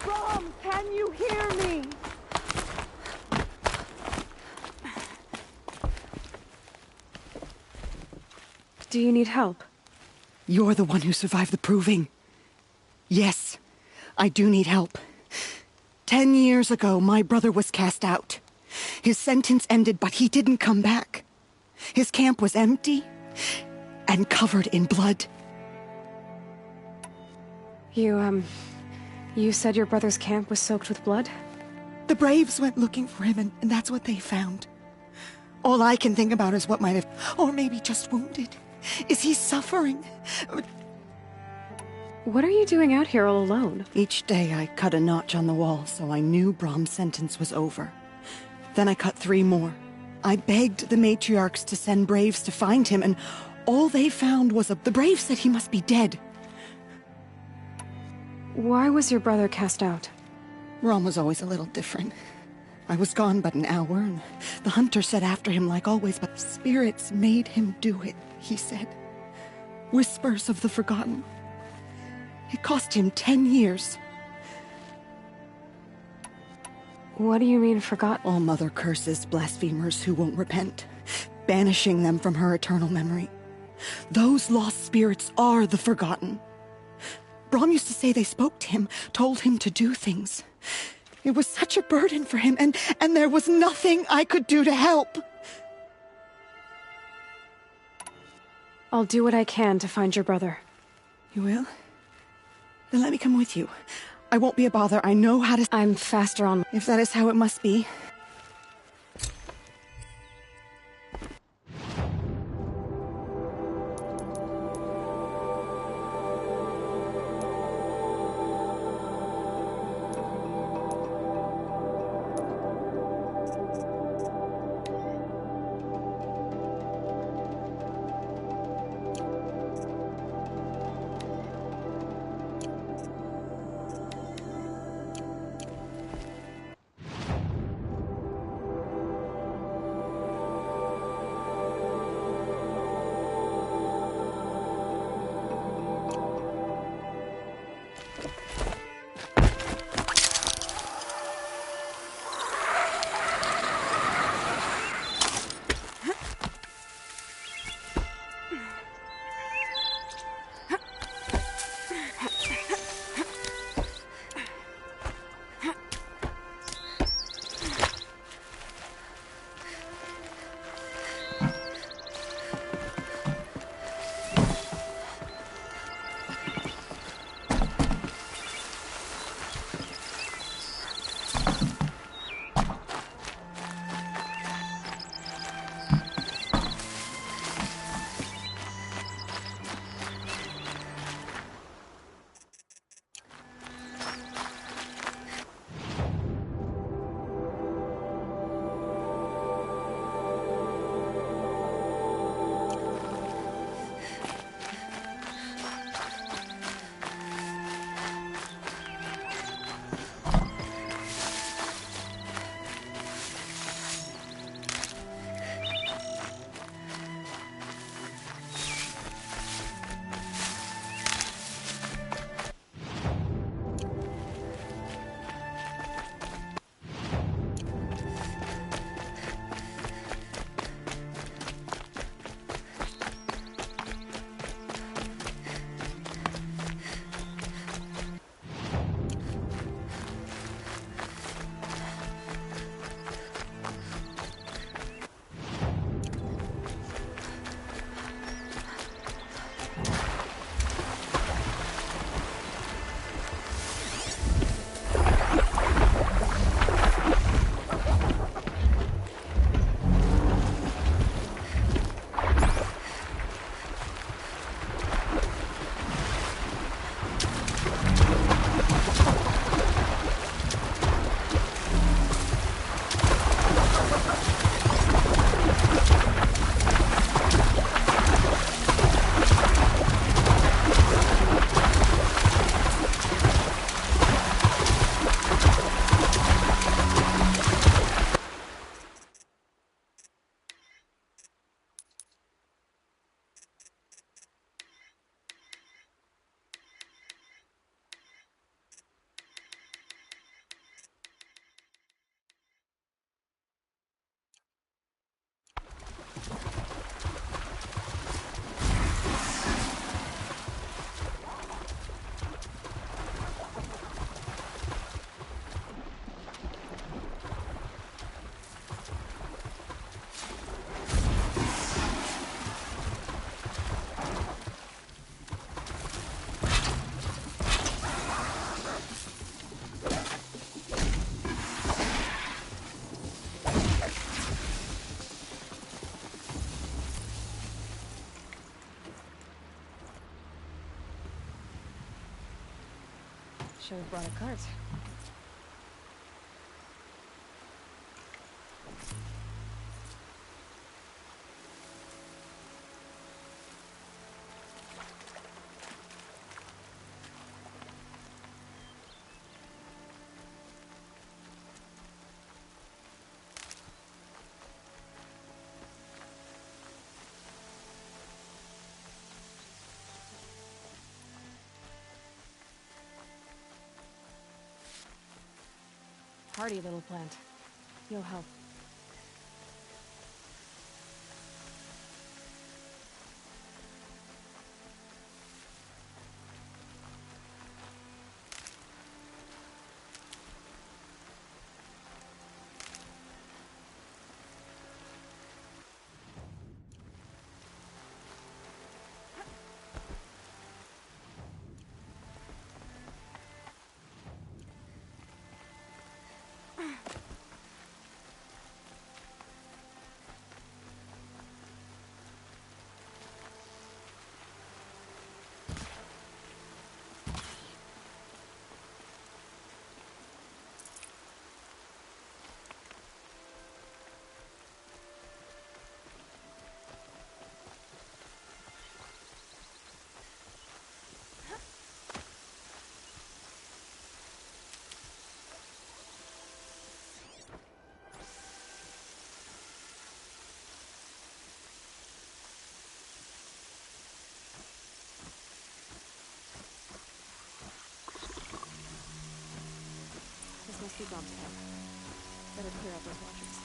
Rom, can you hear me? Do you need help? You're the one who survived the proving. Yes, I do need help. 10 years ago, my brother was cast out. His sentence ended, but he didn't come back. His camp was empty and covered in blood. You said your brother's camp was soaked with blood? The Braves went looking for him, and that's what they found. All I can think about is what might have... Or maybe just wounded. Is he suffering? What are you doing out here all alone? Each day I cut a notch on the wall so I knew Brom's sentence was over. Then I cut 3 more. I begged the matriarchs to send Braves to find him, and all they found was the Braves said he must be dead. Why was your brother cast out? Brom was always a little different. I was gone but an hour, and the hunter set after him like always, but spirits made him do it, he said. Whispers of the forgotten. It cost him 10 years. What do you mean, forgot? All Mother curses blasphemers who won't repent, banishing them from her eternal memory. Those lost spirits are the forgotten. Brom used to say they spoke to him, told him to do things. It was such a burden for him, and there was nothing I could do to help. I'll do what I can to find your brother. You will? Then let me come with you. I won't be a bother. I know how to... I'm faster on... If that is how it must be. Should have brought a cart. Hardy little plant. You'll help. This must be Bob's camp. Better clear out those watchers.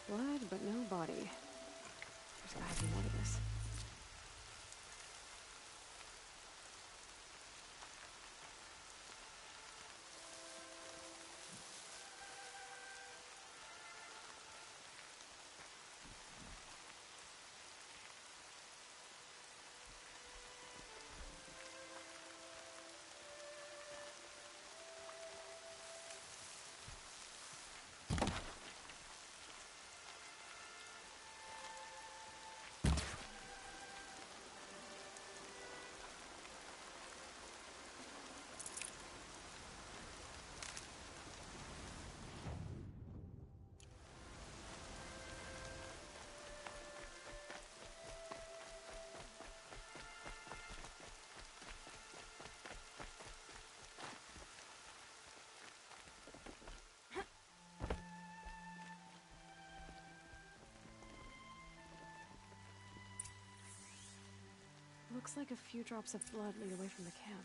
Blood, but no body. There's gotta be more to this. Looks like a few drops of blood lead away from the camp.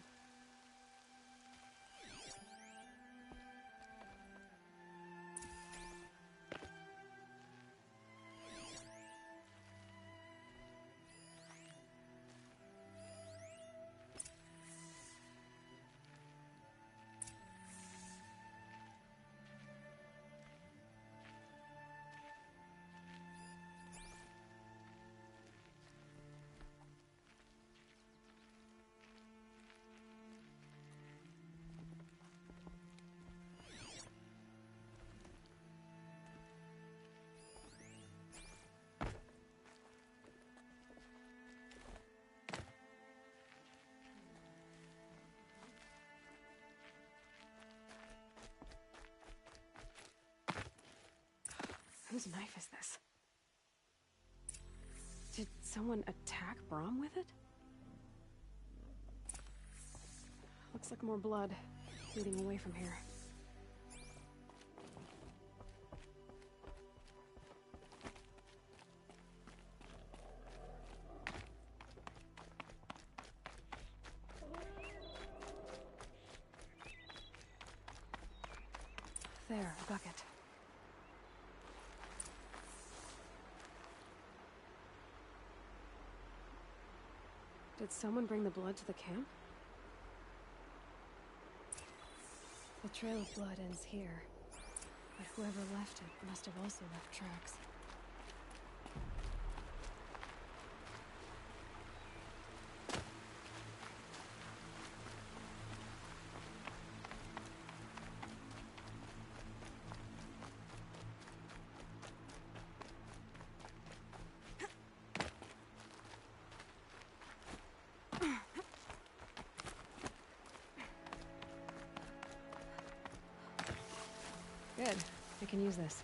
Whose knife is this? Did someone attack Brom with it? Looks like more blood leading away from here. there, a bucket. Did someone bring the blood to the camp? The trail of blood ends here, but whoever left it must have also left tracks. Good. I can use this.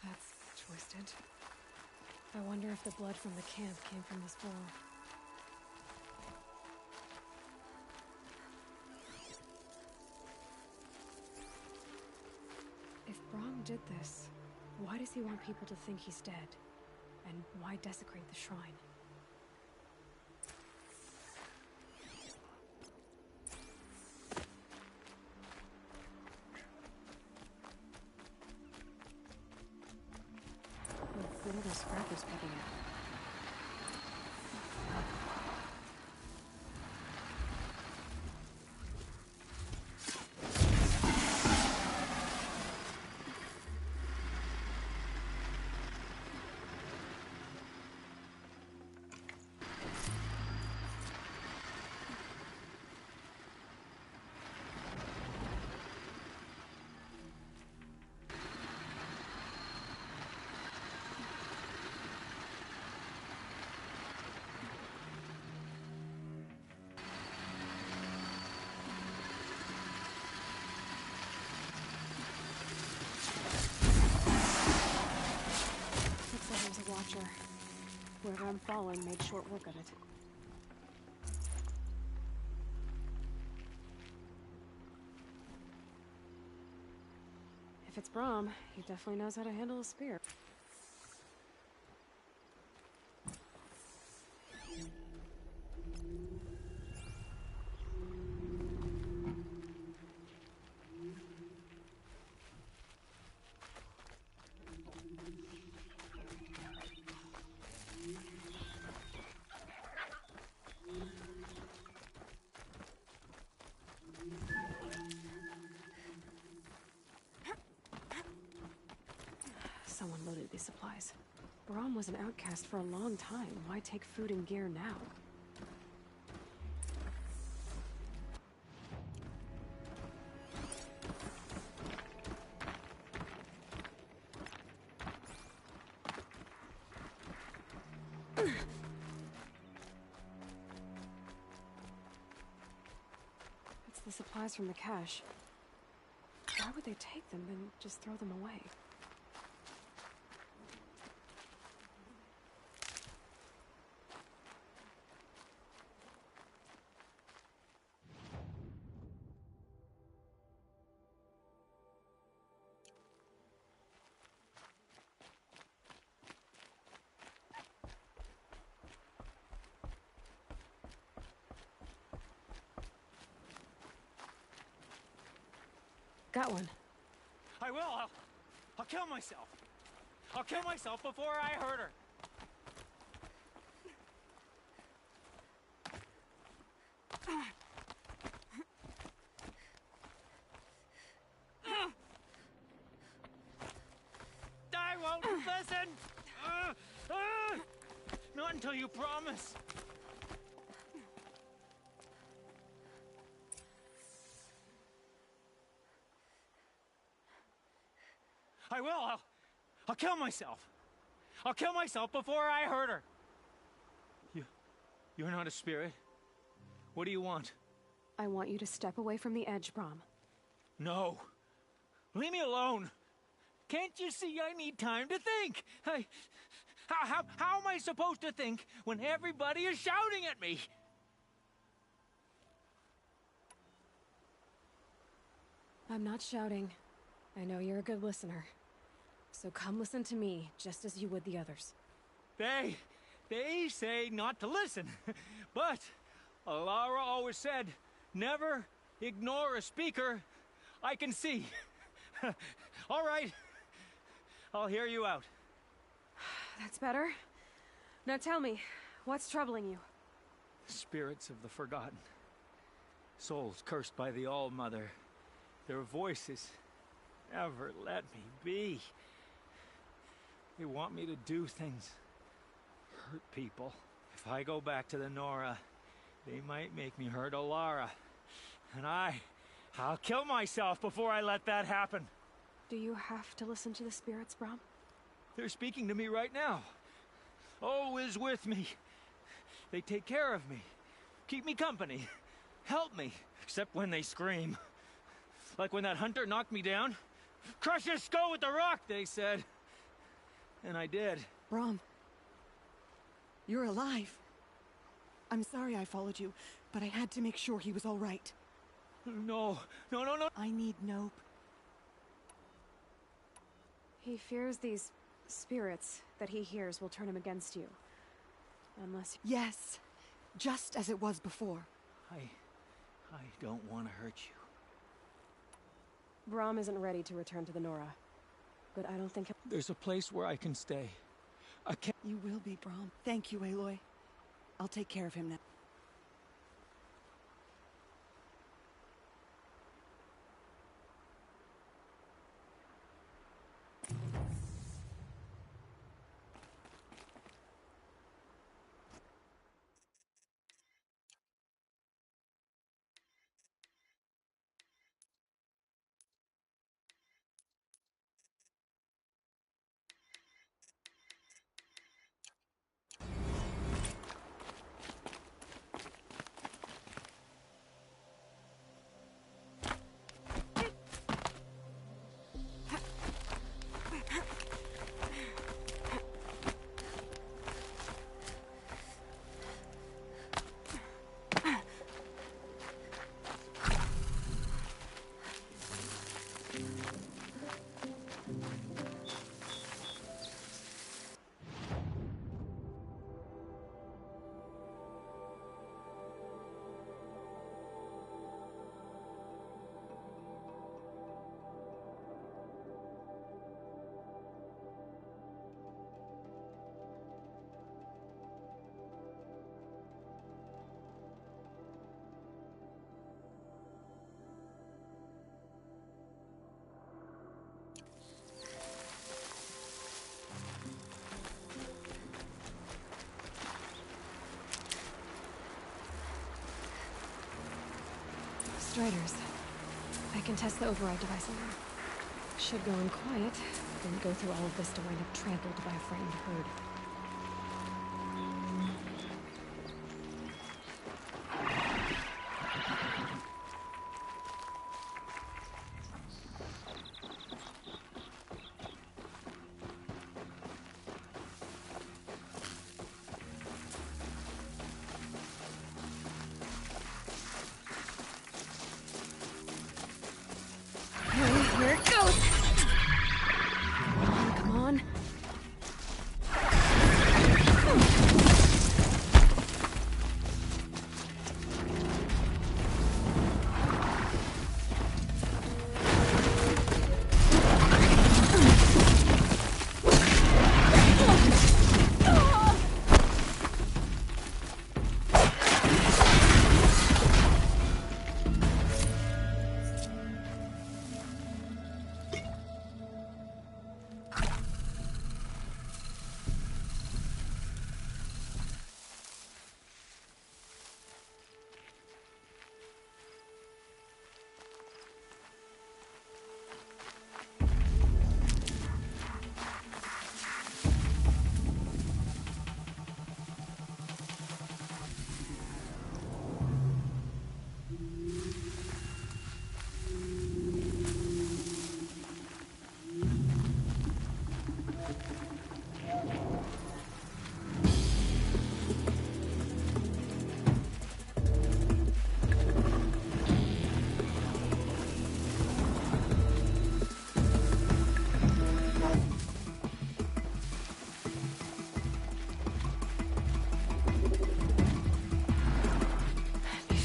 That's twisted. I wonder if the blood from the camp came from this bowl. If Brahm did this, why does he want people to think he's dead? And why desecrate the shrine? Look at those scrappers popping out. Watcher. Whoever I'm following made short work of it. If it's Brahm, he definitely knows how to handle a spear. someone loaded these supplies. Brahm was an outcast for a long time. Why take food and gear now? It's the supplies from the cache. Why would they take them and just throw them away? Got one. I will. I'll kill myself. I'll kill myself before I hurt her. I won't listen. Not until you promise. I will. I'll kill myself. I'll kill myself before I hurt her. You're not a spirit. What do you want? I want you to step away from the edge, Brahm. No. Leave me alone. Can't you see I need time to think? How am I supposed to think when everybody is shouting at me? I'm not shouting. I know you're a good listener. So come listen to me, just as you would the others. They say not to listen. But Alara always said, never ignore a speaker I can see. All right. I'll hear you out. That's better. Now tell me, what's troubling you? Spirits of the forgotten. Souls cursed by the All-Mother. Their voices never let me be. They want me to do things, hurt people. If I go back to the Nora, they might make me hurt Alara. And I'll kill myself before I let that happen. Do you have to listen to the spirits, Brahm? They're speaking to me right now. O is with me. They take care of me, keep me company, help me, except when they scream. Like when that hunter knocked me down. Crush his skull with the rock, they said. And I did. Brahm, you're alive. I'm sorry I followed you, but I had to make sure he was all right. No. I need Nope. He fears these spirits that he hears will turn him against you. Unless... Yes, just as it was before. I don't want to hurt you. Brahm isn't ready to return to the Nora. But I don't think... There's a place where I can stay. You will be, Brahm. Thank you, Aloy. I'll take care of him now. Striders. I can test the override device on them. Should go in quiet, then go through all of this to wind up trampled by a frightened herd. Here it goes! Come on.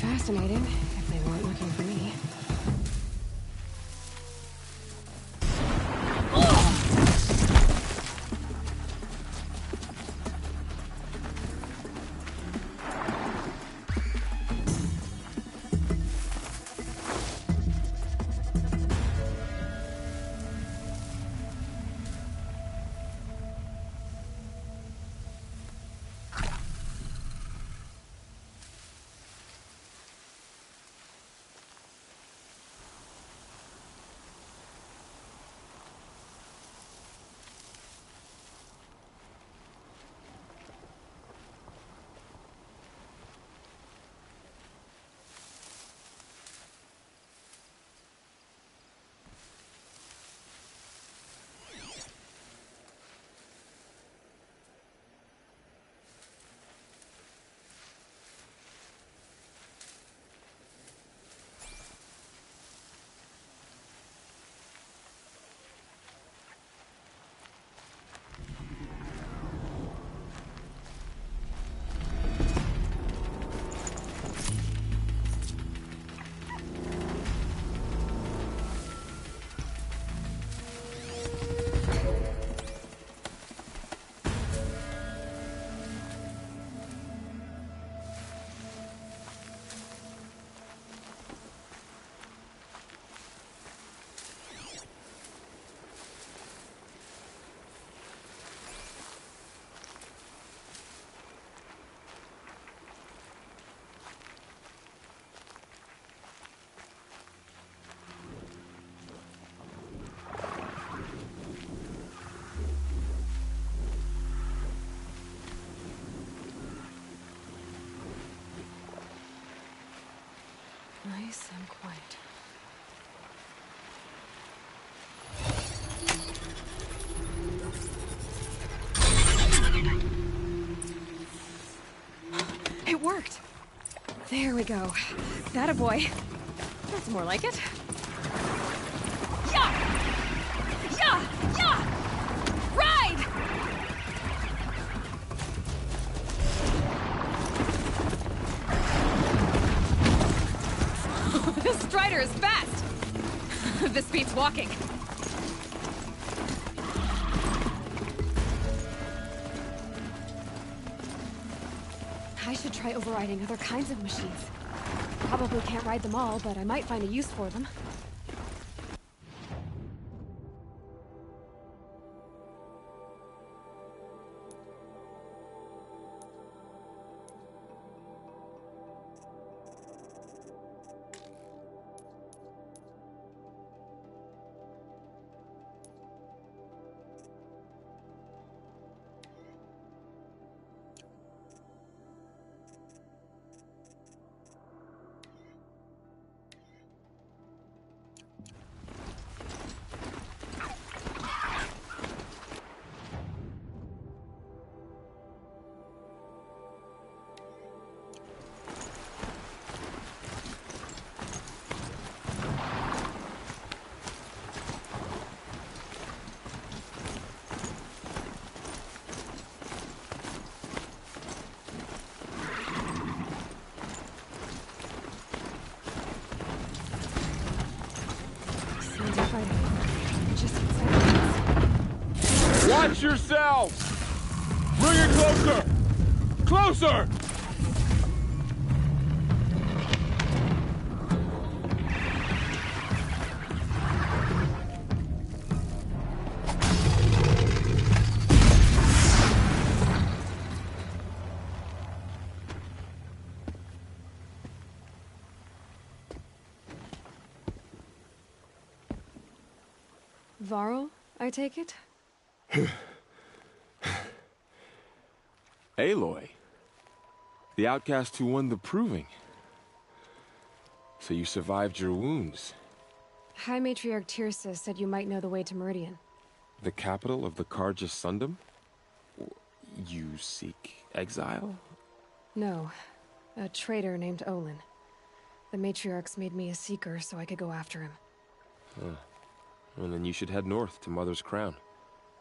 Fascinating, if they weren't looking for me. Nice and quiet. It worked! There we go. That a boy. That's more like it. Yeah! Yeah! Yeah! Ride! This Strider is fast! This beats walking. I should try overriding other kinds of machines. Probably can't ride them all, but I might find a use for them. Watch yourselves! Bring it closer! Closer! Varl, I take it? Aloy. The outcast who won the proving. So you survived your wounds. High Matriarch Tirsa said you might know the way to Meridian. The capital of the Carja Sundom? You seek exile? No. A traitor named Olin. The Matriarchs made me a seeker so I could go after him. Huh. Well, then you should head north to Mother's Crown.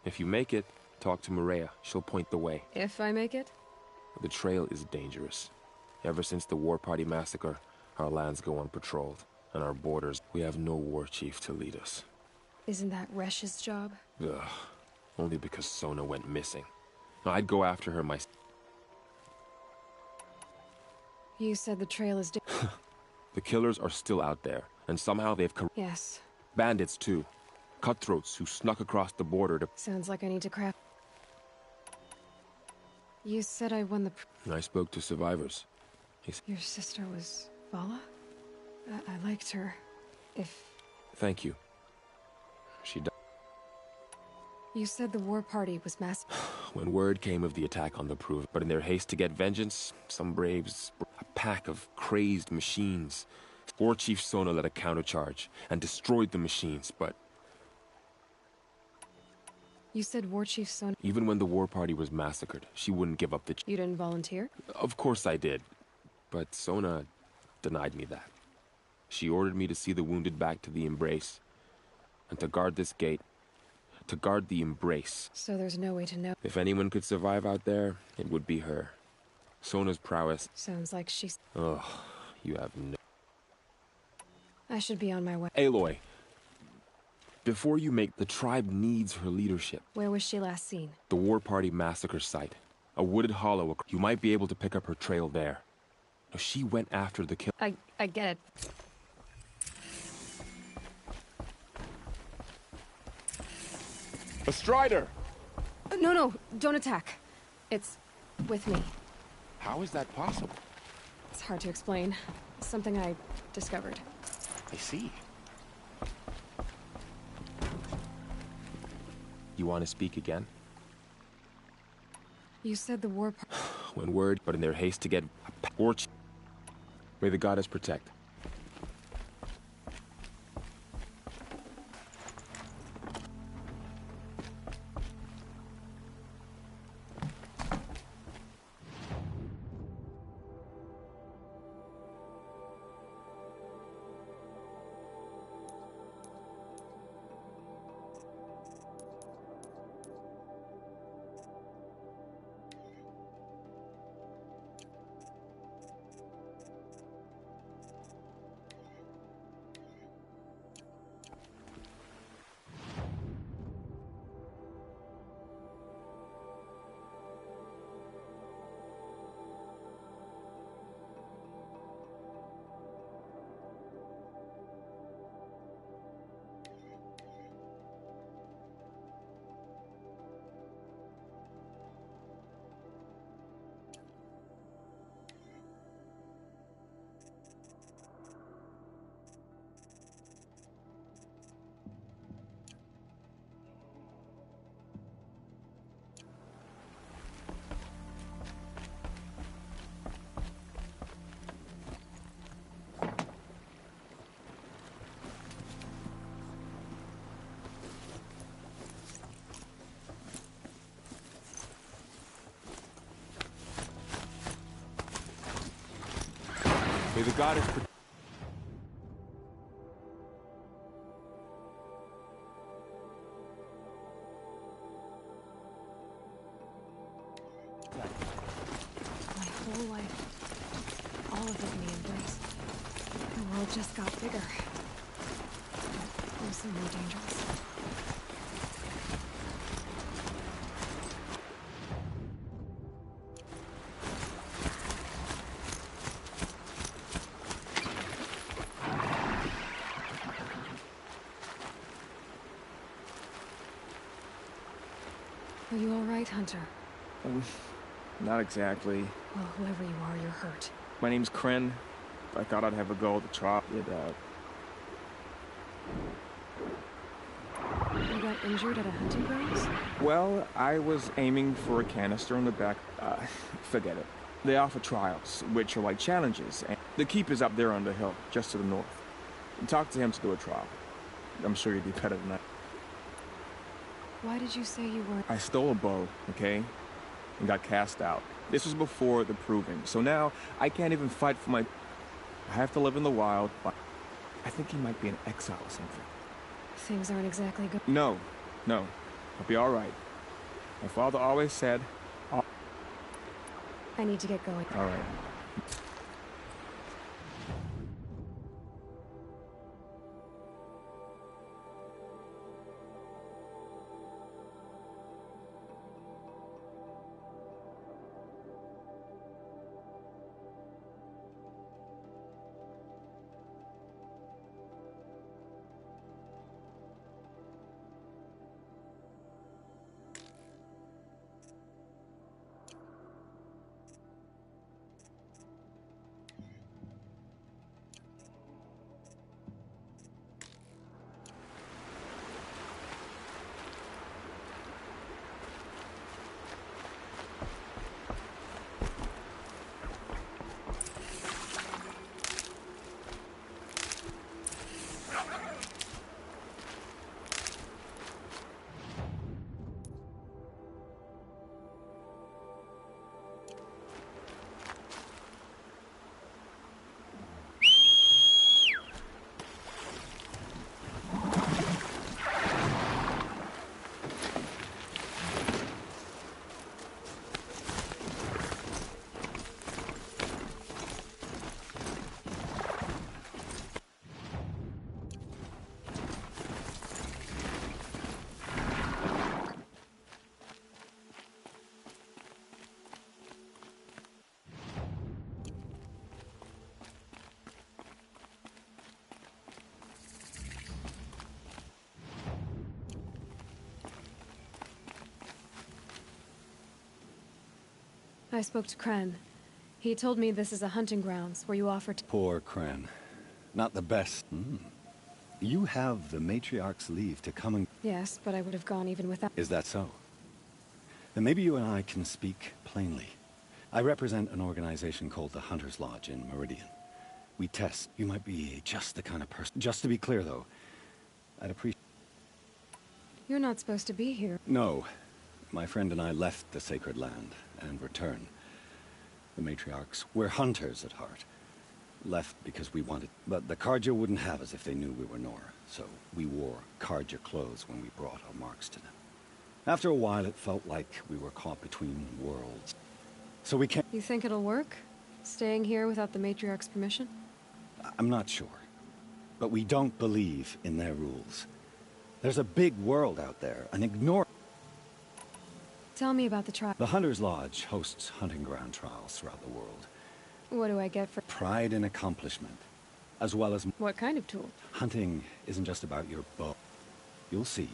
If you make it, talk to Maria. She'll point the way. If I make it? The trail is dangerous. Ever since the War Party massacre, our lands go unpatrolled. And our borders, we have no war chief to lead us. Isn't that Resh's job? Ugh. Only because Sona went missing. I'd go after her myself. You said the trail is The killers are still out there, and somehow they've Yes. bandits too. Cutthroats who snuck across the border to... Sounds like I need to craft... You said I won the... I spoke to survivors. Your sister was Vala? I liked her. If... Thank you. She died. You said the war party was mass... When word came of the attack on the Proof, but in their haste to get vengeance, some braves... A pack of crazed machines. War Chief Sona led a countercharge and destroyed the machines, but... You said War Chief Sona... Even when the war party was massacred, she wouldn't give up the... You didn't volunteer? Of course I did. But Sona denied me that. She ordered me to see the wounded back to the Embrace. And to guard this gate. To guard the Embrace. So there's no way to know... If anyone could survive out there, it would be her. Sona's prowess... Sounds like she's... Ugh, you have no... I should be on my way. Aloy. Before you make... The tribe needs her leadership. Where was she last seen? The War Party massacre site. A wooded hollow. You might be able to pick up her trail there. No, she went after the kill... I get it. A Strider! No, don't attack. It's with me. How is that possible? It's hard to explain. Something I discovered. I see. You want to speak again? You said the war party... When word, but in their haste to get... War... May the goddess protect. May the goddess protect. My whole life, all of it in the Embrace. The world just got bigger. Also more dangerous. Are you all right, Hunter? Not exactly. Well, whoever you are, you're hurt. My name's Kren. I thought I'd have a go at the trial. You got injured at a hunting grounds? Well, I was aiming for a canister in the back. Forget it. They offer trials, which are like challenges, and the keep is up there on the hill, just to the north. Talk to him to do a trial. I'm sure you'd be better than that. Why did you say you were... I stole a bow, okay? And got cast out. This was before the proving, so now I can't even fight for my... I have to live in the wild. I think he might be in exile or something. Things aren't exactly good. No. I'll be all right. My father always said... I need to get going. All right. I spoke to Kren. He told me this is a hunting grounds where you offer to... Poor Kren. Not the best. You have the Matriarch's leave to come and... Yes, but I would have gone even without... Is that so? Then maybe you and I can speak plainly. I represent an organization called the Hunter's Lodge in Meridian. We test. You might be just the kind of person... Just to be clear, though, I'd appreciate... You're not supposed to be here. No. My friend and I left the sacred land and returned. The Matriarchs, we're hunters at heart. Left because we wanted... But the Carja wouldn't have us if they knew we were Nora, so we wore Carja clothes when we brought our marks to them. After a while, it felt like we were caught between worlds. So we can't... You think it'll work? Staying here without the Matriarch's permission? I'm not sure. But we don't believe in their rules. There's a big world out there, and ignore... Tell me about the trial. The Hunter's Lodge hosts hunting ground trials throughout the world. What do I get for... Pride in accomplishment, as well as... What kind of tool? Hunting isn't just about your bow. You'll see.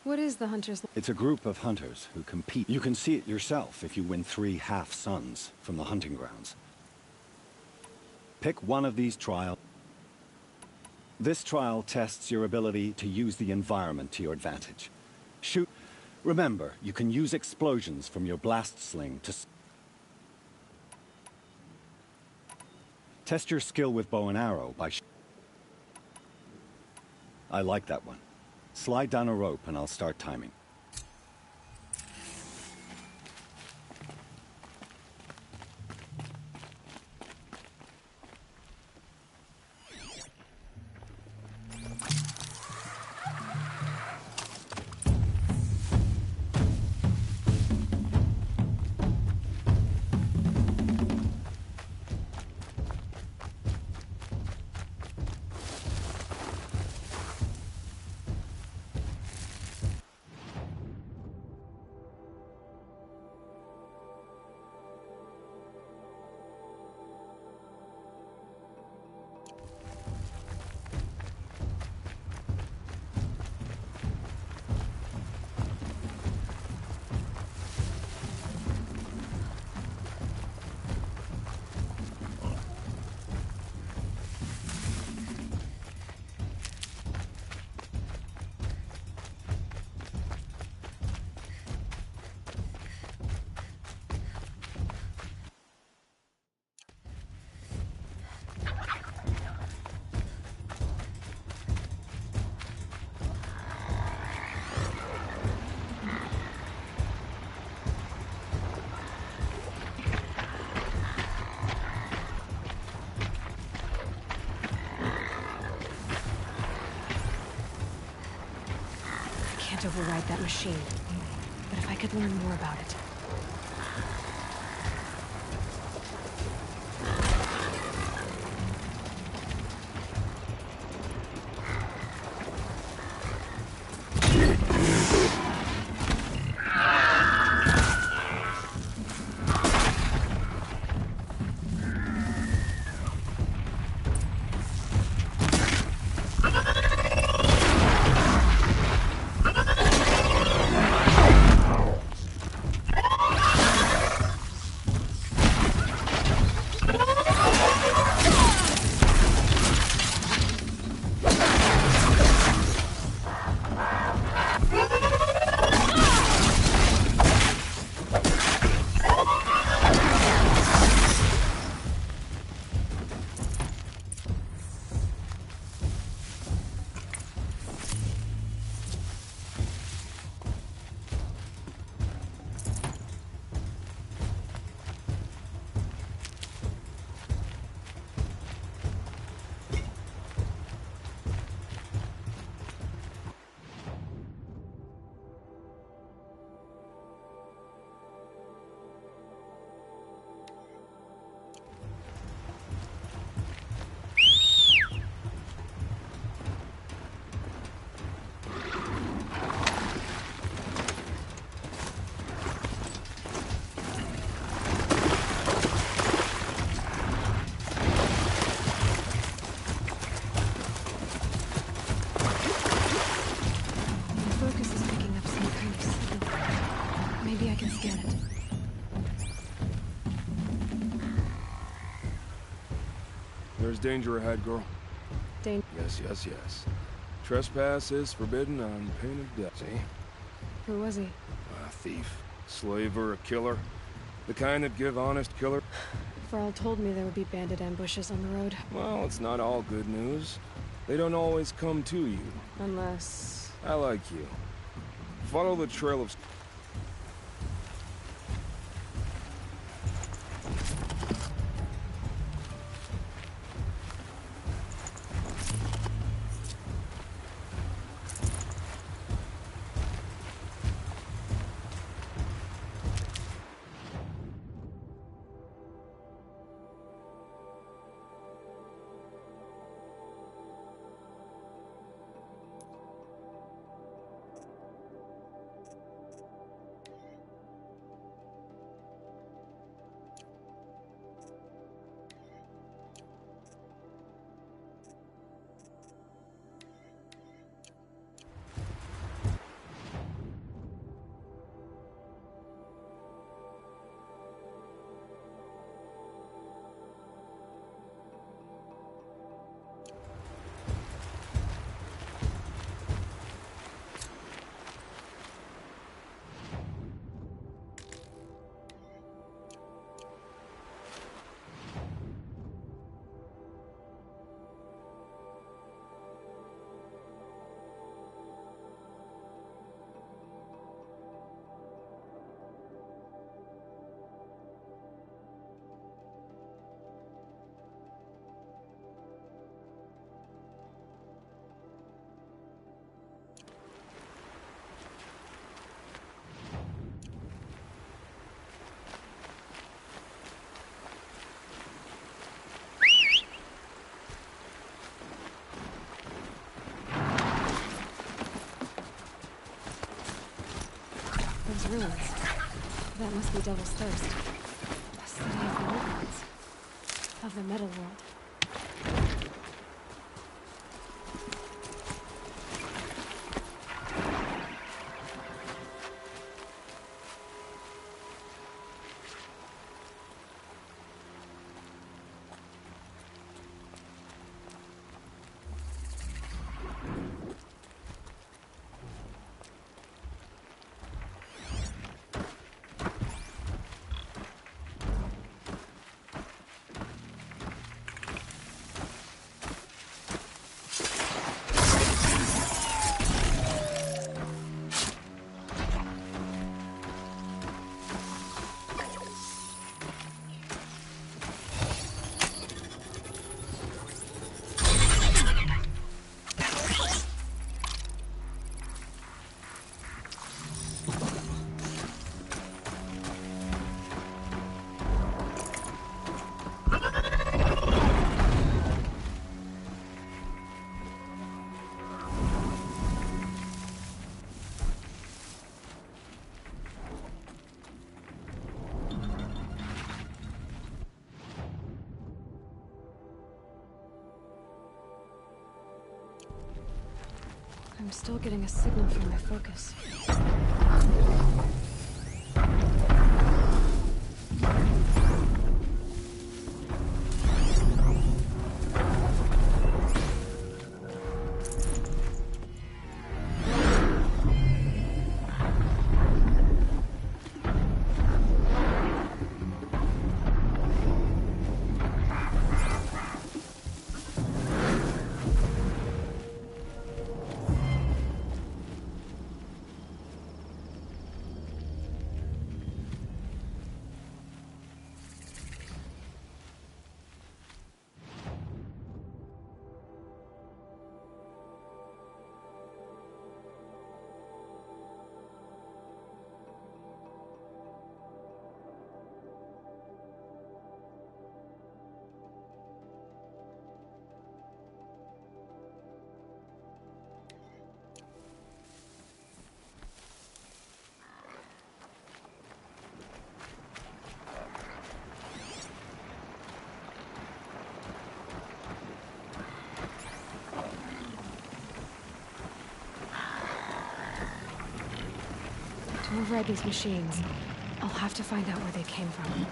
What is the Hunter's Lodge? It's a group of hunters who compete. You can see it yourself if you win 3 half-suns from the hunting grounds. Pick one of these trials. This trial tests your ability to use the environment to your advantage. Shoot. Remember, you can use explosions from your blast sling to... Test your skill with bow and arrow by... I like that one. Slide down a rope and I'll start timing. override that machine. But if I could learn more about it... There's danger ahead, girl. Yes, yes, yes. Trespass is forbidden on pain of death. See? Who was he? A thief, slaver, a killer. The kind that give honest killer. Varl told me there would be bandit ambushes on the road. Well, it's not all good news. They don't always come to you. Unless... I like you. Follow the trail of... Those ruins. That must be Devil's Thirst. A city of the old ones. Of the metal world. I'm still getting a signal from my focus. To override these machines, I'll have to find out where they came from.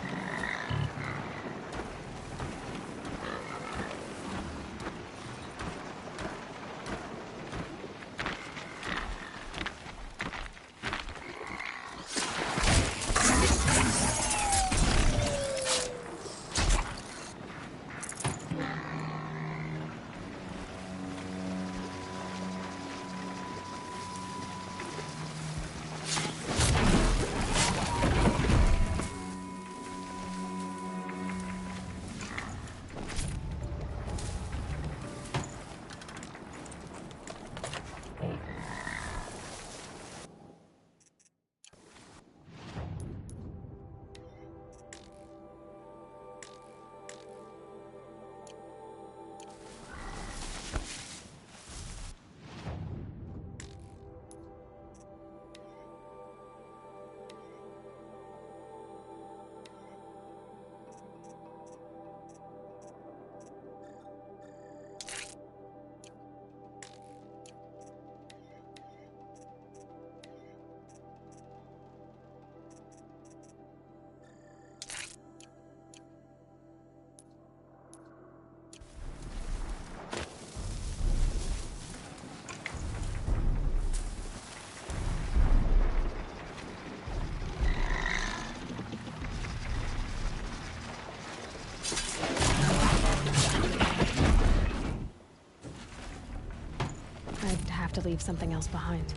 I'd have to leave something else behind.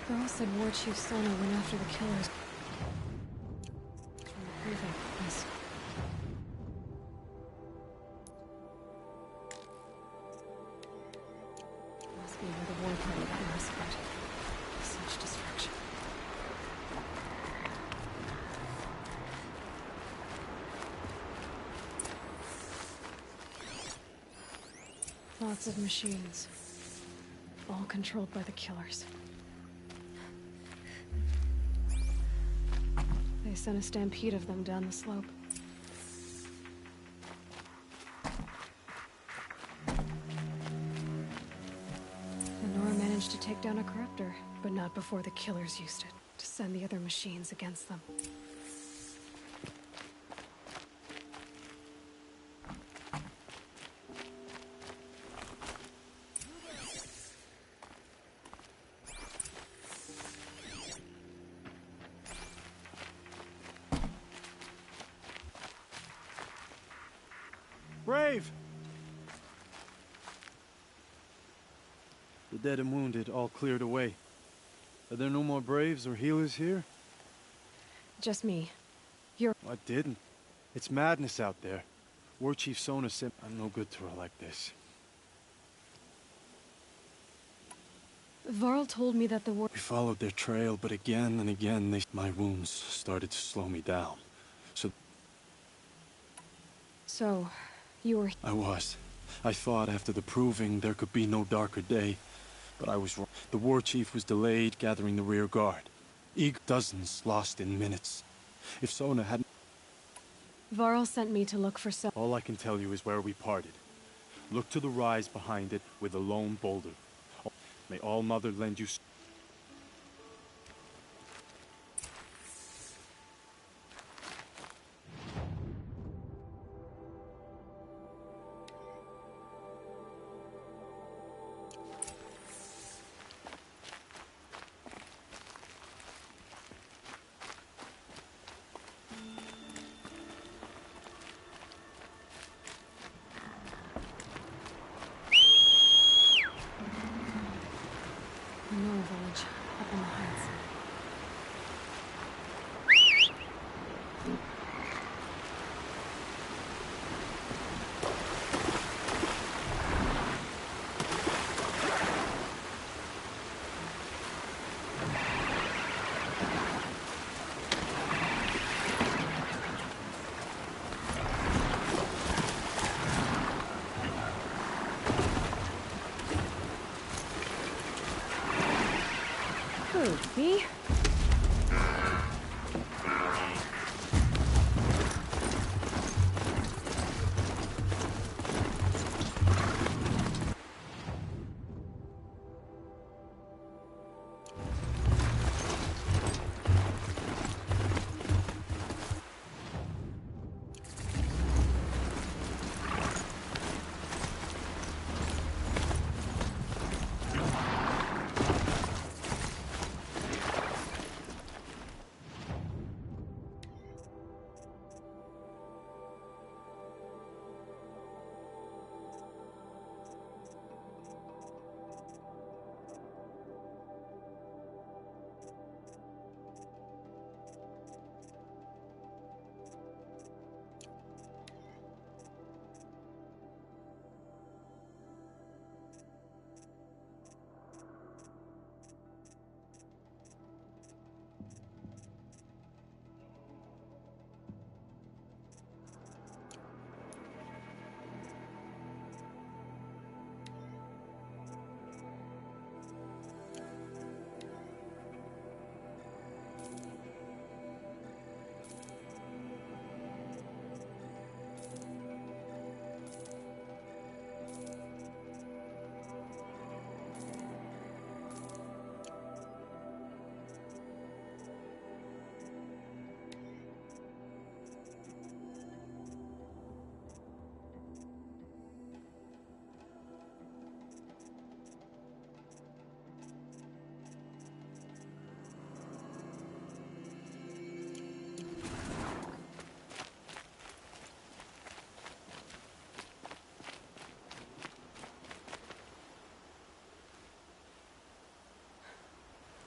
Girl said War Chief Sona went after the killers. Yes. Must be where the war party got massacred. Such destruction. Lots of machines. All controlled by the killers. They sent a stampede of them down the slope. Lenora managed to take down a corruptor, but not before the killers used it to send the other machines against them. Brave! The dead and wounded all cleared away. Are there no more Braves or healers here? Just me. You're... I didn't. It's madness out there. War Chief Sona said I'm no good to her like this. Varl told me that the war... We followed their trail, but again and again my wounds started to slow me down. So, you were... I was. I thought after the proving there could be no darker day. But I was wrong. The war chief was delayed gathering the rear guard. Dozens lost in minutes. If Sona hadn't... Varl sent me to look for some... All I can tell you is where we parted. Look to the rise behind it with a lone boulder. May All Mother lend you... village up in the heights. Me?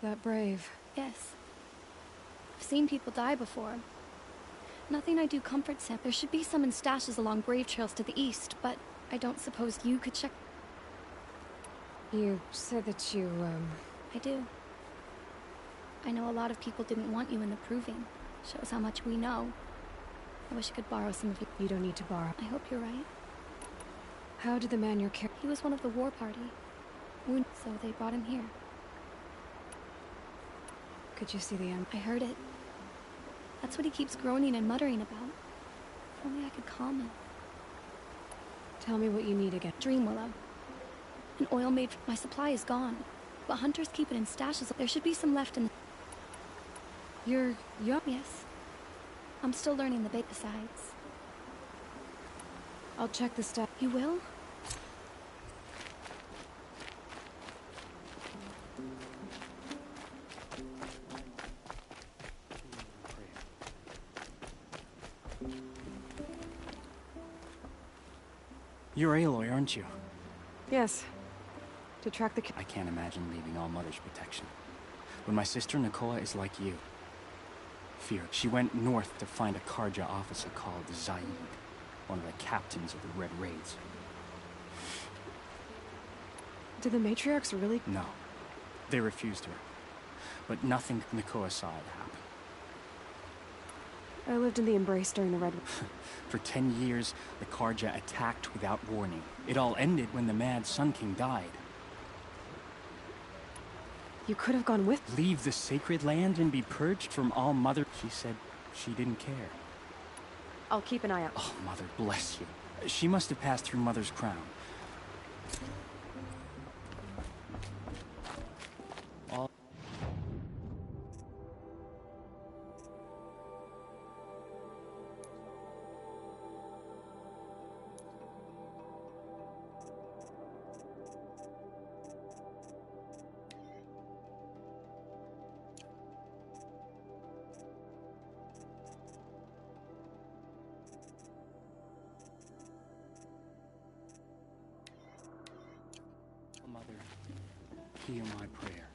That brave. Yes. I've seen people die before. Nothing I do comforts him. There should be some in stashes along brave trails to the east, but I don't suppose you could check... You said that you, I do. I know a lot of people didn't want you in the proving. Shows how much we know. I wish I could borrow some of you. You don't need to borrow. I hope you're right. How did the man you're carrying... He was one of the war party. Wounded, so they brought him here. Could you see the end? I heard it. That's what he keeps groaning and muttering about. If only I could calm him. Tell me what you need again. Dream Willow. An oil made... My supply is gone. but hunters keep it in stashes. There should be some left in the... You're young? Yes. I'm still learning the basics. I'll check the stuff. You will? You're Aloy, aren't you? Yes. To track the... I can't imagine leaving All Mother's protection. But my sister Nakoa is like you. Fear. She went north to find a Carja officer called Zaid, one of the captains of the Red Raids. Did the matriarchs really... No. They refused her. But nothing Nakoa saw had happened. I lived in the Embrace during the Red... For 10 years, the Carja attacked without warning. It all ended when the Mad Sun King died. You could have gone with... Leave the sacred land and be purged from All Mother... She said she didn't care. I'll keep an eye out. Oh, Mother bless you. She must have passed through Mother's crown. All... Mother, hear my prayer.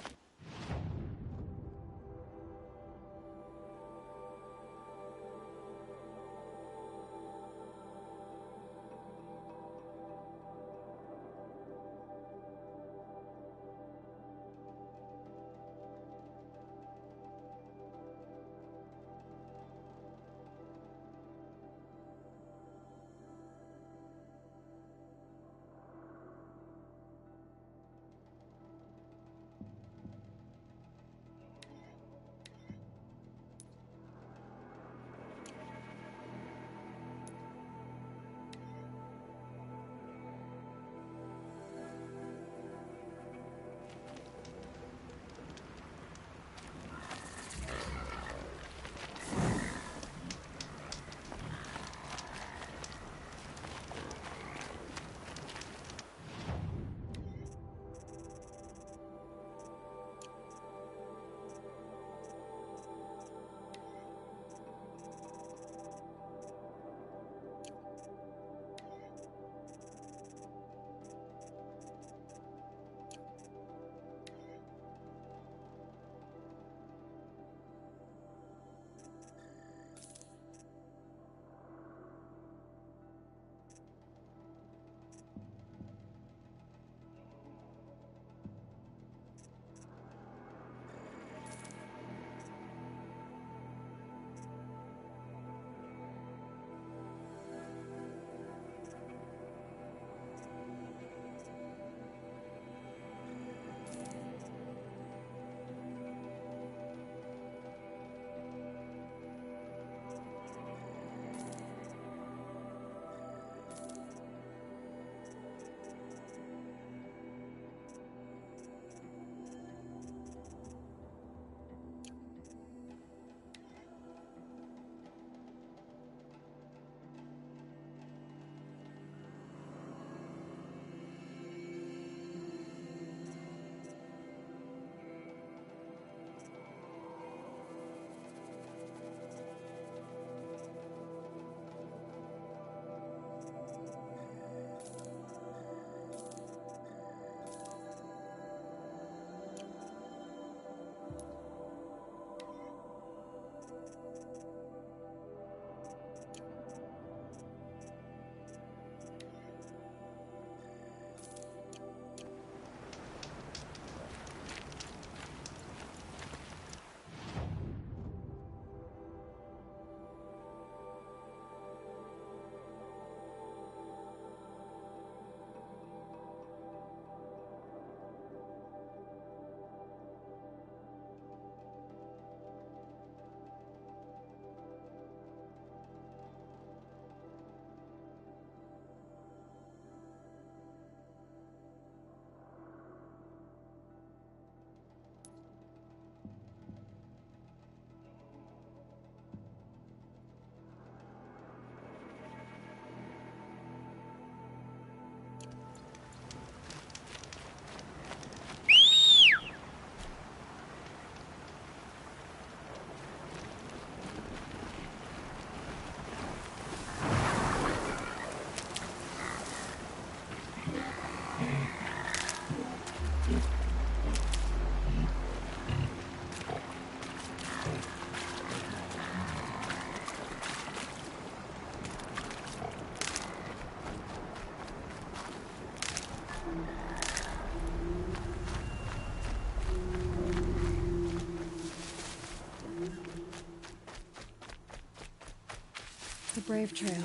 Brave Trail.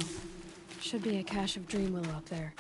Should be a cache of Dreamwillow up there.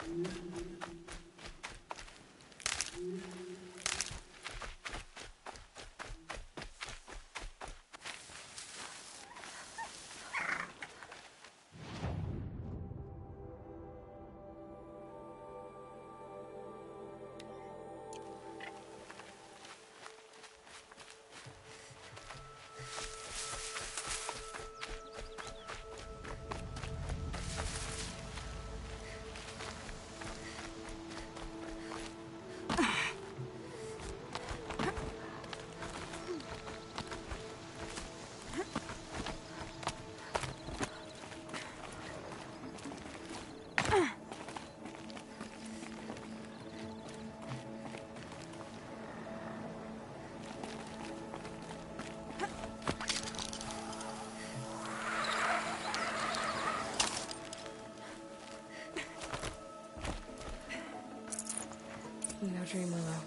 No Dreamwillow.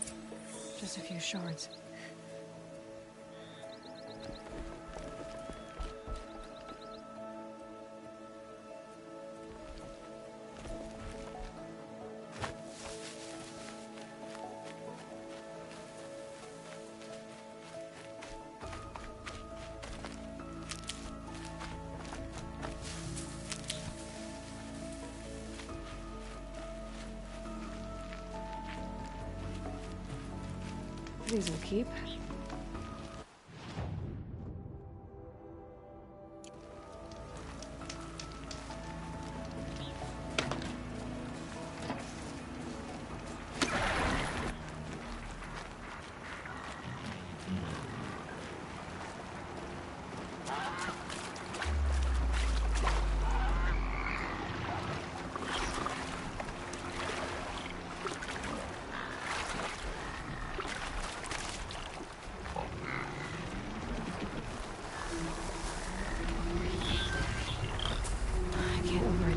Just a few shards. These will keep.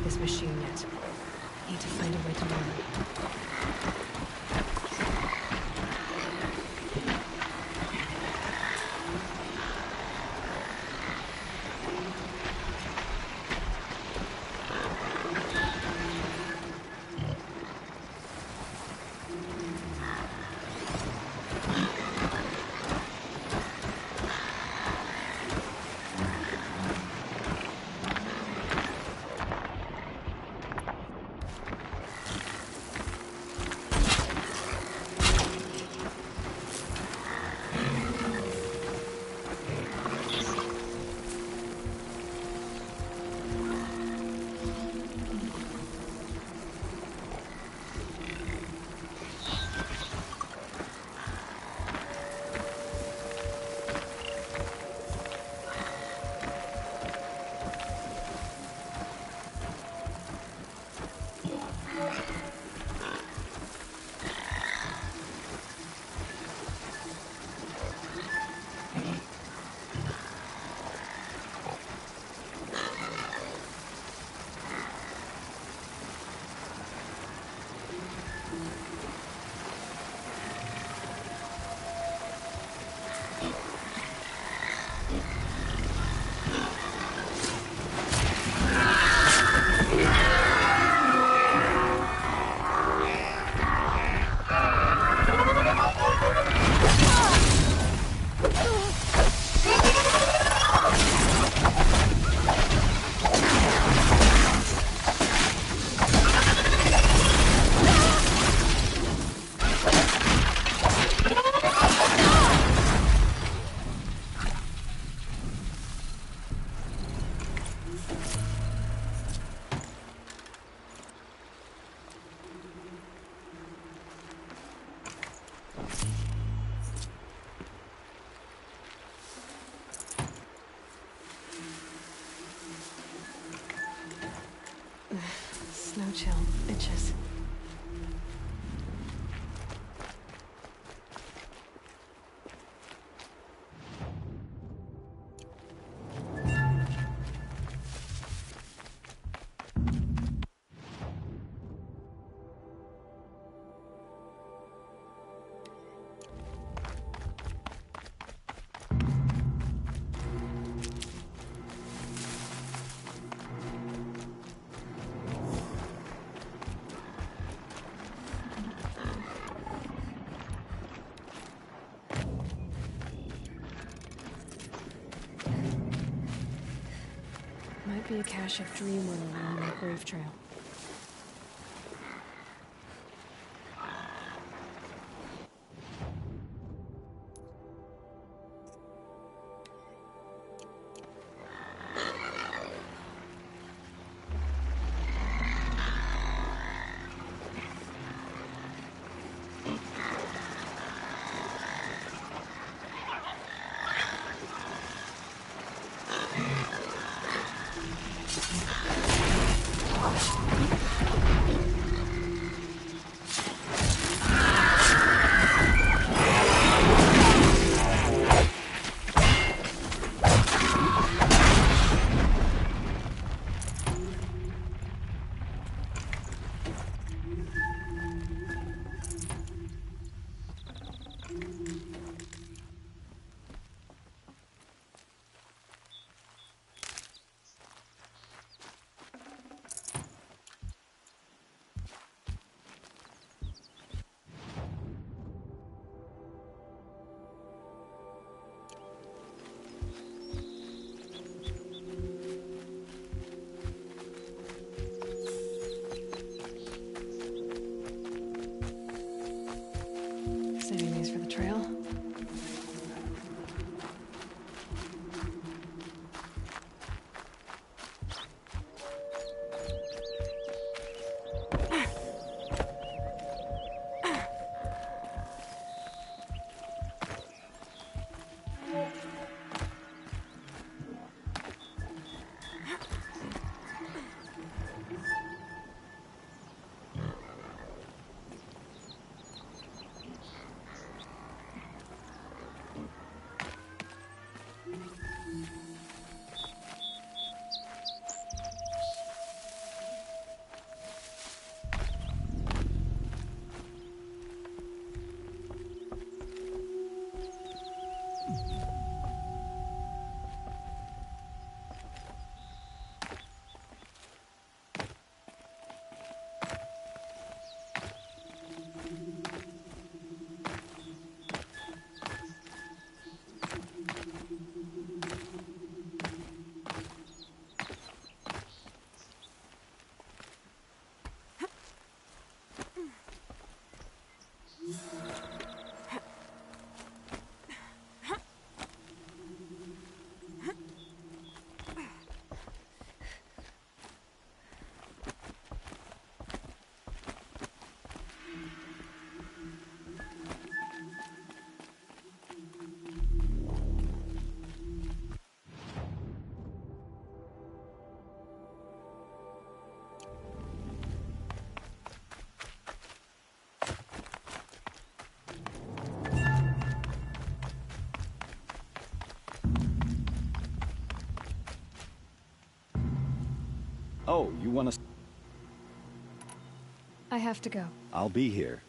This machine yet. I need to find a way to learn. Snow chill, itches. might be a cache of Dreamwillow along that Brave Trail. Saving these for the trail. Oh, you want to... I have to go. I'll be here.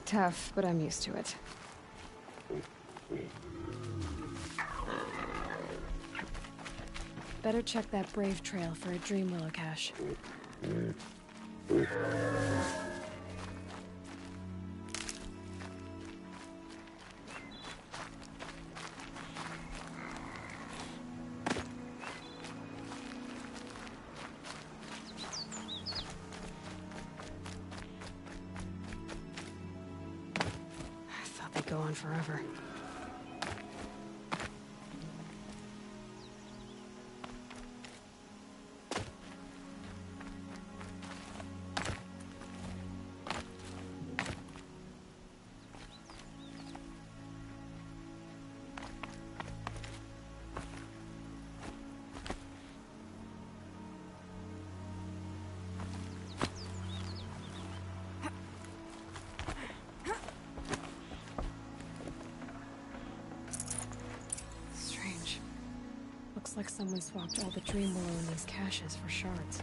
Tough, but I'm used to it. Better check that Brave Trail for a Dreamwillow cache. Go on forever. someone swapped all the dream willow in these caches for shards.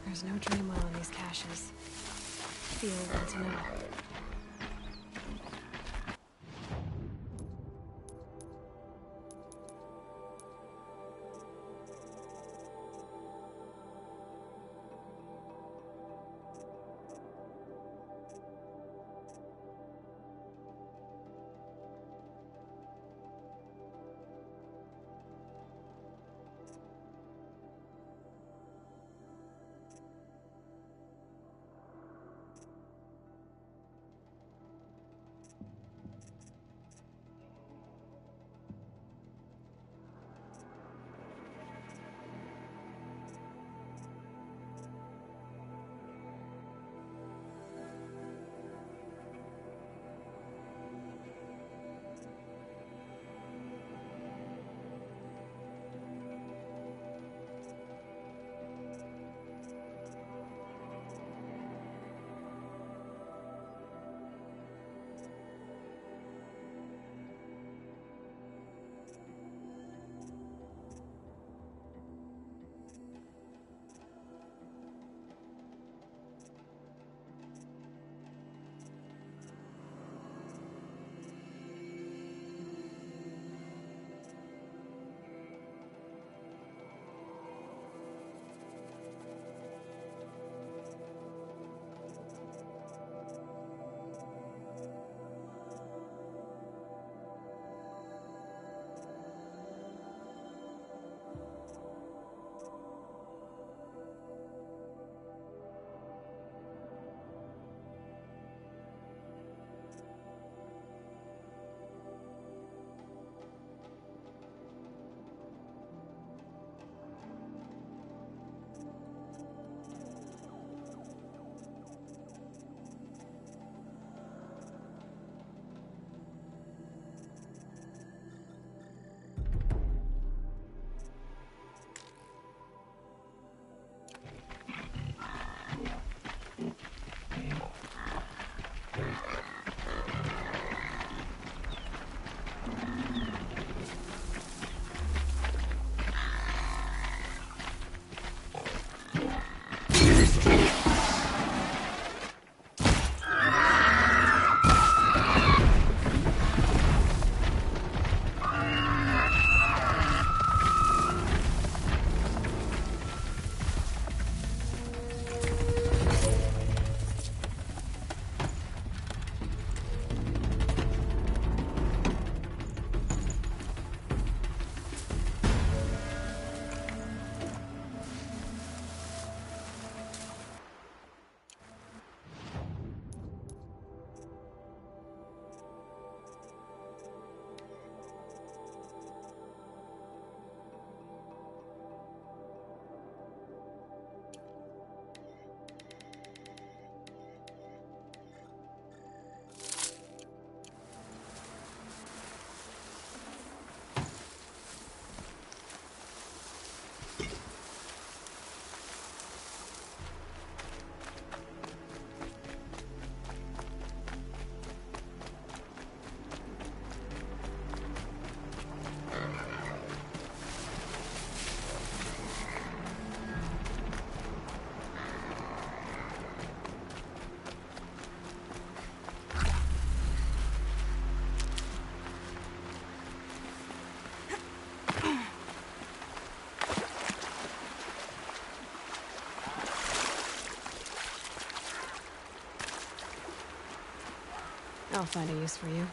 There's no dream willow in these caches. Feel want to know. I'll find a use for you.